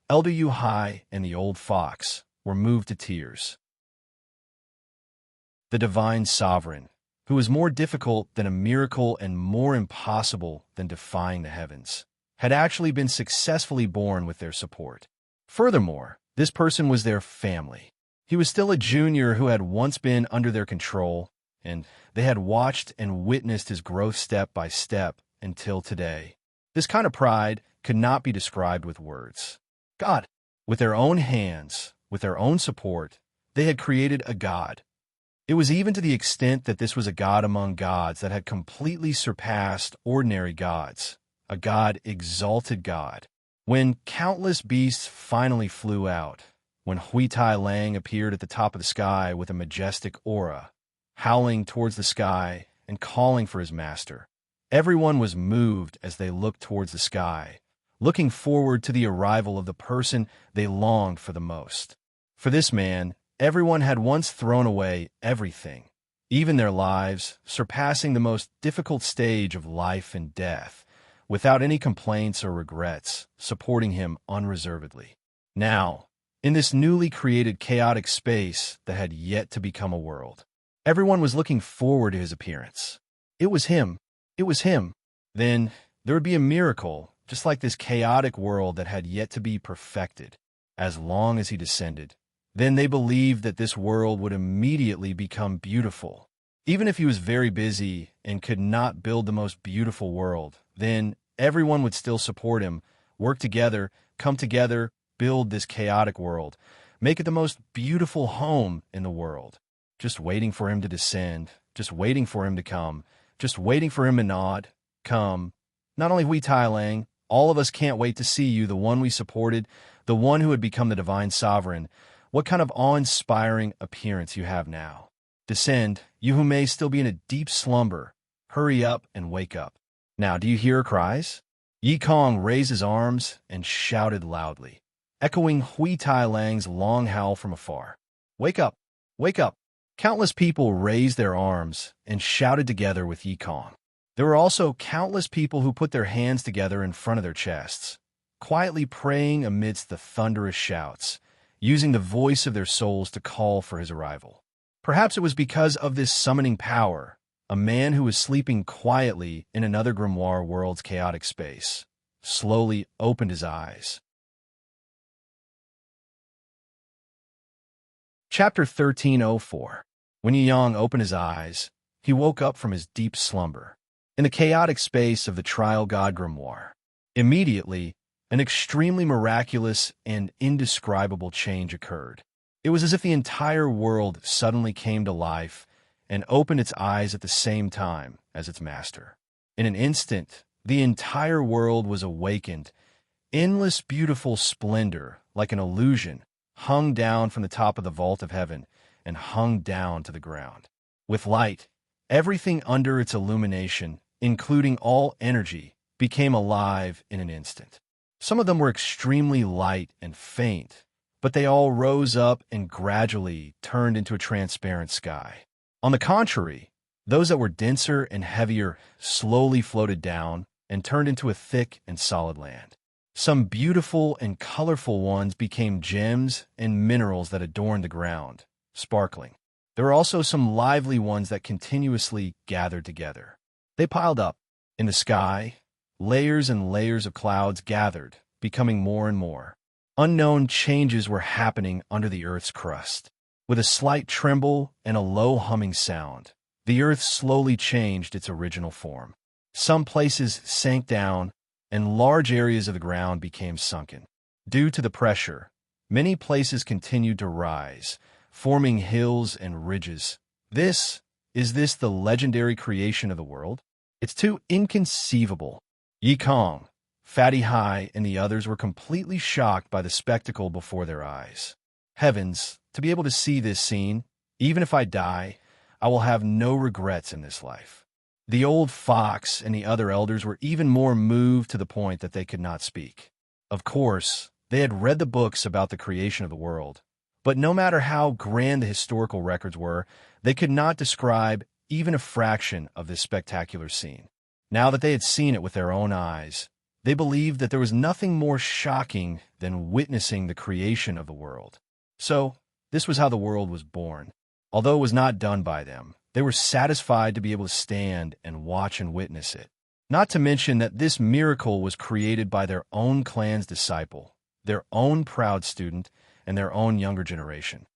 Elder Yu Hai, and the Old Fox, were moved to tears. The divine sovereign, who was more difficult than a miracle and more impossible than defying the heavens, had actually been successfully born with their support. Furthermore, this person was their family. He was still a junior who had once been under their control, and they had watched and witnessed his growth step by step until today. This kind of pride could not be described with words. God, with their own hands, with their own support, they had created a god. It was even to the extent that this was a god among gods that had completely surpassed ordinary gods, a god-exalted god. When countless beasts finally flew out, when Hui Tai Lang appeared at the top of the sky with a majestic aura, howling towards the sky and calling for his master, everyone was moved as they looked towards the sky, looking forward to the arrival of the person they longed for the most. For this man, everyone had once thrown away everything, even their lives, surpassing the most difficult stage of life and death, without any complaints or regrets, supporting him unreservedly. Now, in this newly created chaotic space that had yet to become a world, everyone was looking forward to his appearance. It was him. It was him. Then there would be a miracle, just like this chaotic world that had yet to be perfected, as long as he descended. Then they believed that this world would immediately become beautiful. Even if he was very busy and could not build the most beautiful world, then everyone would still support him, work together, come together, build this chaotic world, make it the most beautiful home in the world. just waiting for him to descend, just waiting for him to come, just waiting for him to nod, come. Not only we Tai Lang, all of us can't wait to see you, the one we supported, the one who had become the divine sovereign. What kind of awe-inspiring appearance you have now. Descend, you who may still be in a deep slumber. Hurry up and wake up. Now, do you hear her cries? Yi Kong raised his arms and shouted loudly, echoing Hui Tai Lang's long howl from afar. Wake up! Wake up! Countless people raised their arms and shouted together with Yi Kong. There were also countless people who put their hands together in front of their chests, quietly praying amidst the thunderous shouts, using the voice of their souls to call for his arrival. Perhaps it was because of this summoning power, a man who was sleeping quietly in another grimoire world's chaotic space slowly opened his eyes. Chapter 1304. When Yi Yang opened his eyes, he woke up from his deep slumber in the chaotic space of the Trial God Grimoire. Immediately, an extremely miraculous and indescribable change occurred. It was as if the entire world suddenly came to life and opened its eyes at the same time as its master. In an instant, the entire world was awakened. Endless beautiful splendor, like an illusion, hung down from the top of the vault of heaven and hung down to the ground. With light, everything under its illumination, including all energy, became alive in an instant. Some of them were extremely light and faint, but they all rose up and gradually turned into a transparent sky. On the contrary, those that were denser and heavier slowly floated down and turned into a thick and solid land. Some beautiful and colorful ones became gems and minerals that adorned the ground, sparkling. There were also some lively ones that continuously gathered together. They piled up. In the sky, layers and layers of clouds gathered, becoming more and more. Unknown changes were happening under the Earth's crust. With a slight tremble and a low humming sound, the Earth slowly changed its original form. Some places sank down, and large areas of the ground became sunken. Due to the pressure, many places continued to rise, forming hills and ridges. Is this the legendary creation of the world? It's too inconceivable. Yi Kong, Fatty Hai, and the others were completely shocked by the spectacle before their eyes. Heavens, to be able to see this scene, even if I die, I will have no regrets in this life. The old fox and the other elders were even more moved to the point that they could not speak. Of course, they had read the books about the creation of the world, but no matter how grand the historical records were, they could not describe even a fraction of this spectacular scene. Now that they had seen it with their own eyes, they believed that there was nothing more shocking than witnessing the creation of the world. So, this was how the world was born. Although it was not done by them, they were satisfied to be able to stand and watch and witness it. Not to mention that this miracle was created by their own clan's disciple, their own proud student, and their own younger generation.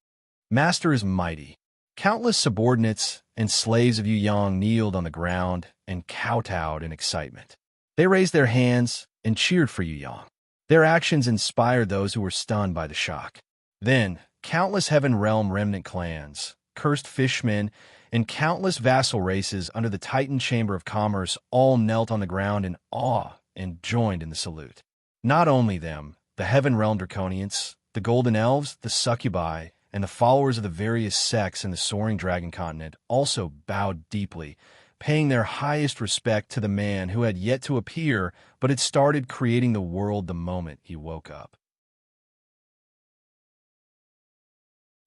Master is mighty. Countless subordinates and slaves of Yu Yang kneeled on the ground and kowtowed in excitement. They raised their hands and cheered for Yu Yang. Their actions inspired those who were stunned by the shock. Then, countless Heaven Realm remnant clans, cursed fishmen, and countless vassal races under the Titan Chamber of Commerce all knelt on the ground in awe and joined in the salute. Not only them, the Heaven Realm Draconians, the Golden Elves, the Succubi, and the followers of the various sects in the Soaring Dragon Continent also bowed deeply, paying their highest respect to the man who had yet to appear but had started creating the world the moment he woke up.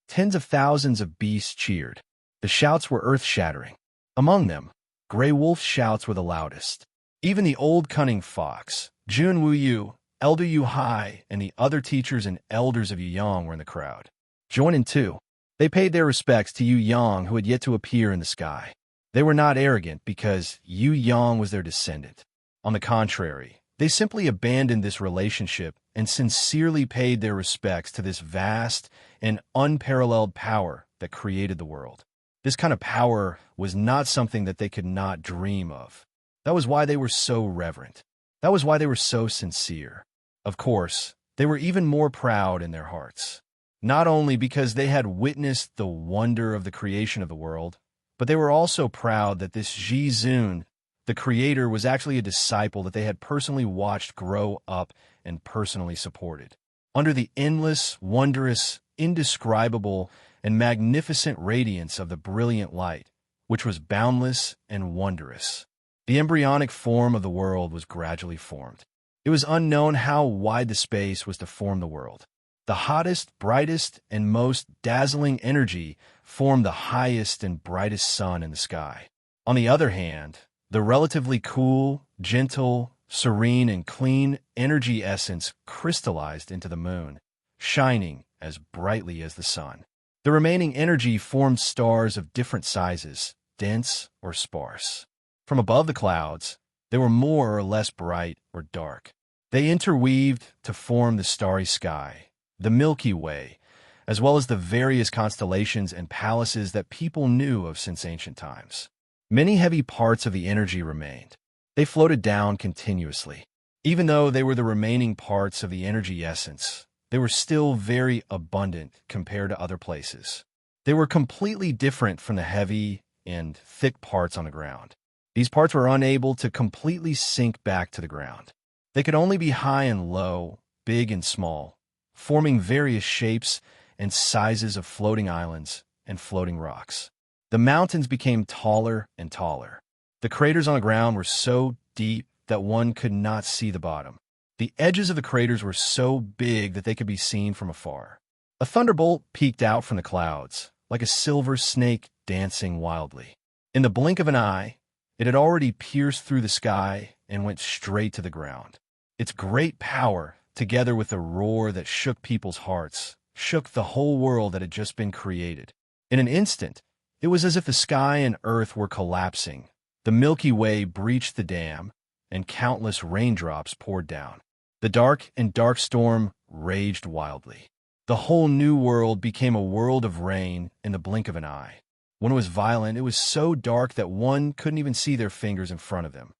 Tens of thousands of beasts cheered. The shouts were earth-shattering. Among them, Grey Wolf's shouts were the loudest. Even the old cunning fox, Jun Wuyu, Elder Yu Hai, and the other teachers and elders of Yu Yang were in the crowd. Joining too, they paid their respects to Yu Yang, who had yet to appear in the sky. They were not arrogant because Yu Yang was their descendant. On the contrary, they simply abandoned this relationship and sincerely paid their respects to this vast and unparalleled power that created the world. This kind of power was not something that they could not dream of. That was why they were so reverent. That was why they were so sincere. Of course, they were even more proud in their hearts. not only because they had witnessed the wonder of the creation of the world, but they were also proud that this Ji-Zun, the creator, was actually a disciple that they had personally watched grow up and personally supported. Under the endless, wondrous, indescribable, and magnificent radiance of the brilliant light, which was boundless and wondrous, the embryonic form of the world was gradually formed. It was unknown how wide the space was to form the world. The hottest, brightest, and most dazzling energy formed the highest and brightest sun in the sky. On the other hand, the relatively cool, gentle, serene, and clean energy essence crystallized into the moon, shining as brightly as the sun. The remaining energy formed stars of different sizes, dense or sparse. From above the clouds, they were more or less bright or dark. They interweaved to form the starry sky, the Milky Way, as well as the various constellations and palaces that people knew of since ancient times. Many heavy parts of the energy remained. They floated down continuously. Even though they were the remaining parts of the energy essence, they were still very abundant compared to other places. They were completely different from the heavy and thick parts on the ground. These parts were unable to completely sink back to the ground. They could only be high and low, big and small, forming various shapes and sizes of floating islands and floating rocks. The mountains became taller and taller. The craters on the ground were so deep that one could not see the bottom. The edges of the craters were so big that they could be seen from afar. A thunderbolt peeked out from the clouds, like a silver snake dancing wildly. In the blink of an eye, it had already pierced through the sky and went straight to the ground. Its great power, together with the roar that shook people's hearts, shook the whole world that had just been created. In an instant, it was as if the sky and earth were collapsing. The Milky Way breached the dam, and countless raindrops poured down. The dark storm raged wildly. The whole new world became a world of rain in the blink of an eye. When it was violent, it was so dark that one couldn't even see their fingers in front of them.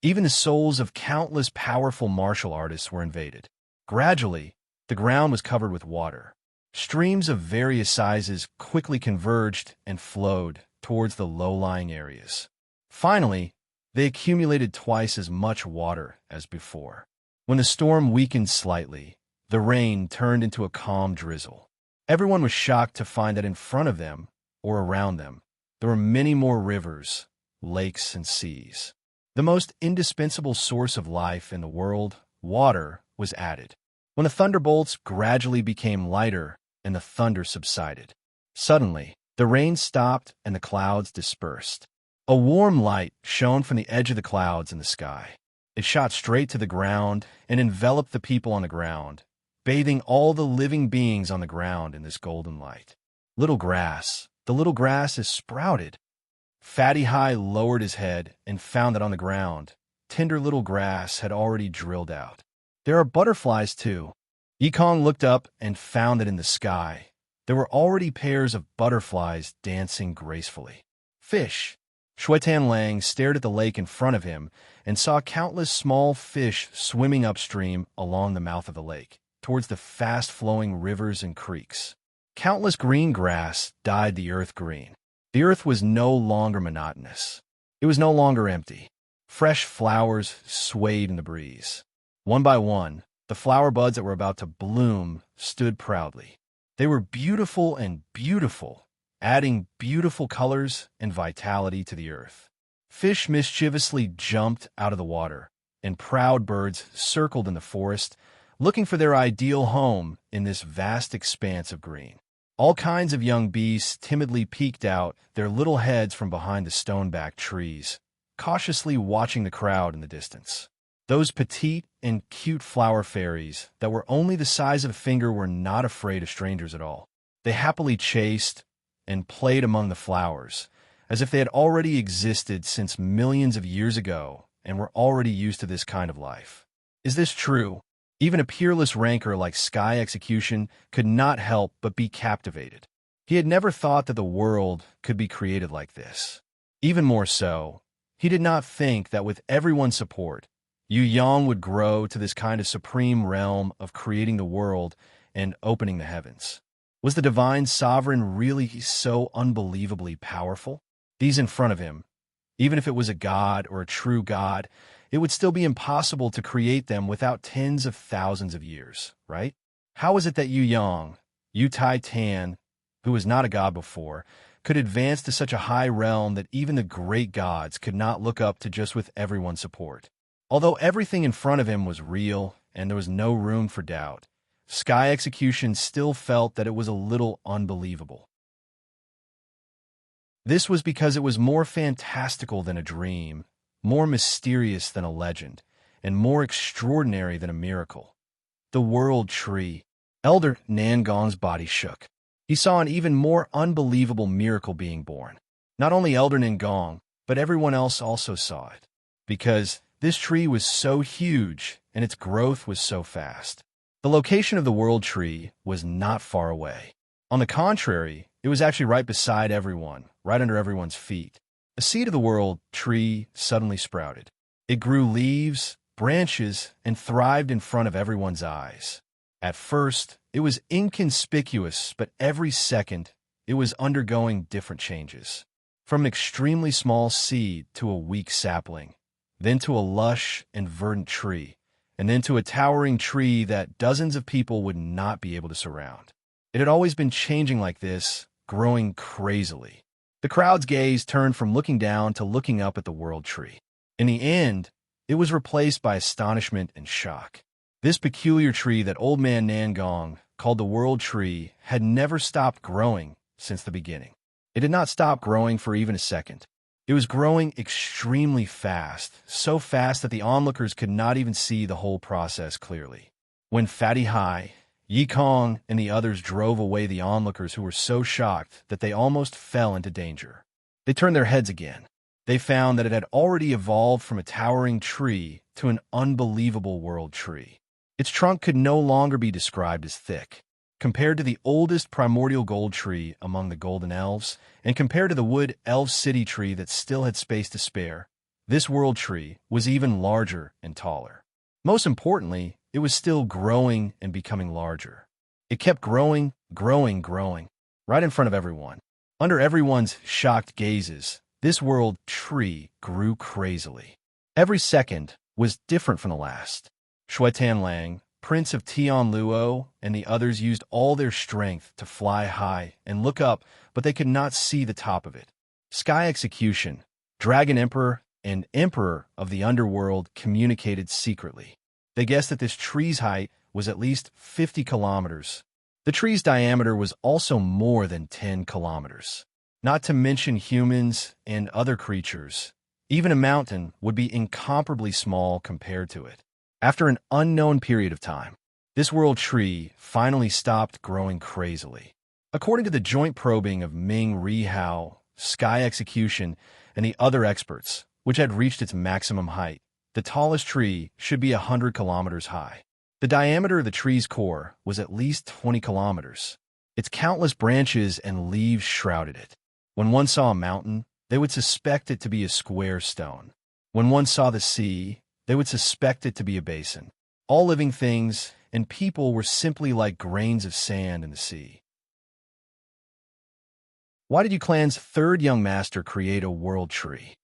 Even the souls of countless powerful martial artists were invaded. Gradually, the ground was covered with water. Streams of various sizes quickly converged and flowed towards the low-lying areas. Finally, they accumulated twice as much water as before. When the storm weakened slightly, the rain turned into a calm drizzle. Everyone was shocked to find that in front of them, or around them, there were many more rivers, lakes, and seas. The most indispensable source of life in the world, water, was added. When the thunderbolts gradually became lighter and the thunder subsided, suddenly, the rain stopped and the clouds dispersed. A warm light shone from the edge of the clouds in the sky. It shot straight to the ground and enveloped the people on the ground, bathing all the living beings on the ground in this golden light. The little grass is sprouted. Fatty High lowered his head and found that on the ground, tender little grass had already drilled out. There are butterflies too. Yikong looked up and found that in the sky, there were already pairs of butterflies dancing gracefully. Fish. Shuetan Lang stared at the lake in front of him and saw countless small fish swimming upstream along the mouth of the lake, towards the fast-flowing rivers and creeks. Countless green grass dyed the earth green. The earth was no longer monotonous. It was no longer empty. Fresh flowers swayed in the breeze. One by one, the flower buds that were about to bloom stood proudly. They were beautiful and beautiful, adding beautiful colors and vitality to the earth. Fish mischievously jumped out of the water, and proud birds circled in the forest, looking for their ideal home in this vast expanse of green. All kinds of young beasts timidly peeked out their little heads from behind the stone-backed trees, cautiously watching the crowd in the distance. Those petite and cute flower fairies that were only the size of a finger were not afraid of strangers at all. They happily chased and played among the flowers, as if they had already existed since millions of years ago and were already used to this kind of life. Is this true? Even a peerless ranker like Sky Execution could not help but be captivated. He had never thought that the world could be created like this. Even more so, he did not think that with everyone's support, Yu Yang would grow to this kind of supreme realm of creating the world and opening the heavens. Was the divine sovereign really so unbelievably powerful? These in front of him, even if it was a god or a true god, it would still be impossible to create them without tens of thousands of years, right? How is it that Yu Yang, Yu Tai Tan, who was not a god before, could advance to such a high realm that even the great gods could not look up to just with everyone's support? Although everything in front of him was real and there was no room for doubt, Sky Execution still felt that it was a little unbelievable. This was because it was more fantastical than a dream, more mysterious than a legend, and more extraordinary than a miracle. The World Tree. Elder Nangong's body shook. He saw an even more unbelievable miracle being born. Not only Elder Nangong, but everyone else also saw it. Because this tree was so huge and its growth was so fast. The location of the World Tree was not far away. On the contrary, it was actually right beside everyone, right under everyone's feet. A seed of the World Tree suddenly sprouted. It grew leaves, branches, and thrived in front of everyone's eyes. At first, it was inconspicuous, but every second, it was undergoing different changes. From an extremely small seed to a weak sapling, then to a lush and verdant tree, and then to a towering tree that dozens of people would not be able to surround. It had always been changing like this, growing crazily. The crowd's gaze turned from looking down to looking up at the World Tree. In the end, it was replaced by astonishment and shock. This peculiar tree that Old Man Nangong called the World Tree had never stopped growing since the beginning. It did not stop growing for even a second. It was growing extremely fast, so fast that the onlookers could not even see the whole process clearly. When Fatty Hai, Yi Kong, and the others drove away the onlookers who were so shocked that they almost fell into danger, they turned their heads again. They found that it had already evolved from a towering tree to an unbelievable World Tree. Its trunk could no longer be described as thick. Compared to the oldest primordial gold tree among the Golden Elves, and compared to the wood elf city tree that still had space to spare, this World Tree was even larger and taller. Most importantly, it was still growing and becoming larger. It kept growing, right in front of everyone. Under everyone's shocked gazes, this World Tree grew crazily. Every second was different from the last. Shuetan Lang, Prince of Tianluo, and the others used all their strength to fly high and look up, but they could not see the top of it. Sky Execution, Dragon Emperor, and Emperor of the Underworld communicated secretly. They guessed that this tree's height was at least 50 kilometers. The tree's diameter was also more than 10 kilometers. Not to mention humans and other creatures. Even a mountain would be incomparably small compared to it. After an unknown period of time, this World Tree finally stopped growing crazily. According to the joint probing of Ming Rihao, Sky Execution, and the other experts, which had reached its maximum height, the tallest tree should be 100 kilometers high. The diameter of the tree's core was at least 20 kilometers. Its countless branches and leaves shrouded it. When one saw a mountain, they would suspect it to be a square stone. When one saw the sea, they would suspect it to be a basin. All living things and people were simply like grains of sand in the sea. Why did Yu Clan's third young master create a World Tree?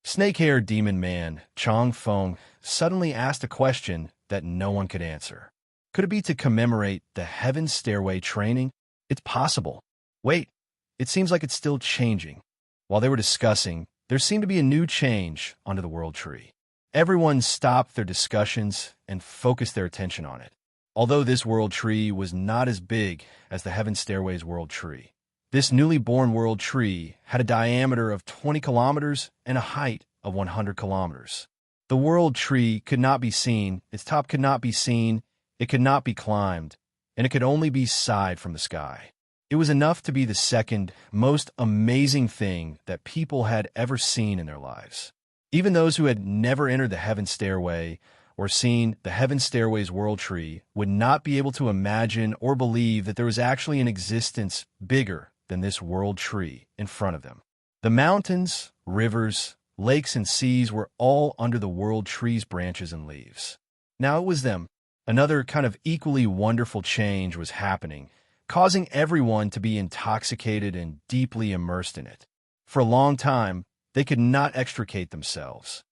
Snake-haired demon man Chong Feng suddenly asked a question that no one could answer. Could it be to commemorate the Heaven Stairway training? It's possible. Wait, it seems like it's still changing. While they were discussing, there seemed to be a new change onto the World Tree. Everyone stopped their discussions and focused their attention on it. Although this World Tree was not as big as the Heaven Stairway's World Tree, this newly born World Tree had a diameter of 20 kilometers and a height of 100 kilometers. The World Tree could not be seen, its top could not be seen, it could not be climbed, and it could only be sighed from the sky. It was enough to be the second most amazing thing that people had ever seen in their lives. Even those who had never entered the Heaven Stairway or seen the Heaven Stairway's World Tree would not be able to imagine or believe that there was actually an existence bigger than this World Tree in front of them. The mountains, rivers, lakes and seas were all under the world tree's branches and leaves. Now it was them. Another kind of equally wonderful change was happening, causing everyone to be intoxicated and deeply immersed in it. For a long time, they could not extricate themselves.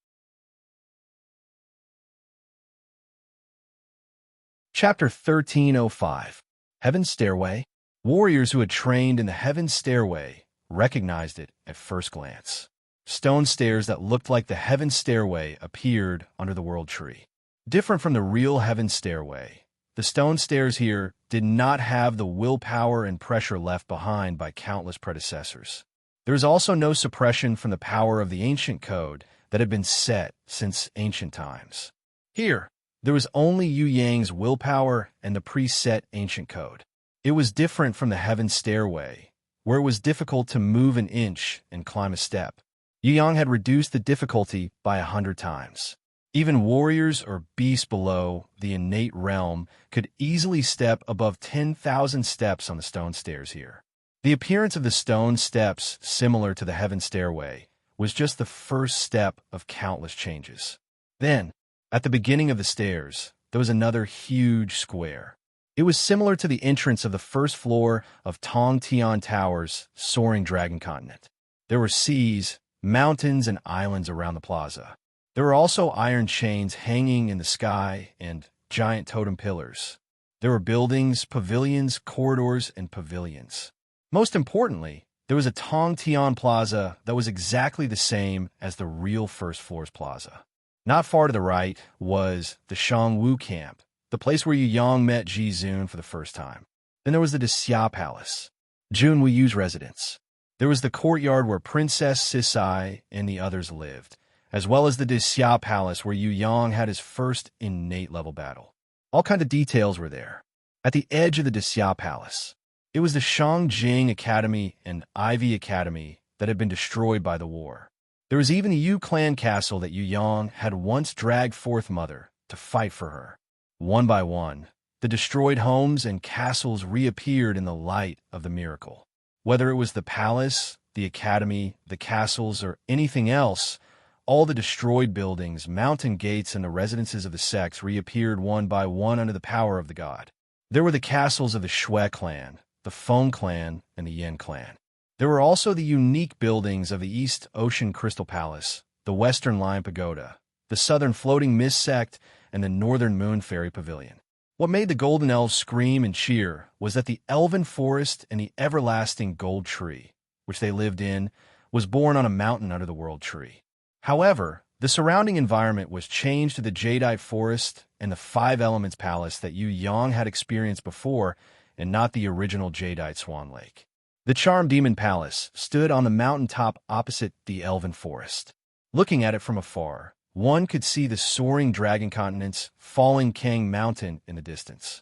Chapter 1305. Heaven's Stairway. Warriors who had trained in the Heaven's Stairway recognized it at first glance. Stone stairs that looked like the Heaven's Stairway appeared under the world tree. Different from the real Heaven's Stairway, the stone stairs here did not have the willpower and pressure left behind by countless predecessors. There is also no suppression from the power of the ancient code that had been set since ancient times. Here, there was only Yu Yang's willpower and the preset ancient code. It was different from the Heaven's Stairway, where it was difficult to move an inch and climb a step. Yu Yang had reduced the difficulty by 100 times. Even warriors or beasts below the innate realm could easily step above 10,000 steps on the stone stairs here. The appearance of the stone steps, similar to the Heaven's Stairway, was just the first step of countless changes. Then, at the beginning of the stairs, there was another huge square. It was similar to the entrance of the first floor of Tong Tian Tower's soaring dragon continent. There were seas, mountains, and islands around the plaza. There were also iron chains hanging in the sky and giant totem pillars. There were buildings, pavilions, corridors, and pavilions. Most importantly, there was a Tong Tian Plaza that was exactly the same as the real first floor's plaza. Not far to the right was the Shangwu camp, the place where Yu Yang met Ji Zun for the first time. Then there was the Xia Palace, Jun Wuyu's residence. There was the courtyard where Princess Sisai and the others lived, as well as the Xia Palace where Yu Yang had his first innate level battle. All kinds of details were there. At the edge of the Xia Palace, it was the Shangjing Academy and Ivy Academy that had been destroyed by the war. There was even the Yu clan castle that Yu Yang had once dragged forth Mother to fight for her. One by one, the destroyed homes and castles reappeared in the light of the miracle. Whether it was the palace, the academy, the castles, or anything else, all the destroyed buildings, mountain gates, and the residences of the sects reappeared one by one under the power of the god. There were the castles of the Shui clan, the Feng clan, and the Yin clan. There were also the unique buildings of the East Ocean Crystal Palace, the Western Lion Pagoda, the Southern Floating Mist Sect, and the Northern Moon Fairy Pavilion. What made the Golden Elves scream and cheer was that the Elven Forest and the everlasting Gold Tree, which they lived in, was born on a mountain under the World Tree. However, the surrounding environment was changed to the Jadeite Forest and the Five Elements Palace that Yu Yang had experienced before, and not the original Jadeite Swan Lake. The Charmed Demon Palace stood on the mountaintop opposite the Elven Forest. Looking at it from afar, one could see the soaring dragon continent's falling Kang Mountain in the distance.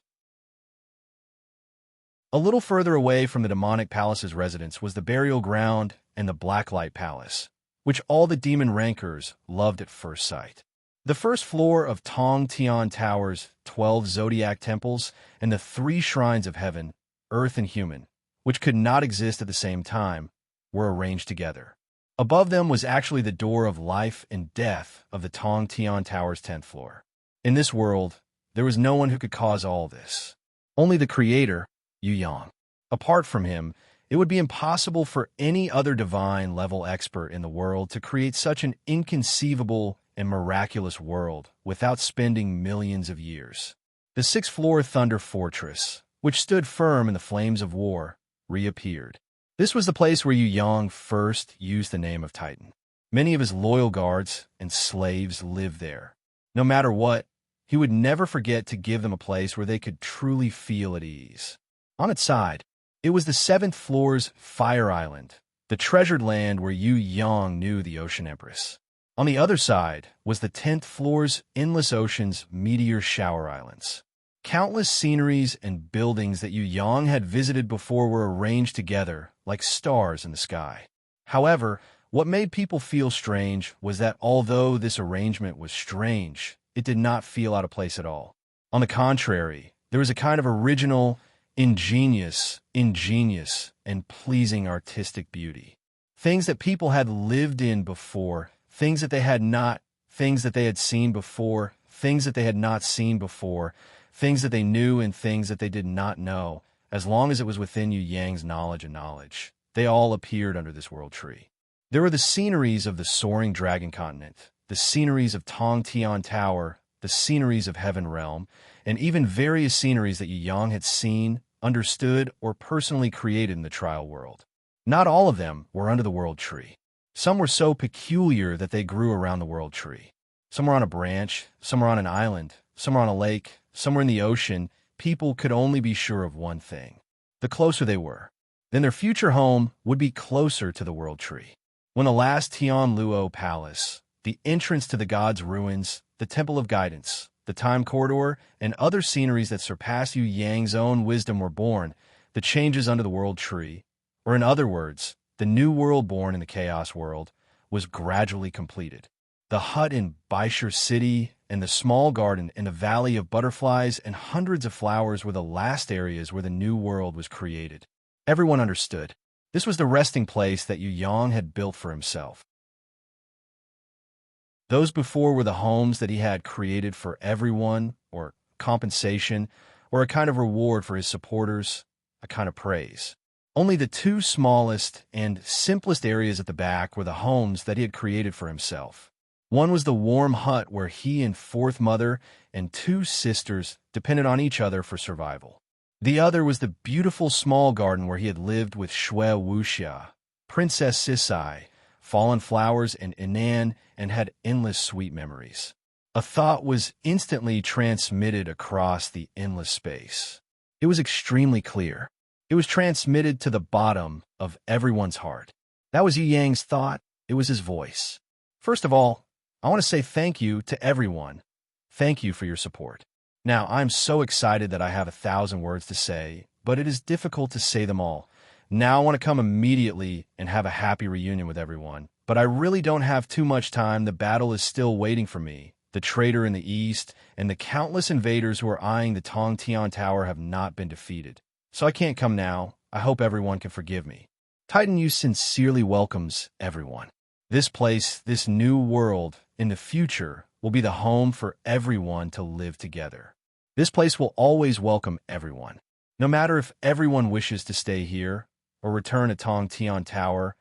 A little further away from the Demonic Palace's residence was the Burial Ground and the Blacklight Palace, which all the demon rankers loved at first sight. The first floor of Tong Tian Tower's 12 zodiac temples and the 3 shrines of heaven, earth, and human, which could not exist at the same time, were arranged together. Above them was actually the door of life and death of the Tong Tian Tower's 10th floor. In this world, there was no one who could cause all this. Only the creator, Yu Yang. Apart from him, it would be impossible for any other divine-level expert in the world to create such an inconceivable and miraculous world without spending millions of years. The 6th-floor Thunder Fortress, which stood firm in the flames of war, reappeared. This was the place where Yu Yang first used the name of Titan. Many of his loyal guards and slaves lived there. No matter what, he would never forget to give them a place where they could truly feel at ease. On its side, it was the 7th floor's Fire Island, the treasured land where Yu Yang knew the Ocean Empress. On the other side was the 10th floor's Endless Ocean's Meteor Shower Islands. Countless sceneries and buildings that Yu Yang had visited before were arranged together like stars in the sky. However, what made people feel strange was that although this arrangement was strange, it did not feel out of place at all. On the contrary, there was a kind of original, ingenious, and pleasing artistic beauty. Things that people had lived in before things that they had not, things that they had seen before, things that they had not seen before, things that they knew and things that they did not know, as long as it was within Yu Yang's knowledge and knowledge. They all appeared under this world tree. There were the sceneries of the soaring dragon continent, the sceneries of Tong Tian Tower, the sceneries of Heaven Realm, and even various sceneries that Yu Yang had seen, understood, or personally created in the trial world. Not all of them were under the world tree. Some were so peculiar that they grew around the world tree. Some were on a branch, some were on an island, some were on a lake, some were in the ocean. People could only be sure of one thing. The closer they were, then their future home would be closer to the world tree. When the last Tian Luo Palace, the entrance to the gods' ruins, the Temple of Guidance, the Time Corridor, and other sceneries that surpass Yu Yang's own wisdom were born, the changes under the world tree, or in other words, the new world born in the chaos world, was gradually completed. The hut in Baishir City and the small garden in the Valley of Butterflies and hundreds of flowers were the last areas where the new world was created. Everyone understood. This was the resting place that Yu Yang had built for himself. Those before were the homes that he had created for everyone, or compensation, or a kind of reward for his supporters, a kind of praise. Only the two smallest and simplest areas at the back were the homes that he had created for himself. One was the warm hut where he and fourth mother and two sisters depended on each other for survival. The other was the beautiful small garden where he had lived with Shui Wuxia, Princess Sisai, fallen flowers, and Inan, and had endless sweet memories. A thought was instantly transmitted across the endless space. It was extremely clear. It was transmitted to the bottom of everyone's heart. That was Yu Yang's thought. It was his voice. First of all, I want to say thank you to everyone. Thank you for your support. Now, I'm so excited that I have 1,000 words to say, but it is difficult to say them all. Now I want to come immediately and have a happy reunion with everyone, but I really don't have too much time. The battle is still waiting for me. The traitor in the east and the countless invaders who are eyeing the Tong Tian Tower have not been defeated. So I can't come now. I hope everyone can forgive me. Titan Yu sincerely welcomes everyone. This place, this new world, in the future, will be the home for everyone to live together. This place will always welcome everyone. No matter if everyone wishes to stay here, or return to Tong Tian Tower,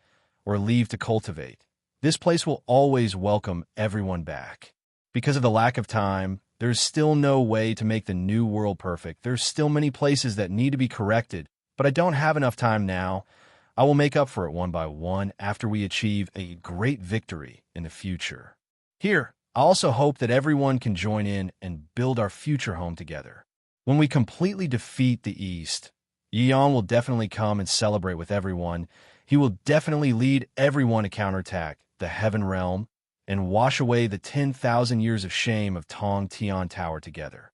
or leave to cultivate, this place will always welcome everyone back. Because of the lack of time, there's still no way to make the new world perfect. There's still many places that need to be corrected, but I don't have enough time now. I will make up for it one by one after we achieve a great victory in the future. Here, I also hope that everyone can join in and build our future home together. When we completely defeat the East, Yu Yang will definitely come and celebrate with everyone. He will definitely lead everyone to counterattack the Heaven Realm and wash away the 10,000 years of shame of Tong Tian Tower together.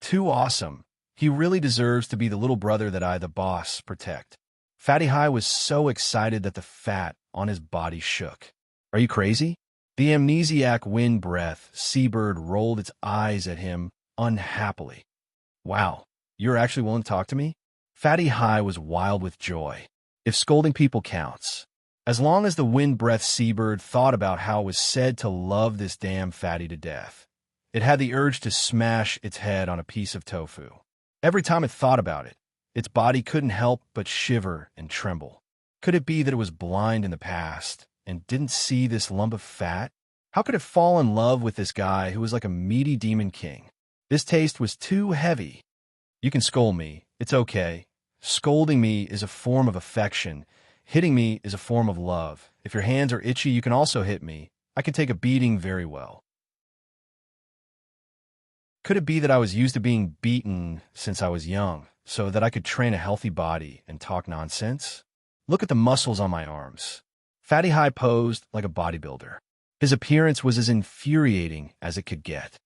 Too awesome. He really deserves to be the little brother that I, the boss, protect. Fatty Hai was so excited that the fat on his body shook. Are you crazy? The amnesiac wind breath seabird rolled its eyes at him unhappily. Wow, you're actually willing to talk to me? Fatty Hai was wild with joy. If scolding people counts. As long as the wind breath seabird thought about how it was said to love this damn fatty to death, it had the urge to smash its head on a piece of tofu. Every time it thought about it, its body couldn't help but shiver and tremble. Could it be that it was blind in the past and didn't see this lump of fat? How could it fall in love with this guy who was like a meaty demon king? This taste was too heavy. You can scold me. It's okay. Scolding me is a form of affection. Hitting me is a form of love. If your hands are itchy, you can also hit me. I can take a beating very well. Could it be that I was used to being beaten since I was young, so that I could train a healthy body and talk nonsense? Look at the muscles on my arms. Fatty Hai posed like a bodybuilder. His appearance was as infuriating as it could get.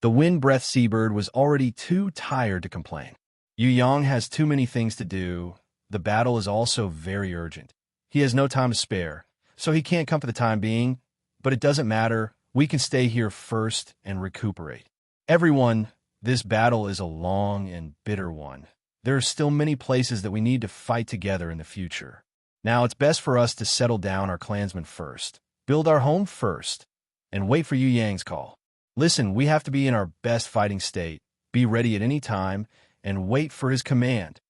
The wind breath seabird was already too tired to complain. Yu Yang has too many things to do. The battle is also very urgent. He has no time to spare, so he can't come for the time being, but it doesn't matter. We can stay here first and recuperate. Everyone, this battle is a long and bitter one. There are still many places that we need to fight together in the future. Now, it's best for us to settle down our clansmen first. build our home first, and wait for Yu Yang's call. Listen, we have to be in our best fighting state, be ready at any time, and wait for his command.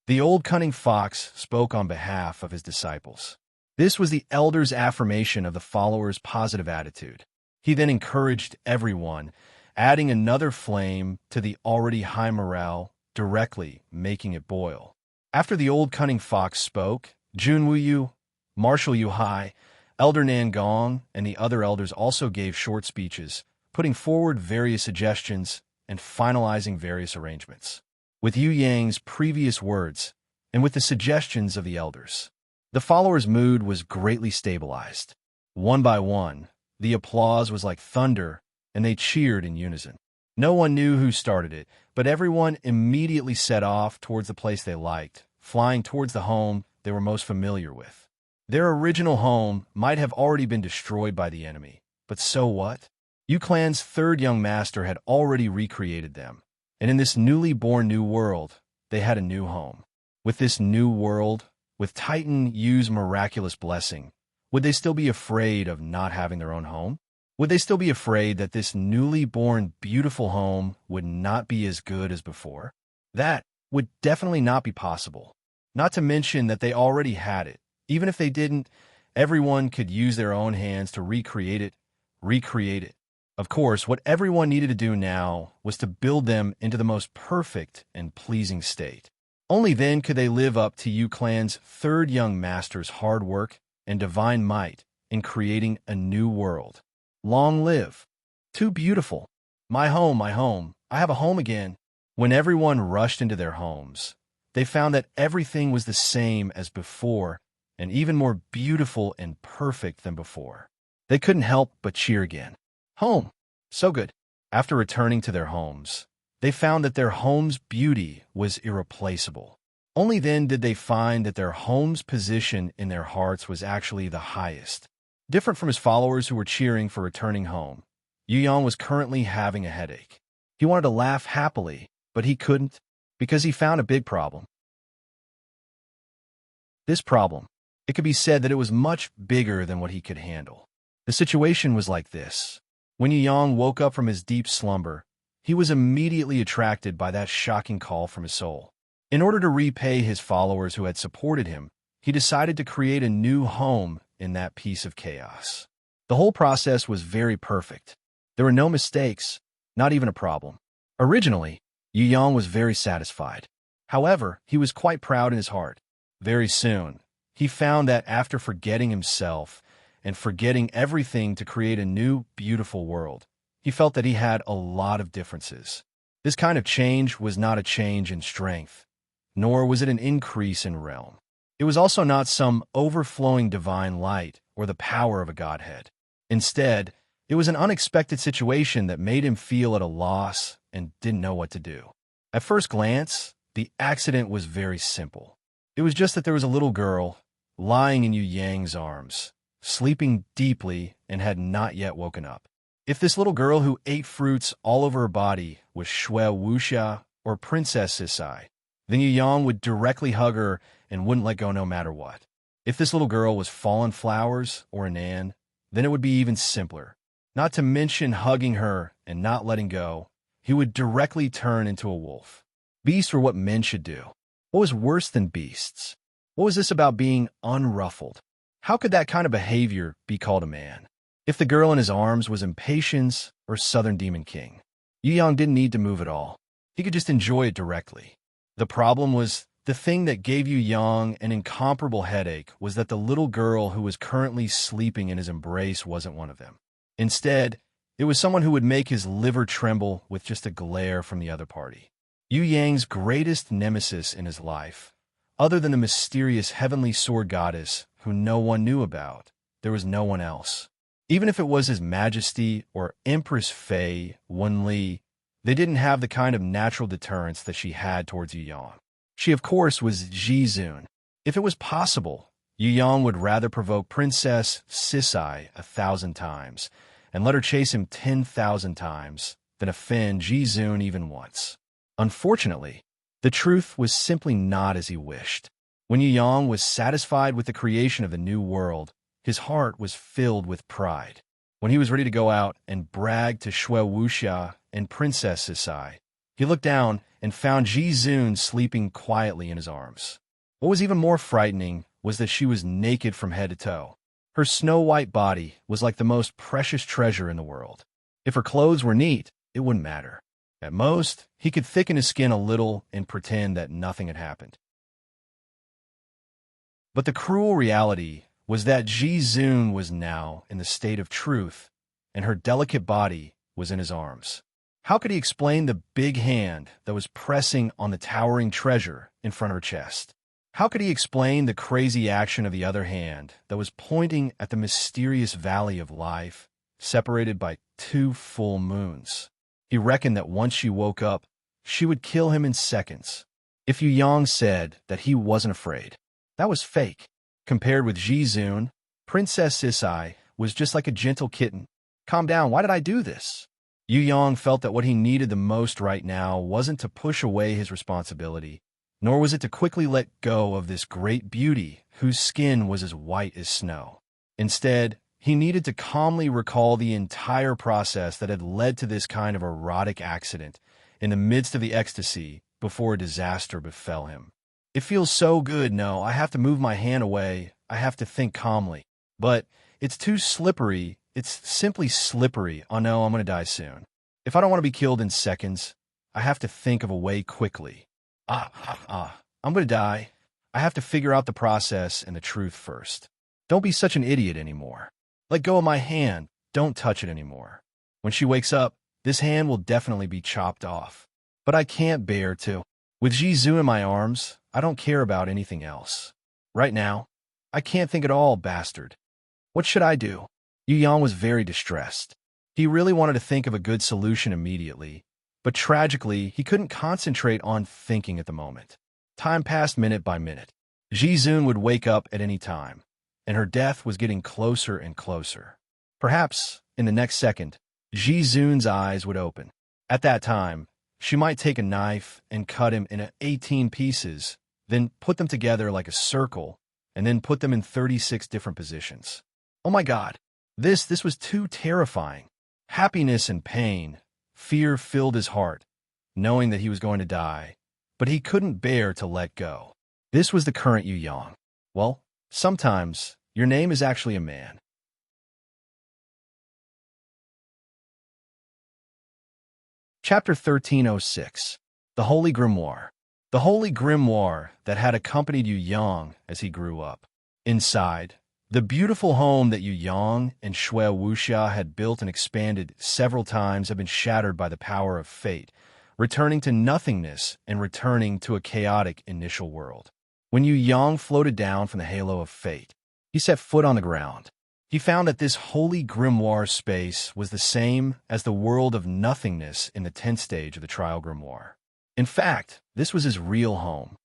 The old cunning fox spoke on behalf of his disciples. This was the elder's affirmation of the followers' positive attitude. He then encouraged everyone, adding another flame to the already high morale, directly making it boil. After the old cunning fox spoke, Jun Wuyu, Marshal Yu Hai, Elder Nan Gong, and the other elders also gave short speeches, putting forward various suggestions and finalizing various arrangements. With Yu Yang's previous words, and with the suggestions of the elders, the followers' mood was greatly stabilized. One by one, the applause was like thunder, and they cheered in unison. No one knew who started it, but everyone immediately set off towards the place they liked, flying towards the home they were most familiar with. Their original home might have already been destroyed by the enemy, but so what? Yu Clan's third young master had already recreated them, and in this newly born new world, they had a new home. With this new world, with Titan Yu's miraculous blessing, would they still be afraid of not having their own home? Would they still be afraid that this newly born beautiful home would not be as good as before? That would definitely not be possible. Not to mention that they already had it. Even if they didn't, everyone could use their own hands to recreate it. Of course, what everyone needed to do now was to build them into the most perfect and pleasing state. Only then could they live up to Yu Clan's third young master's hard work and divine might in creating a new world. Long live! Too beautiful! My home, I have a home again. When everyone rushed into their homes, they found that everything was the same as before and even more beautiful and perfect than before. They couldn't help but cheer again. Home! So good. After returning to their homes, they found that their home's beauty was irreplaceable. Only then did they find that their home's position in their hearts was actually the highest. Different from his followers who were cheering for returning home, Yu Yang was currently having a headache. He wanted to laugh happily, but he couldn't, because he found a big problem. This problem, it could be said that it was much bigger than what he could handle. The situation was like this. When Yu Yang woke up from his deep slumber, he was immediately attracted by that shocking call from his soul. In order to repay his followers who had supported him, he decided to create a new home in that piece of chaos. The whole process was very perfect. There were no mistakes, not even a problem. Originally, Yu Yang was very satisfied. However, he was quite proud in his heart. Very soon, he found that after forgetting himself and forgetting everything to create a new, beautiful world, he felt that he had a lot of differences. This kind of change was not a change in strength, nor was it an increase in realm. It was also not some overflowing divine light or the power of a godhead. Instead, it was an unexpected situation that made him feel at a loss and didn't know what to do. At first glance, the accident was very simple. It was just that there was a little girl lying in Yu Yang's arms, sleeping deeply and had not yet woken up. If this little girl who ate fruits all over her body was Shui Wuxia or Princess Sisai, then Yu Yang would directly hug her and wouldn't let go no matter what. If this little girl was Fallen Flowers or a Nan, then it would be even simpler. Not to mention hugging her and not letting go, he would directly turn into a wolf. Beasts were what men should do. What was worse than beasts? What was this about being unruffled? How could that kind of behavior be called a man? If the girl in his arms was Impatience or Southern Demon King, Yu Yang didn't need to move at all. He could just enjoy it directly. The problem was, the thing that gave Yu Yang an incomparable headache was that the little girl who was currently sleeping in his embrace wasn't one of them. Instead, it was someone who would make his liver tremble with just a glare from the other party. Yu Yang's greatest nemesis in his life, other than the mysterious heavenly sword goddess who no one knew about, there was no one else. Even if it was His Majesty or Empress Fei Wenli, they didn't have the kind of natural deterrence that she had towards Yu Yang. She, of course, was Jizun. If it was possible, Yu Yang would rather provoke Princess Sisai 1,000 times and let her chase him 10,000 times than offend Jizun even once. Unfortunately, the truth was simply not as he wished. When Yu Yang was satisfied with the creation of the new world, His heart was filled with pride. When he was ready to go out and brag to Shui Wuxia and Princess Sisai, he looked down and found Ji Zun sleeping quietly in his arms. What was even more frightening was that she was naked from head to toe. Her snow-white body was like the most precious treasure in the world. If her clothes were neat, it wouldn't matter. At most, he could thicken his skin a little and pretend that nothing had happened. But the cruel reality was that Ji Zun was now in the state of truth, and her delicate body was in his arms. How could he explain the big hand that was pressing on the towering treasure in front of her chest? How could he explain the crazy action of the other hand that was pointing at the mysterious valley of life, separated by 2 full moons? He reckoned that once she woke up, she would kill him in seconds. If Yu Yang said that he wasn't afraid, that was fake. Compared with Ji Zun, Princess Sisai was just like a gentle kitten. Calm down, why did I do this? Yu Yang felt that what he needed the most right now wasn't to push away his responsibility, nor was it to quickly let go of this great beauty whose skin was as white as snow. Instead, he needed to calmly recall the entire process that had led to this kind of erotic accident in the midst of the ecstasy before a disaster befell him. It feels so good, no, I have to move my hand away, I have to think calmly. But it's too slippery, it's simply slippery. Oh no, I'm going to die soon. If I don't want to be killed in seconds, I have to think of a way quickly. I'm going to die. I have to figure out the process and the truth first. Don't be such an idiot anymore. Let go of my hand, don't touch it anymore. When she wakes up, this hand will definitely be chopped off. But I can't bear to. With Ji Zun in my arms, I don't care about anything else. Right now, I can't think at all, bastard. What should I do? Yu Yang was very distressed. He really wanted to think of a good solution immediately, but tragically, he couldn't concentrate on thinking at the moment. Time passed minute by minute. Ji Zun would wake up at any time, and her death was getting closer and closer. Perhaps, in the next second, Ji Zun's eyes would open. At that time, she might take a knife and cut him into 18 pieces, then put them together like a circle, and then put them in 36 different positions. Oh my God, this was too terrifying. Happiness and pain, fear filled his heart, knowing that he was going to die, but he couldn't bear to let go. This was the current Yu Yang. Well, sometimes your name is actually a man. Chapter 1306. The Holy Grimoire. The Holy Grimoire that had accompanied Yu Yang as he grew up. Inside, the beautiful home that Yu Yang and Shui Wuxia had built and expanded several times had been shattered by the power of fate, returning to nothingness and returning to a chaotic initial world. When Yu Yang floated down from the halo of fate, he set foot on the ground. He found that this holy grimoire space was the same as the world of nothingness in the 10th stage of the trial grimoire. In fact, this was his real home.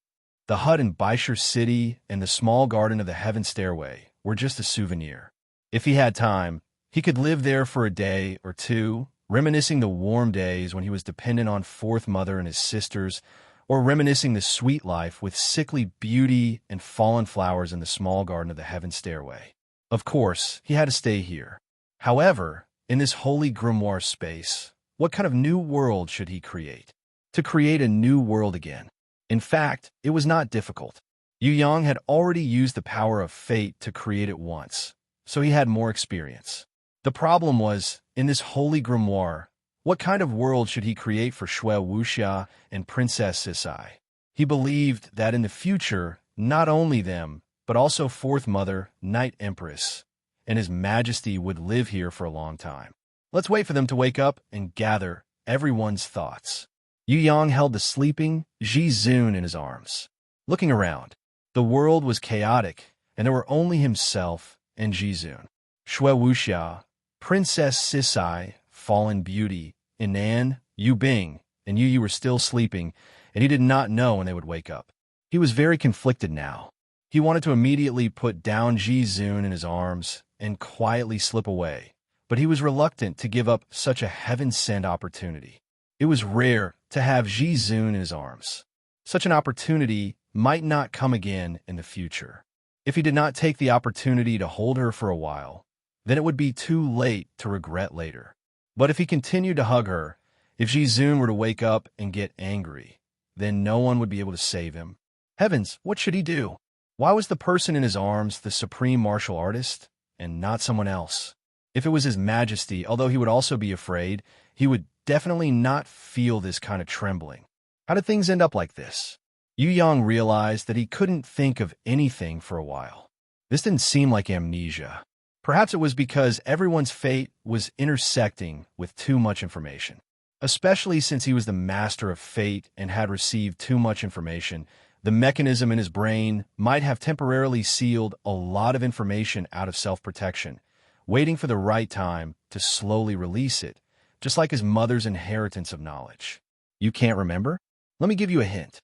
The hut in Baishur City and the small garden of the Heaven Stairway were just a souvenir. If he had time, he could live there for a day or two, reminiscing the warm days when he was dependent on Fourth Mother and his sisters, or reminiscing the sweet life with sickly beauty and fallen flowers in the small garden of the Heaven Stairway. Of course, he had to stay here. However, in this holy grimoire space, what kind of new world should he create? To create a new world again. In fact, it was not difficult. Yu Yang had already used the power of fate to create it once, so he had more experience. The problem was, in this holy grimoire, what kind of world should he create for Shui Wuxia and Princess Sisai? He believed that in the future, not only them, but also Fourth Mother, Night Empress, and His Majesty would live here for a long time. Let's wait for them to wake up and gather everyone's thoughts. Yu Yang held the sleeping Ji Zun in his arms. Looking around, the world was chaotic, and there were only himself and Ji Zun. Shui Wuxia, Princess Sisai, Fallen Beauty, Inan, Yu Bing, and Yu were still sleeping, and he did not know when they would wake up. He was very conflicted now. He wanted to immediately put down Ji Zun in his arms and quietly slip away, but he was reluctant to give up such a heaven-sent opportunity. It was rare to have Ji Zun in his arms. Such an opportunity might not come again in the future. If he did not take the opportunity to hold her for a while, then it would be too late to regret later. But if he continued to hug her, if Jizun were to wake up and get angry, then no one would be able to save him. Heavens, what should he do? Why was the person in his arms the supreme martial artist and not someone else? If it was His Majesty, although he would also be afraid, he would definitely not feel this kind of trembling. How did things end up like this? Yu Yang realized that he couldn't think of anything for a while. This didn't seem like amnesia. Perhaps it was because everyone's fate was intersecting with too much information. Especially since he was the master of fate and had received too much information, the mechanism in his brain might have temporarily sealed a lot of information out of self-protection, waiting for the right time to slowly release it, just like his mother's inheritance of knowledge. You can't remember? Let me give you a hint.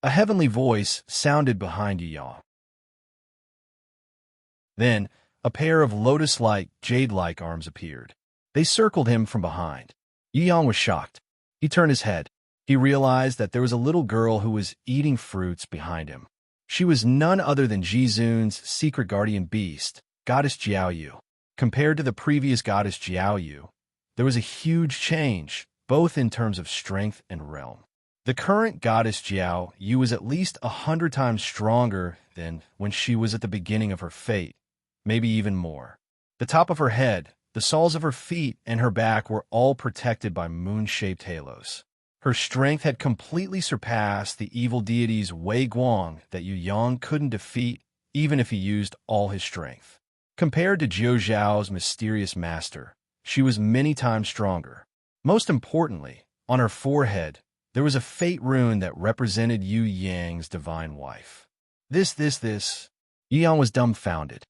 A heavenly voice sounded behind Yu Yang. Then, a pair of lotus-like, jade-like arms appeared. They circled him from behind. Yu Yang was shocked. He turned his head. He realized that there was a little girl who was eating fruits behind him. She was none other than Jizun's secret guardian beast, Goddess Jiaoyu. Compared to the previous Goddess Jiaoyu, there was a huge change, both in terms of strength and realm. The current Goddess Jiaoyu was at least 100 times stronger than when she was at the beginning of her fate, maybe even more. The top of her head, the soles of her feet, and her back were all protected by moon-shaped halos. Her strength had completely surpassed the evil deity's Wei Guang that Yu Yang couldn't defeat even if he used all his strength. Compared to Jiu Zhao's mysterious master, she was many times stronger. Most importantly, on her forehead, there was a fate rune that represented Yu Yang's divine wife. This. Yu Yang was dumbfounded.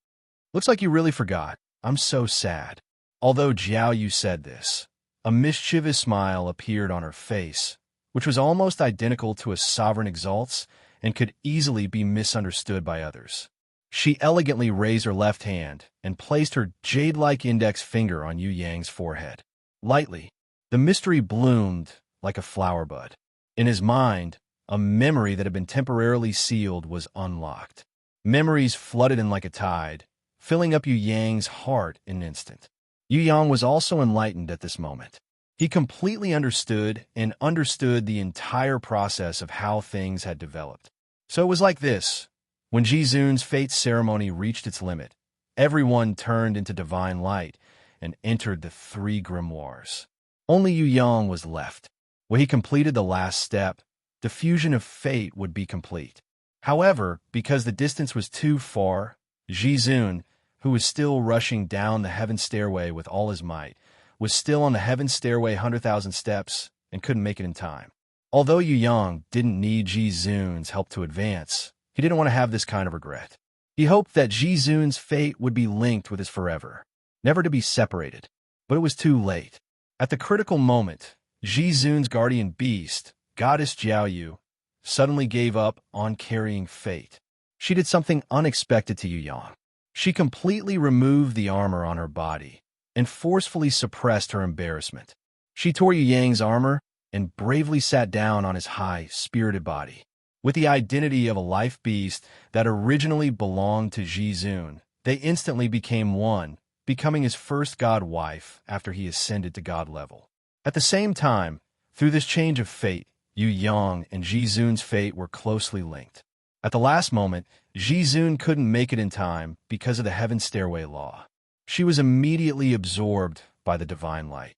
Looks like you really forgot. I'm so sad. Although Jiaoyu said this, a mischievous smile appeared on her face, which was almost identical to a sovereign exalt's and could easily be misunderstood by others. She elegantly raised her left hand and placed her jade-like index finger on Yu Yang's forehead. Lightly, the mystery bloomed like a flower bud. In his mind, a memory that had been temporarily sealed was unlocked. Memories flooded in like a tide, filling up Yu Yang's heart in an instant. Yu Yang was also enlightened at this moment. He completely understood the entire process of how things had developed. So it was like this. When Jizun's fate ceremony reached its limit, everyone turned into divine light and entered the three grimoires. Only Yu Yang was left. When he completed the last step, the fusion of fate would be complete. However, because the distance was too far, Jizun, who was still rushing down the heaven stairway with all his might, was still on the heaven stairway 100,000 steps and couldn't make it in time. Although Yu Yang didn't need Jizun's help to advance, he didn't want to have this kind of regret. He hoped that Jizun's fate would be linked with his forever, never to be separated. But it was too late. At the critical moment, Jizun's guardian beast, Goddess Jiaoyu, suddenly gave up on carrying fate. She did something unexpected to Yu Yang. She completely removed the armor on her body and forcefully suppressed her embarrassment. She tore Yu Yang's armor and bravely sat down on his high, spirited body. With the identity of a life beast that originally belonged to Jizun, they instantly became one, becoming his first god wife after he ascended to god level. At the same time, through this change of fate, Yu Yang and Jizun's fate were closely linked. At the last moment, Jizun couldn't make it in time because of the heaven stairway law. She was immediately absorbed by the divine light.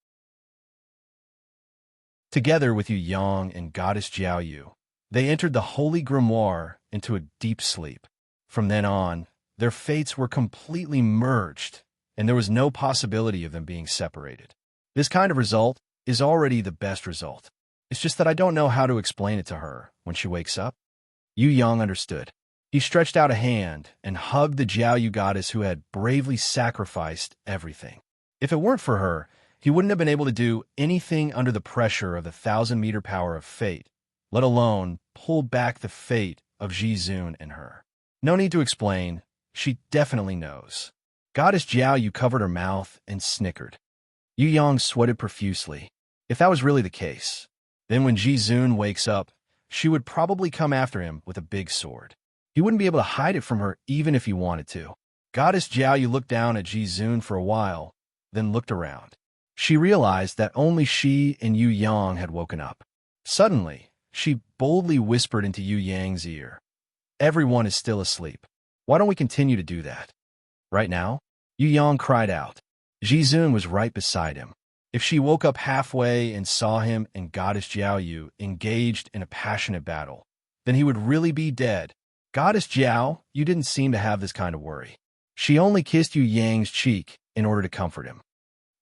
Together with Yu Yang and Goddess Jiaoyu, they entered the holy grimoire into a deep sleep. From then on, their fates were completely merged, and there was no possibility of them being separated. This kind of result is already the best result. It's just that I don't know how to explain it to her when she wakes up. Yu Yang understood. He stretched out a hand and hugged the Jiaoyu goddess who had bravely sacrificed everything. If it weren't for her, he wouldn't have been able to do anything under the pressure of the 1,000-meter power of fate, let alone pull back the fate of Jizun and her. No need to explain. She definitely knows. Goddess Jiaoyu covered her mouth and snickered. Yu Yang sweated profusely. If that was really the case, then when Jizun wakes up, she would probably come after him with a big sword. He wouldn't be able to hide it from her even if he wanted to. Goddess Jiaoyu looked down at Jizun for a while, then looked around. She realized that only she and Yu Yang had woken up. Suddenly, she boldly whispered into Yu Yang's ear, "Everyone is still asleep. Why don't we continue to do that?" Right now? Yu Yang cried out. Jizun was right beside him. If she woke up halfway and saw him and Goddess Jiaoyu engaged in a passionate battle, then he would really be dead. Goddess Jiao, you didn't seem to have this kind of worry. She only kissed Yu Yang's cheek in order to comfort him.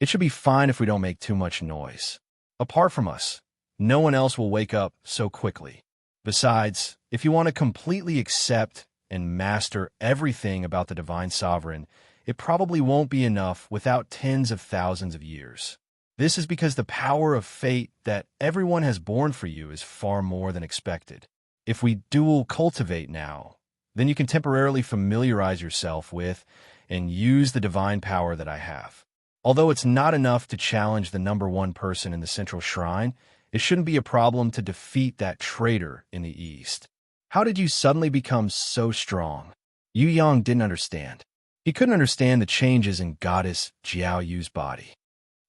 It should be fine if we don't make too much noise. Apart from us, no one else will wake up so quickly. Besides, if you want to completely accept and master everything about the Divine Sovereign, it probably won't be enough without tens of thousands of years. This is because the power of fate that everyone has born for you is far more than expected. If we dual cultivate now, then you can temporarily familiarize yourself with and use the divine power that I have. Although it's not enough to challenge the #1 person in the central shrine, it shouldn't be a problem to defeat that traitor in the east. How did you suddenly become so strong? Yu Yang didn't understand. He couldn't understand the changes in Goddess Jiaoyu's body.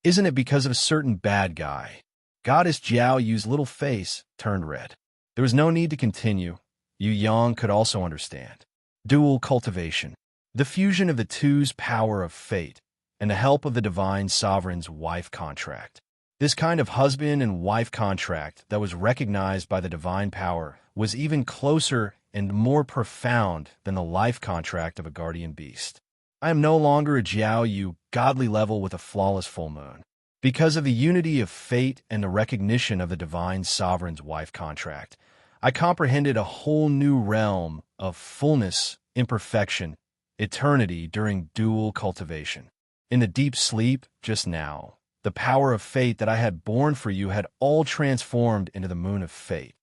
Isn't it because of a certain bad guy? Goddess Jiaoyu's little face turned red. There was no need to continue. Yu Yang could also understand. Dual cultivation. The fusion of the two's power of fate and the help of the Divine Sovereign's wife contract. This kind of husband and wife contract that was recognized by the divine power was even closer and more profound than the life contract of a guardian beast. I am no longer a Jiaoyu godly level with a flawless full moon. Because of the unity of fate and the recognition of the Divine Sovereign's wife contract, I comprehended a whole new realm of fullness, imperfection, eternity during dual cultivation. In the deep sleep, just now, the power of fate that I had born for you had all transformed into the moon of fate.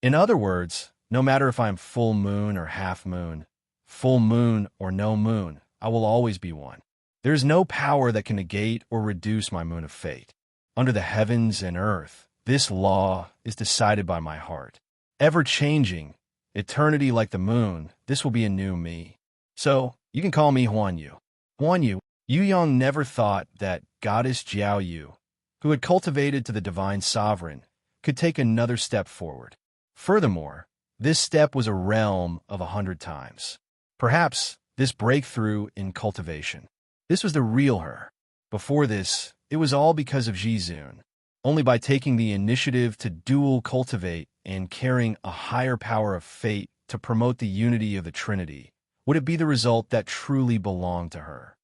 In other words, no matter if I'm full moon or half moon, full moon or no moon, I will always be one. There is no power that can negate or reduce my moon of fate. Under the heavens and earth, this law is decided by my heart. Ever-changing, eternity like the moon, this will be a new me. So, you can call me Huanyu. Huanyu, Yu Yang never thought that Goddess Jiaoyu, who had cultivated to the Divine Sovereign, could take another step forward. Furthermore, this step was a realm of 100 times. Perhaps this breakthrough in cultivation. This was the real her. Before this, it was all because of Jizun. Only by taking the initiative to dual cultivate and carrying a higher power of fate to promote the unity of the Trinity would it be the result that truly belonged to her.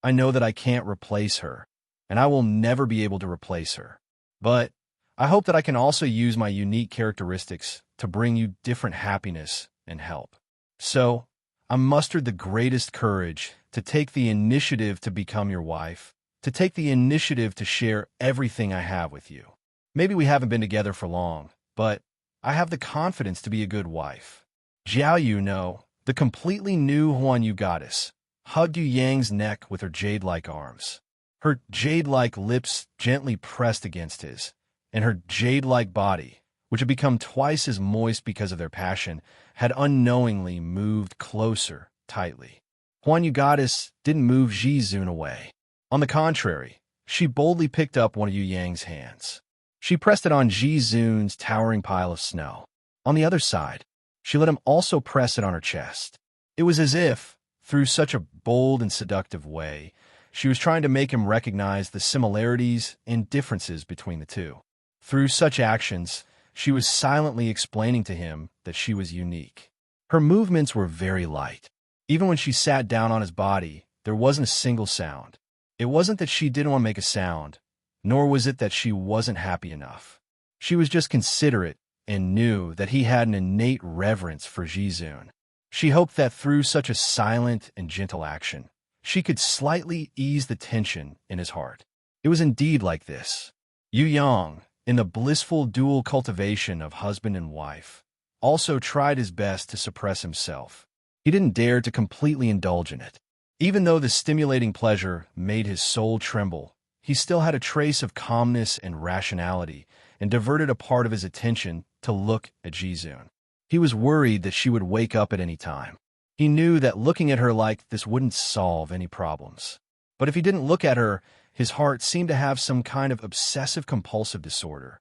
I know that I can't replace her, and I will never be able to replace her. But I hope that I can also use my unique characteristics to bring you different happiness and help. So, I mustered the greatest courage to take the initiative to become your wife, to take the initiative to share everything I have with you. Maybe we haven't been together for long, but I have the confidence to be a good wife. Jiaoyu, no, the completely new Huanyu goddess, hugged Yu Yang's neck with her jade-like arms. Her jade-like lips gently pressed against his, and her jade-like body, which had become twice as moist because of their passion, had unknowingly moved closer, tightly. Huanyu goddess didn't move Jizun away. On the contrary, she boldly picked up one of Yu Yang's hands. She pressed it on Jizun's towering pile of snow. On the other side, she let him also press it on her chest. It was as if, through such a bold and seductive way, she was trying to make him recognize the similarities and differences between the two. Through such actions, she was silently explaining to him that she was unique. Her movements were very light. Even when she sat down on his body, there wasn't a single sound. It wasn't that she didn't want to make a sound, nor was it that she wasn't happy enough. She was just considerate and knew that he had an innate reverence for Jizun. She hoped that through such a silent and gentle action, she could slightly ease the tension in his heart. It was indeed like this. Yu Yang, in the blissful dual cultivation of husband and wife, also tried his best to suppress himself. He didn't dare to completely indulge in it. Even though the stimulating pleasure made his soul tremble, he still had a trace of calmness and rationality and diverted a part of his attention to look at Jizun. He was worried that she would wake up at any time. He knew that looking at her like this wouldn't solve any problems. But if he didn't look at her, his heart seemed to have some kind of obsessive-compulsive disorder,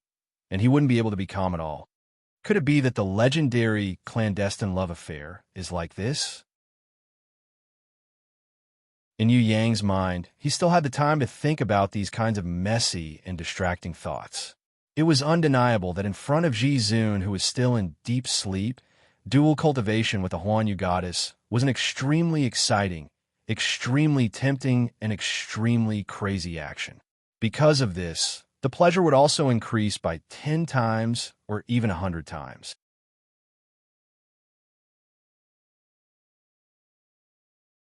and he wouldn't be able to be calm at all. Could it be that the legendary clandestine love affair is like this? In Yu Yang's mind, he still had the time to think about these kinds of messy and distracting thoughts. It was undeniable that in front of Ji Zun, who was still in deep sleep, dual cultivation with the Huan Yu goddess was an extremely exciting, extremely tempting, and extremely crazy action. Because of this, the pleasure would also increase by 10 times or even 100 times.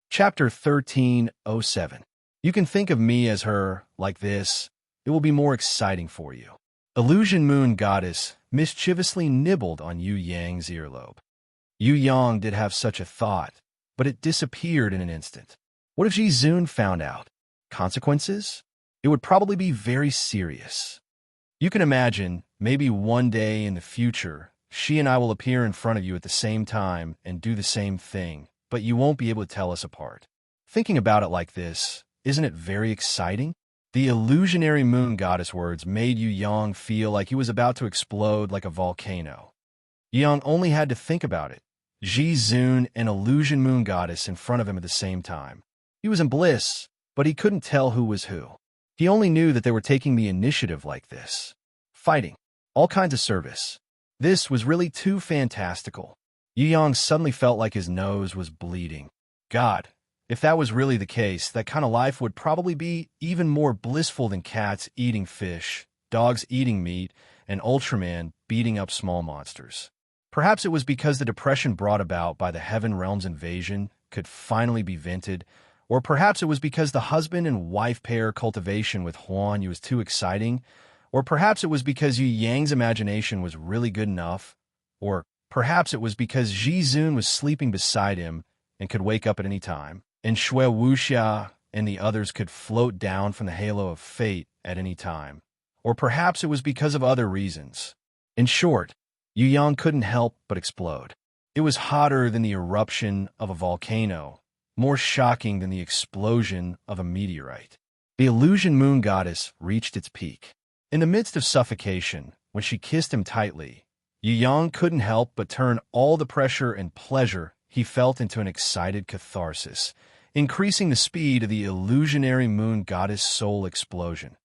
Chapter 1307. You can think of me as her, like this. It will be more exciting for you. Illusion Moon Goddess mischievously nibbled on Yu Yang's earlobe. Yu Yang did have such a thought, but it disappeared in an instant. What if Ji Zun found out? Consequences? It would probably be very serious. You can imagine, maybe one day in the future, she and I will appear in front of you at the same time and do the same thing, but you won't be able to tell us apart. Thinking about it like this, isn't it very exciting? The illusionary moon goddess words made Yu Yang feel like he was about to explode like a volcano. Yu Yang only had to think about it. Ji Zun and illusion moon goddess in front of him at the same time. He was in bliss, but he couldn't tell who was who. He only knew that they were taking the initiative like this. Fighting. All kinds of service. This was really too fantastical. Yu Yang suddenly felt like his nose was bleeding. God, if that was really the case, that kind of life would probably be even more blissful than cats eating fish, dogs eating meat, and Ultraman beating up small monsters. Perhaps it was because the depression brought about by the Heaven Realm's invasion could finally be vented, or perhaps it was because the husband and wife pair cultivation with Huan Yu was too exciting, or perhaps it was because Yu Yang's imagination was really good enough, or perhaps it was because Ji Zun was sleeping beside him and could wake up at any time, and Shui Wuxia and the others could float down from the halo of fate at any time. Or perhaps it was because of other reasons. In short, Yu Yang couldn't help but explode. It was hotter than the eruption of a volcano, more shocking than the explosion of a meteorite. The illusion moon goddess reached its peak. In the midst of suffocation, when she kissed him tightly, Yu Yang couldn't help but turn all the pressure and pleasure he felt into an excited catharsis, increasing the speed of the illusionary moon goddess soul explosion.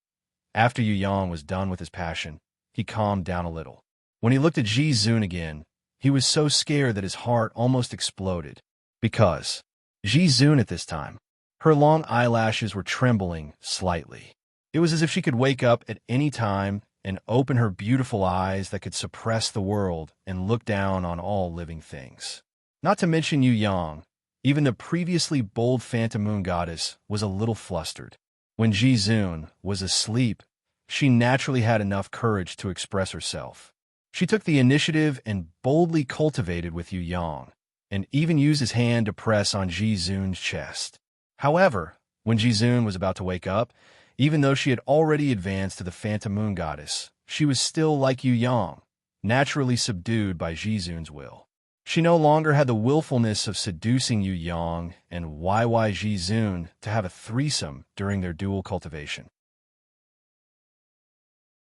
After Yu Yang was done with his passion, he calmed down a little. When he looked at Ji Zun again, he was so scared that his heart almost exploded. Because Ji Zun at this time, her long eyelashes were trembling slightly. It was as if she could wake up at any time and open her beautiful eyes that could suppress the world and look down on all living things. Not to mention Yu Yang, even the previously bold Phantom Moon Goddess was a little flustered. When Ji Zun was asleep, she naturally had enough courage to express herself. She took the initiative and boldly cultivated with Yu Yang, and even used his hand to press on Ji Zun's chest. However, when Ji Zun was about to wake up, even though she had already advanced to the Phantom Moon Goddess, she was still like Yu Yang, naturally subdued by Ji Zun's will. She no longer had the willfulness of seducing Yu Yang and YY Ji Zun to have a threesome during their dual cultivation.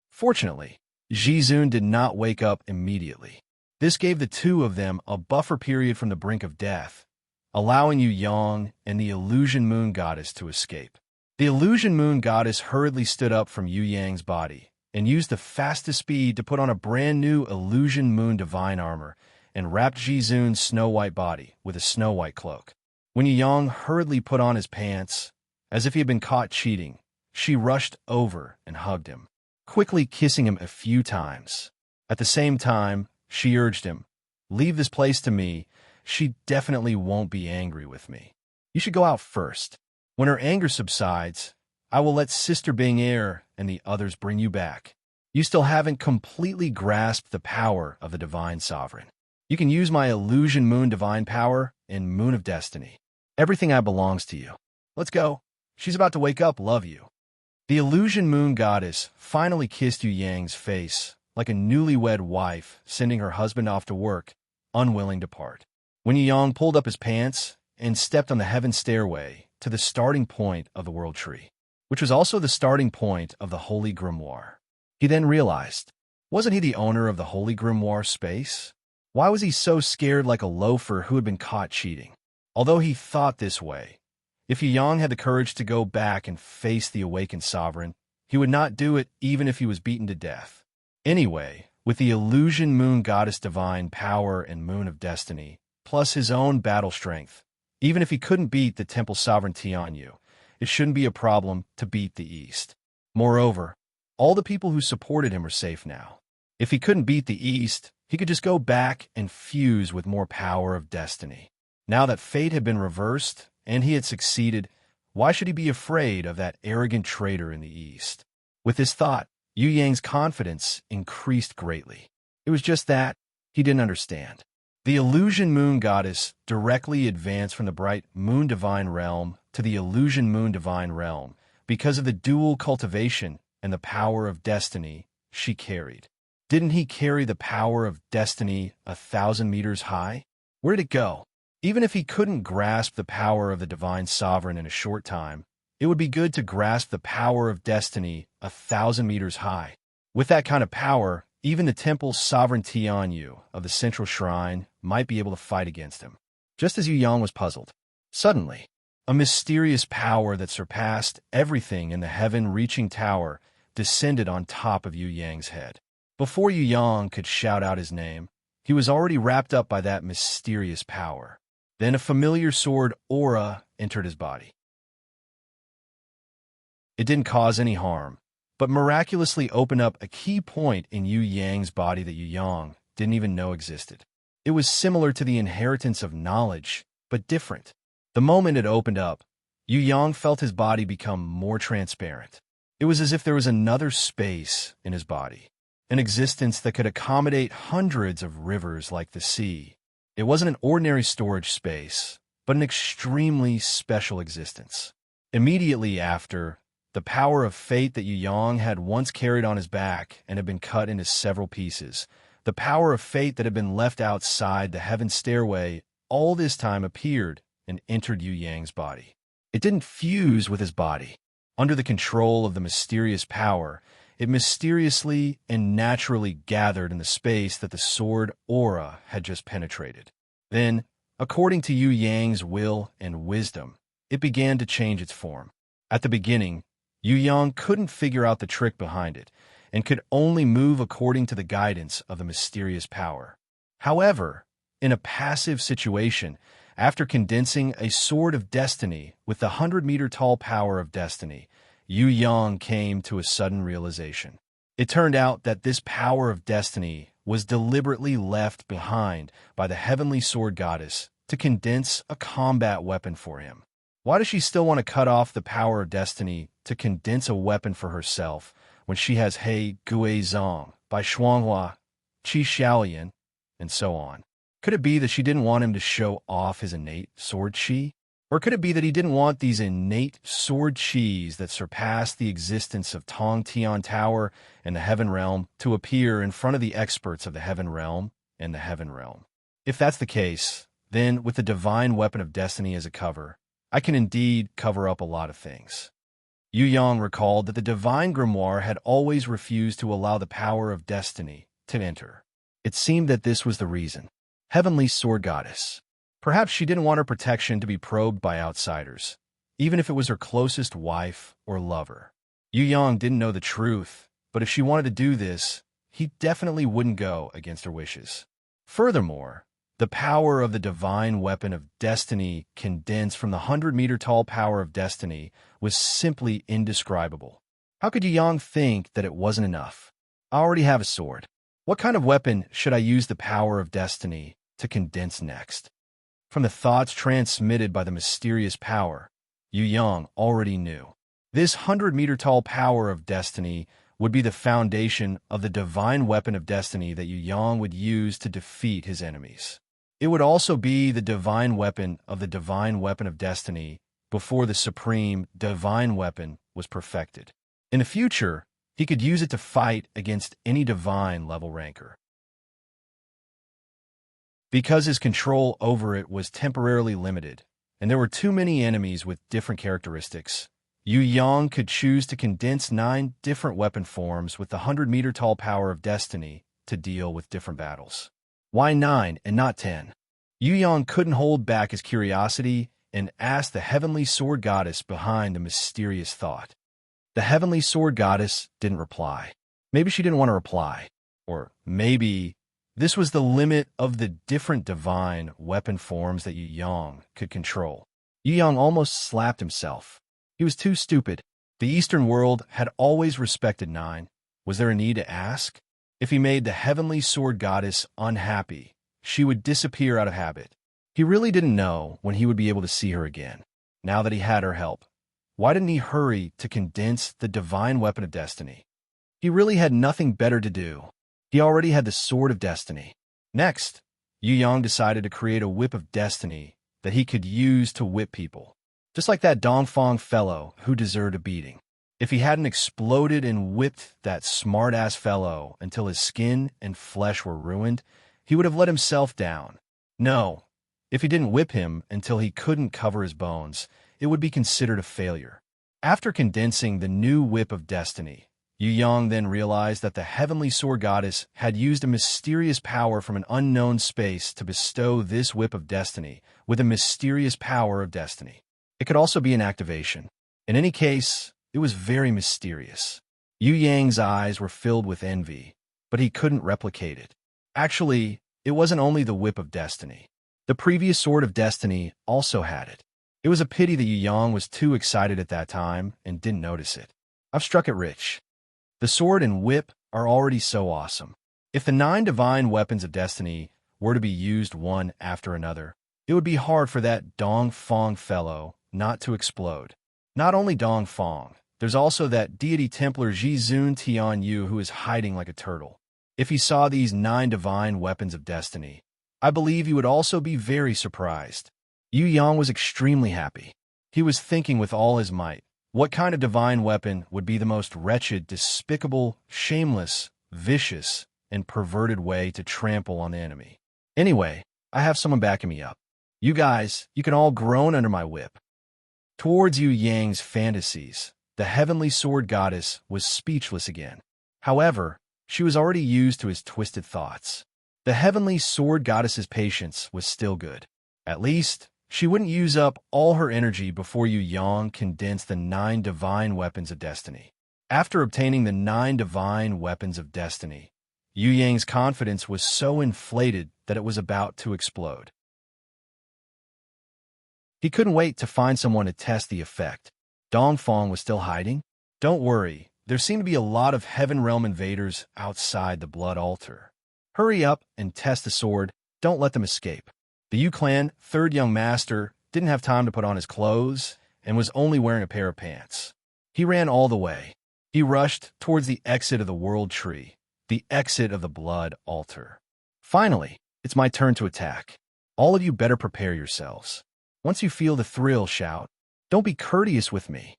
Fortunately, Ji Zun did not wake up immediately. This gave the two of them a buffer period from the brink of death, allowing Yu Yang and the Illusion Moon Goddess to escape. The Illusion Moon Goddess hurriedly stood up from Yu Yang's body and used the fastest speed to put on a brand new Illusion Moon Divine armor and wrapped Ji Zun's snow-white body with a snow-white cloak. When Yu Yang hurriedly put on his pants, as if he had been caught cheating, she rushed over and hugged him, quickly kissing him a few times. At the same time, she urged him, "Leave this place to me. She definitely won't be angry with me. You should go out first. When her anger subsides, I will let Sister Bing-Er and the others bring you back. You still haven't completely grasped the power of the Divine Sovereign. You can use my Illusion Moon Divine Power and Moon of Destiny. Everything I belongs to you. Let's go. She's about to wake up, love you." The Illusion Moon Goddess finally kissed Yu Yang's face like a newlywed wife sending her husband off to work, unwilling to part. When Yu Yang pulled up his pants and stepped on the heaven stairway to the starting point of the world tree, which was also the starting point of the Holy Grimoire, he then realized, wasn't he the owner of the Holy Grimoire space? Why was he so scared like a loafer who had been caught cheating? Although he thought this way, if Yu Yang had the courage to go back and face the awakened sovereign, he would not do it even if he was beaten to death. Anyway, with the illusion moon goddess divine power and moon of destiny, plus his own battle strength, even if he couldn't beat the temple sovereign Tianyu, it shouldn't be a problem to beat the East. Moreover, all the people who supported him are safe now. If he couldn't beat the East, he could just go back and fuse with more power of destiny. Now that fate had been reversed and he had succeeded, why should he be afraid of that arrogant traitor in the East? With this thought, Yu Yang's confidence increased greatly. It was just that he didn't understand. The illusion moon goddess directly advanced from the bright moon divine realm to the illusion moon divine realm because of the dual cultivation and the power of destiny she carried. Didn't he carry the power of destiny 1,000 meters high? Where'd it go? Even if he couldn't grasp the power of the divine sovereign in a short time, it would be good to grasp the power of destiny 1,000 meters high. With that kind of power, even the temple's sovereign Tianyu of the central shrine might be able to fight against him. Just as Yu Yang was puzzled, suddenly, a mysterious power that surpassed everything in the heaven-reaching tower descended on top of Yu Yang's head. Before Yu Yang could shout out his name, he was already wrapped up by that mysterious power. Then a familiar sword aura entered his body. It didn't cause any harm, but miraculously opened up a key point in Yu Yang's body that Yu Yang didn't even know existed. It was similar to the inheritance of knowledge, but different. The moment it opened up, Yu Yang felt his body become more transparent. It was as if there was another space in his body, an existence that could accommodate hundreds of rivers like the sea. It wasn't an ordinary storage space, but an extremely special existence. Immediately after, the power of fate that Yu Yang had once carried on his back and had been cut into several pieces, the power of fate that had been left outside the heaven stairway, all this time appeared and entered Yu Yang's body. It didn't fuse with his body. Under the control of the mysterious power, it mysteriously and naturally gathered in the space that the sword aura had just penetrated. Then, according to Yu Yang's will and wisdom, it began to change its form. At the beginning, Yu Yang couldn't figure out the trick behind it, and could only move according to the guidance of the mysterious power. However, in a passive situation, after condensing a sword of destiny with the 100-meter-tall power of destiny, Yu Yang came to a sudden realization. It turned out that this power of destiny was deliberately left behind by the heavenly sword goddess to condense a combat weapon for him. Why does she still want to cut off the power of destiny to condense a weapon for herself when she has He Gui Zong by Shuanghua, Qi Xiaolian, and so on? Could it be that she didn't want him to show off his innate sword chi? Or could it be that he didn't want these innate sword chis that surpass the existence of Tong Tian Tower and the Heaven Realm to appear in front of the experts of the Heaven Realm and the Heaven Realm? If that's the case, then with the divine weapon of destiny as a cover, I can indeed cover up a lot of things. Yu Yang recalled that the divine grimoire had always refused to allow the power of destiny to enter. It seemed that this was the reason. Heavenly Sword Goddess. Perhaps she didn't want her protection to be probed by outsiders, even if it was her closest wife or lover. Yu Yang didn't know the truth, but if she wanted to do this, he definitely wouldn't go against her wishes. Furthermore, the power of the divine weapon of destiny condensed from the 100-meter-tall power of destiny was simply indescribable. How could Yu Yang think that it wasn't enough? I already have a sword. What kind of weapon should I use the power of destiny to condense next? From the thoughts transmitted by the mysterious power, Yu Yang already knew. This 100-meter-tall power of destiny would be the foundation of the divine weapon of destiny that Yu Yang would use to defeat his enemies. It would also be the divine weapon of the divine weapon of destiny before the supreme divine weapon was perfected. In the future, he could use it to fight against any divine level ranker. because his control over it was temporarily limited, and there were too many enemies with different characteristics. Yu Yang could choose to condense 9 different weapon forms with the 100-meter-tall power of destiny to deal with different battles. Why 9 and not 10? Yu Yang couldn't hold back his curiosity and asked the heavenly sword goddess behind the mysterious thought. The heavenly sword goddess didn't reply. Maybe she didn't want to reply. Or maybe this was the limit of the different divine weapon forms that Yu Yang could control. Yu Yang almost slapped himself. He was too stupid. The Eastern world had always respected 9. Was there a need to ask? If he made the heavenly sword goddess unhappy, she would disappear out of habit. He really didn't know when he would be able to see her again. Now that he had her help, why didn't he hurry to condense the divine weapon of destiny? He really had nothing better to do. He already had the sword of destiny. Next, Yu Yang decided to create a whip of destiny that he could use to whip people. Just like that Dongfang fellow who deserved a beating. If he hadn't exploded and whipped that smart-ass fellow until his skin and flesh were ruined, he would have let himself down. No, if he didn't whip him until he couldn't cover his bones, it would be considered a failure. After condensing the new whip of destiny, Yu Yang then realized that the heavenly sword goddess had used a mysterious power from an unknown space to bestow this whip of destiny with a mysterious power of destiny. It could also be an activation. In any case, it was very mysterious. Yu Yang's eyes were filled with envy, but he couldn't replicate it. Actually, it wasn't only the whip of destiny. The previous sword of destiny also had it. It was a pity that Yu Yang was too excited at that time and didn't notice it. I've struck it rich. The sword and whip are already so awesome. If the 9 divine weapons of destiny were to be used one after another, it would be hard for that Dongfang fellow not to explode. Not only Dongfang, there's also that deity Templar Jizun Tianyu who is hiding like a turtle. If he saw these 9 divine weapons of destiny, I believe he would also be very surprised. Yu Yang was extremely happy. He was thinking with all his might, what kind of divine weapon would be the most wretched, despicable, shameless, vicious, and perverted way to trample on the enemy? Anyway, I have someone backing me up. You guys, you can all groan under my whip. Towards Yu Yang's fantasies, the heavenly sword goddess was speechless again. However, she was already used to his twisted thoughts. The heavenly sword goddess's patience was still good. At least, she wouldn't use up all her energy before Yu Yang condensed the 9 divine weapons of destiny. After obtaining the 9 divine weapons of destiny, Yu Yang's confidence was so inflated that it was about to explode. He couldn't wait to find someone to test the effect. Dongfang was still hiding? Don't worry, there seem to be a lot of Heaven Realm invaders outside the Blood Altar. Hurry up and test the sword, don't let them escape. The Yu Clan 3rd young master didn't have time to put on his clothes and was only wearing a pair of pants. He ran all the way. He rushed towards the exit of the World Tree, the exit of the Blood Altar. Finally, it's my turn to attack. All of you better prepare yourselves. Once you feel the thrill, shout. Don't be courteous with me.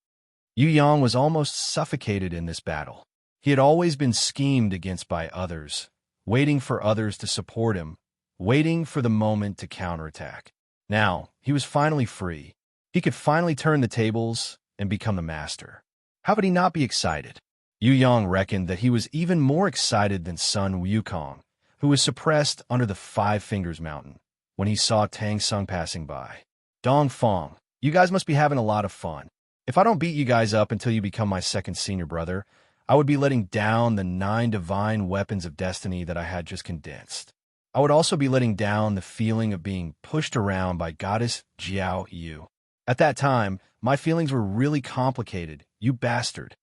Yu Yang was almost suffocated in this battle. He had always been schemed against by others, waiting for others to support him, waiting for the moment to counterattack. Now, he was finally free. He could finally turn the tables and become the master. How could he not be excited? Yu Yang reckoned that he was even more excited than Sun Wukong, who was suppressed under the 5 Fingers Mountain, when he saw Tang Sung passing by. Dongfang, you guys must be having a lot of fun. If I don't beat you guys up until you become my second senior brother, I would be letting down the 9 divine weapons of destiny that I had just condensed. I would also be letting down the feeling of being pushed around by Goddess Jiao Yu. At that time, my feelings were really complicated, you bastard.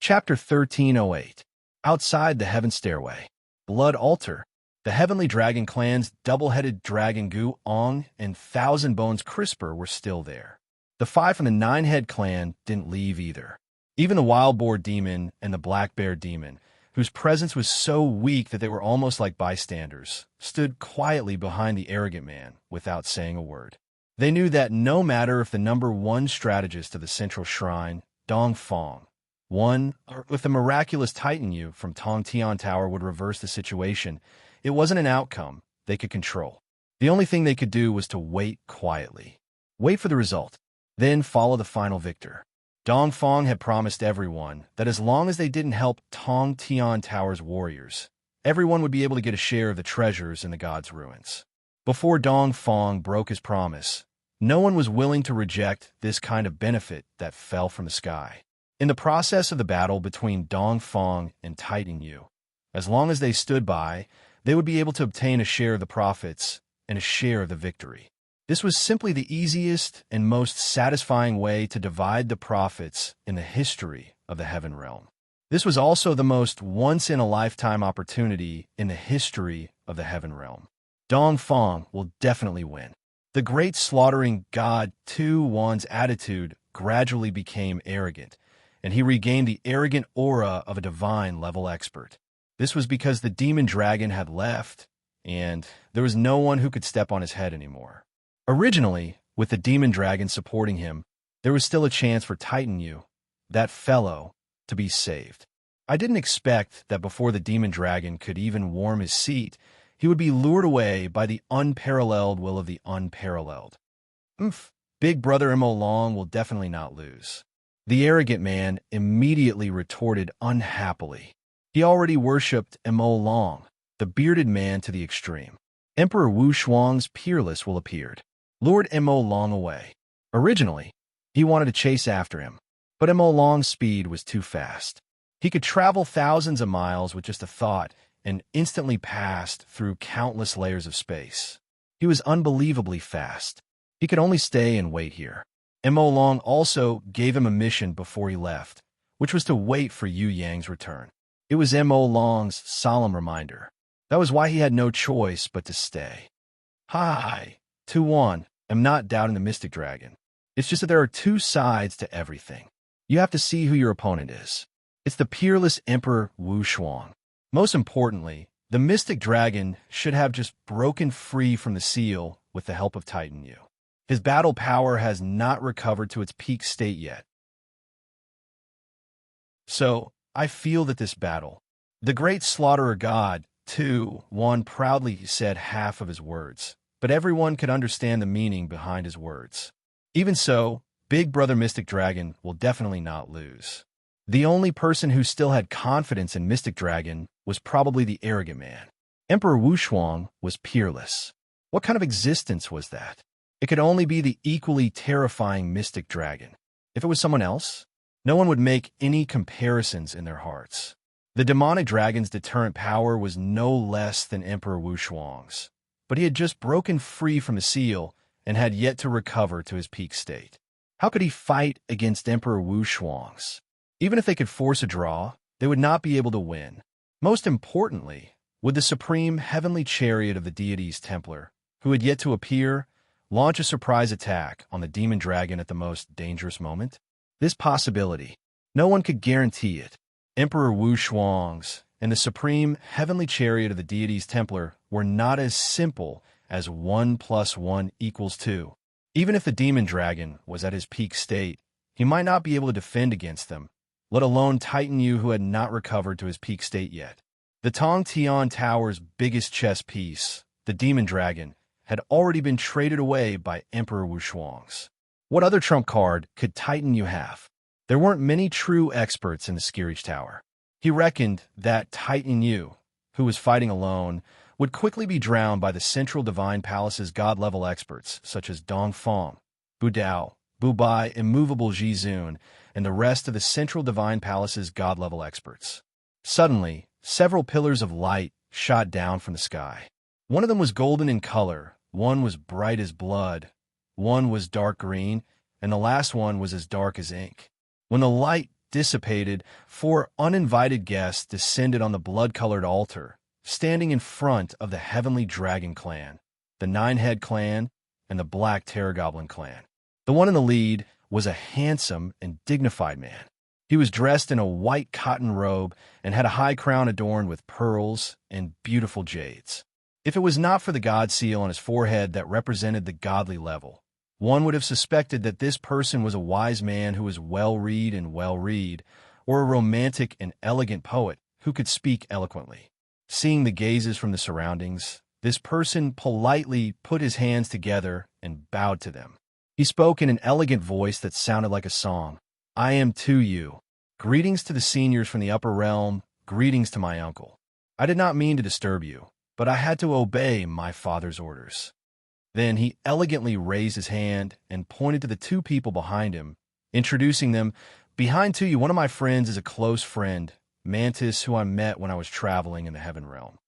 Chapter 1308. Outside the Heaven Stairway. Blood Altar. The Heavenly Dragon Clan's double-headed Dragon Gu Ong and Thousand Bones Crisper were still there. The 5 from the 9-Head Clan didn't leave either. Even the Wild Boar Demon and the Black Bear Demon, whose presence was so weak that they were almost like bystanders, stood quietly behind the arrogant man without saying a word. They knew that no matter if the number 1 strategist of the Central Shrine, Dongfang, One, or if the miraculous Titan you from Tong Tian Tower would reverse the situation, it wasn't an outcome they could control. The only thing they could do was to wait quietly. Wait for the result, then follow the final victor. Dongfang had promised everyone that as long as they didn't help Tong Tian Tower's warriors, everyone would be able to get a share of the treasures in the god's ruins. Before Dongfang broke his promise, no one was willing to reject this kind of benefit that fell from the sky. In the process of the battle between Dongfang and Titan Yu, as long as they stood by, they would be able to obtain a share of the profits and a share of the victory. This was simply the easiest and most satisfying way to divide the profits in the history of the Heaven Realm. This was also the most once-in-a-lifetime opportunity in the history of the Heaven Realm. Dongfang will definitely win. The great slaughtering god Tu Wan's attitude gradually became arrogant, and he regained the arrogant aura of a divine-level expert. This was because the demon dragon had left, and there was no one who could step on his head anymore. Originally, with the demon dragon supporting him, there was still a chance for Titan Yu, that fellow, to be saved. I didn't expect that before the demon dragon could even warm his seat, he would be lured away by the unparalleled will of the unparalleled. Big brother Mo Long will definitely not lose. The arrogant man immediately retorted unhappily. He already worshipped Mo Long, the bearded man, to the extreme. Emperor Wu Shuang's peerless will appeared, lured Mo Long away. Originally, he wanted to chase after him, but Mo Long's speed was too fast. He could travel thousands of miles with just a thought and instantly passed through countless layers of space. He was unbelievably fast. He could only stay and wait here. Mo Long also gave him a mission before he left, which was to wait for Yu Yang's return. It was Mo Long's solemn reminder. That was why he had no choice but to stay. Hi, Tu Wan, I'm not doubting the Mystic Dragon. It's just that there are two sides to everything. You have to see who your opponent is. It's the peerless Emperor Wu Shuang. Most importantly, the Mystic Dragon should have just broken free from the seal with the help of Titan Yu. His battle power has not recovered to its peak state yet. So, I feel that this battle, the great slaughterer god, Tu Wan proudly said half of his words, but everyone could understand the meaning behind his words. Even so, Big Brother Mystic Dragon will definitely not lose. The only person who still had confidence in Mystic Dragon was probably the arrogant man. Emperor Wu Shuang was peerless. What kind of existence was that? It could only be the equally terrifying Mystic Dragon. If it was someone else, no one would make any comparisons in their hearts. The demonic dragon's deterrent power was no less than Emperor Wu Shuang's, but he had just broken free from the seal and had yet to recover to his peak state. How could he fight against Emperor Wu Shuang's? Even if they could force a draw, they would not be able to win. Most importantly, would the supreme heavenly chariot of the deity's Templar, who had yet to appear, launch a surprise attack on the demon dragon at the most dangerous moment? This possibility, no one could guarantee it. Emperor Wu Shuang's and the supreme heavenly chariot of the deity's Templar were not as simple as 1 + 1 = 2. Even if the demon dragon was at his peak state, he might not be able to defend against them, let alone Titan Yu, who had not recovered to his peak state yet. The Tong Tian Tower's biggest chess piece, the demon dragon, had already been traded away by Emperor Wu Shuang's. What other trump card could Titan Yu have? There weren't many true experts in the Skirich Tower. He reckoned that Titan Yu, who was fighting alone, would quickly be drowned by the Central Divine Palace's god-level experts, such as Dongfang, Budao, Bubai, Immovable Jizun, and the rest of the Central Divine Palace's god-level experts. Suddenly, several pillars of light shot down from the sky. One of them was golden in color, one was bright as blood, one was dark green, and the last one was as dark as ink. When the light dissipated, 4 uninvited guests descended on the blood-colored altar, standing in front of the Heavenly Dragon Clan, the Nine-Head Clan, and the Black Terror Goblin Clan. The one in the lead was a handsome and dignified man. He was dressed in a white cotton robe and had a high crown adorned with pearls and beautiful jades. If it was not for the god seal on his forehead that represented the godly level, one would have suspected that this person was a wise man who was well-read and well-read, or a romantic and elegant poet who could speak eloquently. Seeing the gazes from the surroundings, this person politely put his hands together and bowed to them. He spoke in an elegant voice that sounded like a song. I am to you. Greetings to the seniors from the upper realm. Greetings to my uncle. I did not mean to disturb you, but I had to obey my father's orders. Then he elegantly raised his hand and pointed to the two people behind him, introducing them. Behind to you, one of my friends is a close friend, Mantis, who I met when I was traveling in the heaven realm.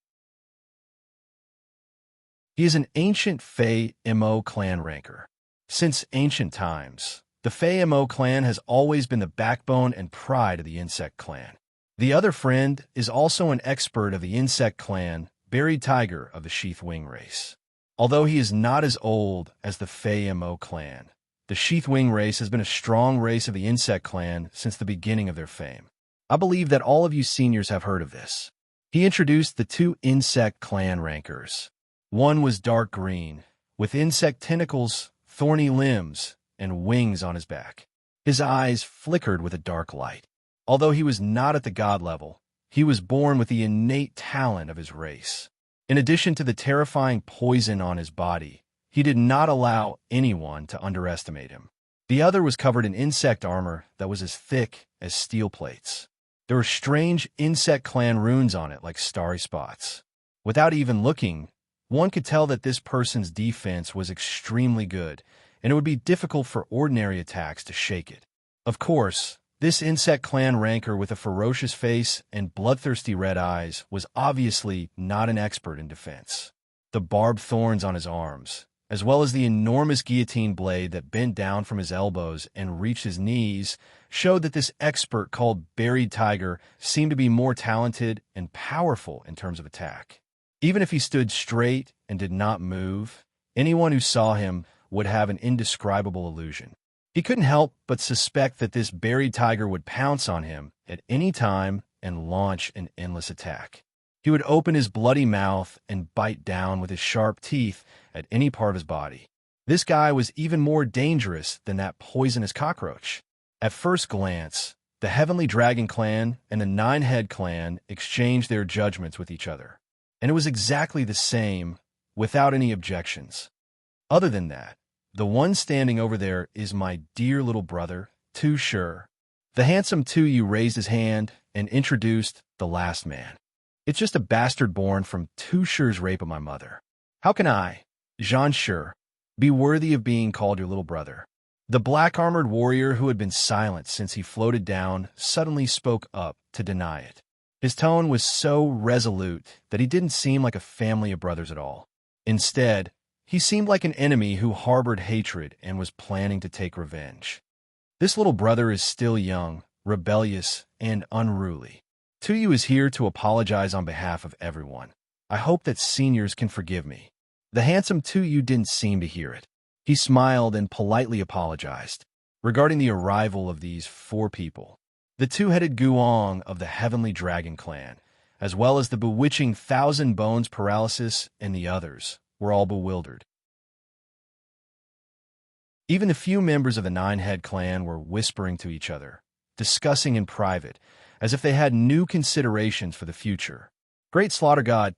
He is an ancient Fey Mo clan ranker. Since ancient times, the Fey Mo clan has always been the backbone and pride of the insect clan. The other friend is also an expert of the insect clan, Buried Tiger of the Sheath Wing race. Although he is not as old as the Fey Mo clan, the Sheath Wing race has been a strong race of the insect clan since the beginning of their fame. I believe that all of you seniors have heard of this. He introduced the two insect clan rankers. One was dark green, with insect tentacles, thorny limbs, and wings on his back. His eyes flickered with a dark light. Although he was not at the god level, he was born with the innate talent of his race. In addition to the terrifying poison on his body, he did not allow anyone to underestimate him. The other was covered in insect armor that was as thick as steel plates. There were strange insect clan runes on it like starry spots. Without even looking, one could tell that this person's defense was extremely good, and it would be difficult for ordinary attacks to shake it. Of course, this insect clan ranker with a ferocious face and bloodthirsty red eyes was obviously not an expert in defense. The barbed thorns on his arms, as well as the enormous guillotine blade that bent down from his elbows and reached his knees, showed that this expert called Buried Tiger seemed to be more talented and powerful in terms of attack. Even if he stood straight and did not move, anyone who saw him would have an indescribable illusion. He couldn't help but suspect that this Buried Tiger would pounce on him at any time and launch an endless attack. He would open his bloody mouth and bite down with his sharp teeth at any part of his body. This guy was even more dangerous than that poisonous cockroach. At first glance, the Heavenly Dragon Clan and the Nine-Head Clan exchanged their judgments with each other, and it was exactly the same, without any objections. Other than that, the one standing over there is my dear little brother, Tu Sure. The handsome Tu raised his hand and introduced the last man. It's just a bastard born from Tu Sure's rape of my mother. How can I, Jean Sure, be worthy of being called your little brother? The black-armored warrior who had been silent since he floated down suddenly spoke up to deny it. His tone was so resolute that he didn't seem like a family of brothers at all. Instead, he seemed like an enemy who harbored hatred and was planning to take revenge. This little brother is still young, rebellious, and unruly. Tu is here to apologize on behalf of everyone. I hope that seniors can forgive me. The handsome Tu didn't seem to hear it. He smiled and politely apologized. Regarding the arrival of these four people, the two-headed Guong of the Heavenly Dragon Clan, as well as the bewitching Thousand Bones Paralysis and the others, were all bewildered. Even the few members of the Nine-Head Clan were whispering to each other, discussing in private, as if they had new considerations for the future. Great Slaughter God,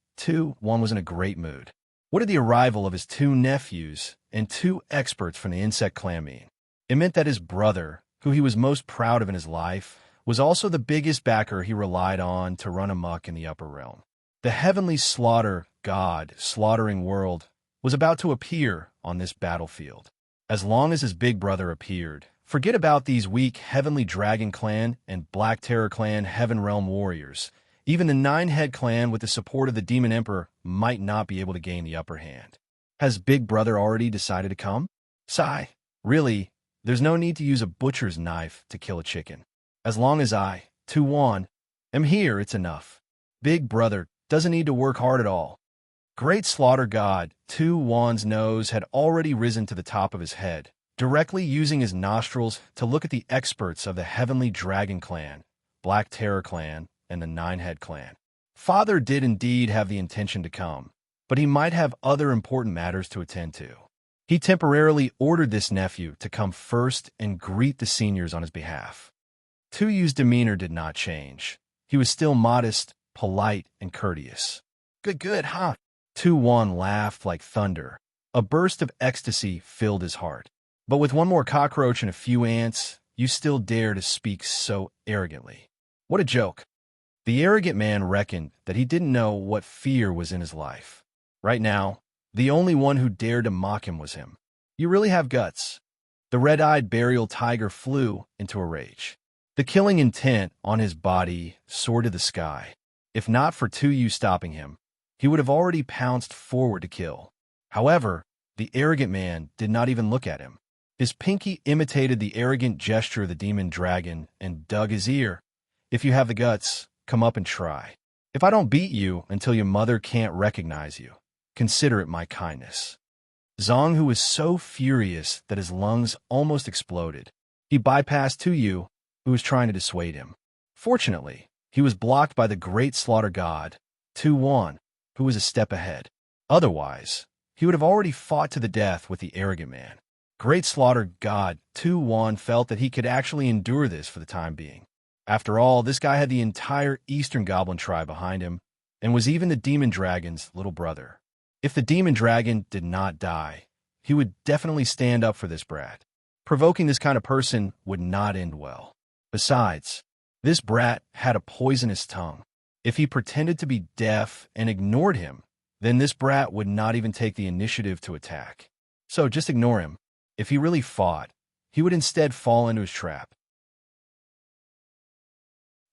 one was in a great mood. What did the arrival of his two nephews and two experts from the insect clan mean? It meant that his brother, who he was most proud of in his life, was also the biggest backer he relied on to run amok in the upper realm. The heavenly slaughter god, slaughtering world, was about to appear on this battlefield. As long as his big brother appeared, forget about these weak Heavenly Dragon Clan and Black Terror Clan Heaven Realm warriors. Even the Nine-Head Clan with the support of the Demon Emperor might not be able to gain the upper hand. Has Big Brother already decided to come? Sigh. Really, there's no need to use a butcher's knife to kill a chicken. As long as I, Tu Wan, am here, it's enough. Big Brother doesn't need to work hard at all. Great Slaughter God, Tu Wan's nose had already risen to the top of his head, directly using his nostrils to look at the experts of the Heavenly Dragon Clan, Black Terror Clan, and the Nine-Head Clan. Father did indeed have the intention to come, but he might have other important matters to attend to. He temporarily ordered this nephew to come first and greet the seniors on his behalf. Tuyu's demeanor did not change. He was still modest, polite, and courteous. Good, good, huh? Tu-Wan laughed like thunder. A burst of ecstasy filled his heart. But with one more cockroach and a few ants, you still dare to speak so arrogantly. What a joke. The arrogant man reckoned that he didn't know what fear was in his life. Right now, the only one who dared to mock him was him. You really have guts. The red-eyed burial tiger flew into a rage. The killing intent on his body soared to the sky. If not for Tuyu stopping him, he would have already pounced forward to kill. However, the arrogant man did not even look at him. His pinky imitated the arrogant gesture of the demon dragon and dug his ear. If you have the guts, come up and try. If I don't beat you until your mother can't recognize you, consider it my kindness. Zhang Hu was so furious that his lungs almost exploded. He bypassed Tuyu, who was trying to dissuade him. Fortunately, he was blocked by the great slaughter god, Tu-Wan, who was a step ahead. Otherwise, he would have already fought to the death with the arrogant man. Great slaughter god Tu-Wan felt that he could actually endure this for the time being. After all, this guy had the entire Eastern Goblin tribe behind him, and was even the demon dragon's little brother. If the demon dragon did not die, he would definitely stand up for this brat. Provoking this kind of person would not end well. Besides, this brat had a poisonous tongue. If he pretended to be deaf and ignored him, then this brat would not even take the initiative to attack. So just ignore him. If he really fought, he would instead fall into his trap.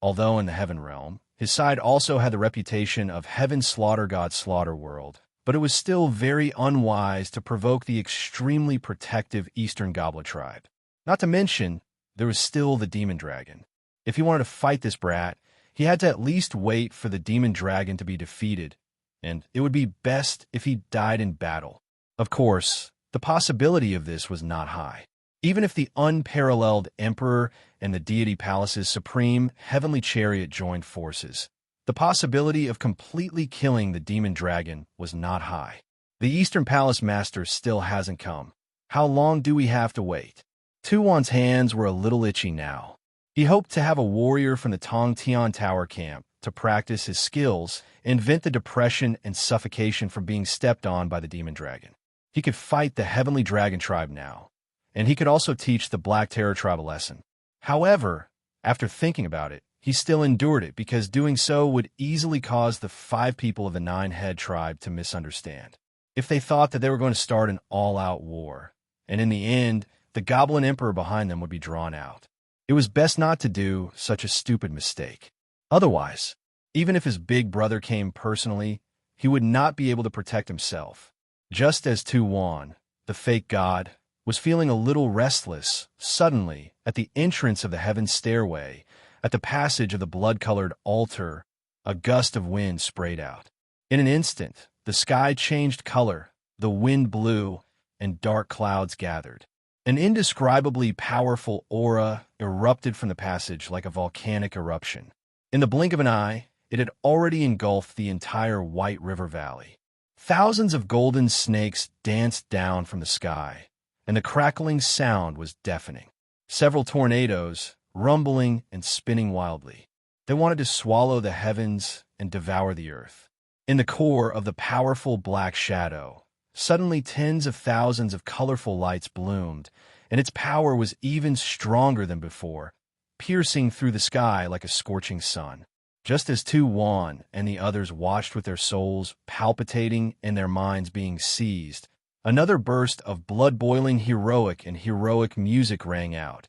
Although in the heaven realm, his side also had the reputation of heaven slaughter god slaughter world, but it was still very unwise to provoke the extremely protective Eastern Goblin tribe. Not to mention, there was still the demon dragon. If he wanted to fight this brat, he had to at least wait for the demon dragon to be defeated, and it would be best if he died in battle. Of course, the possibility of this was not high. Even if the unparalleled emperor and the deity palace's supreme heavenly chariot joined forces, the possibility of completely killing the demon dragon was not high. The Eastern Palace Master still hasn't come. How long do we have to wait? Tu-Wan's hands were a little itchy now. He hoped to have a warrior from the Tong Tian Tower camp to practice his skills and vent the depression and suffocation from being stepped on by the demon dragon. He could fight the heavenly dragon tribe now, and he could also teach the Black Terror tribe a lesson. However, after thinking about it, he still endured it because doing so would easily cause the 5 people of the 9-head tribe to misunderstand. If they thought that they were going to start an all-out war, and in the end, the Goblin Emperor behind them would be drawn out. It was best not to do such a stupid mistake. Otherwise, even if his big brother came personally, he would not be able to protect himself. Just as Tu-Wan, the fake god, was feeling a little restless, suddenly, at the entrance of the heaven stairway, at the passage of the blood-colored altar, a gust of wind sprayed out. In an instant, the sky changed color, the wind blew, and dark clouds gathered. An indescribably powerful aura erupted from the passage like a volcanic eruption. In the blink of an eye, it had already engulfed the entire White River Valley. Thousands of golden snakes danced down from the sky, and the crackling sound was deafening. Several tornadoes, rumbling and spinning wildly. They wanted to swallow the heavens and devour the earth. In the core of the powerful black shadow, suddenly tens of thousands of colorful lights bloomed, and its power was even stronger than before, piercing through the sky like a scorching sun. Just as Tu-Wan and the others watched with their souls palpitating and their minds being seized, another burst of blood-boiling heroic music rang out,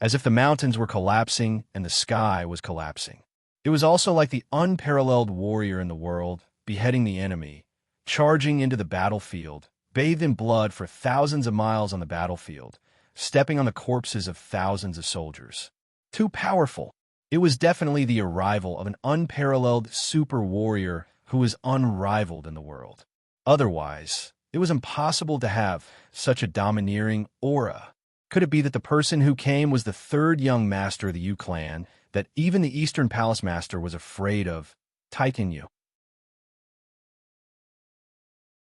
as if the mountains were collapsing and the sky was collapsing. It was also like the unparalleled warrior in the world, beheading the enemy, charging into the battlefield, bathed in blood for thousands of miles on the battlefield, stepping on the corpses of thousands of soldiers. Too powerful. It was definitely the arrival of an unparalleled super warrior who was unrivaled in the world. Otherwise, it was impossible to have such a domineering aura. Could it be that the person who came was the 3rd young master of the Yu clan, that even the Eastern Palace Master was afraid of? Titan Yu.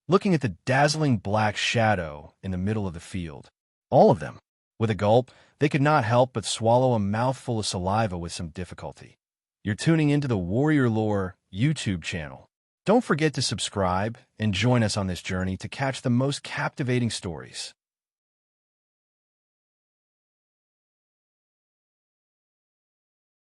Looking at the dazzling black shadow in the middle of the field, all of them, With a gulp, they could not help but swallow a mouthful of saliva with some difficulty. You're tuning into the Warrior Lore YouTube channel. Don't forget to subscribe and join us on this journey to catch the most captivating stories.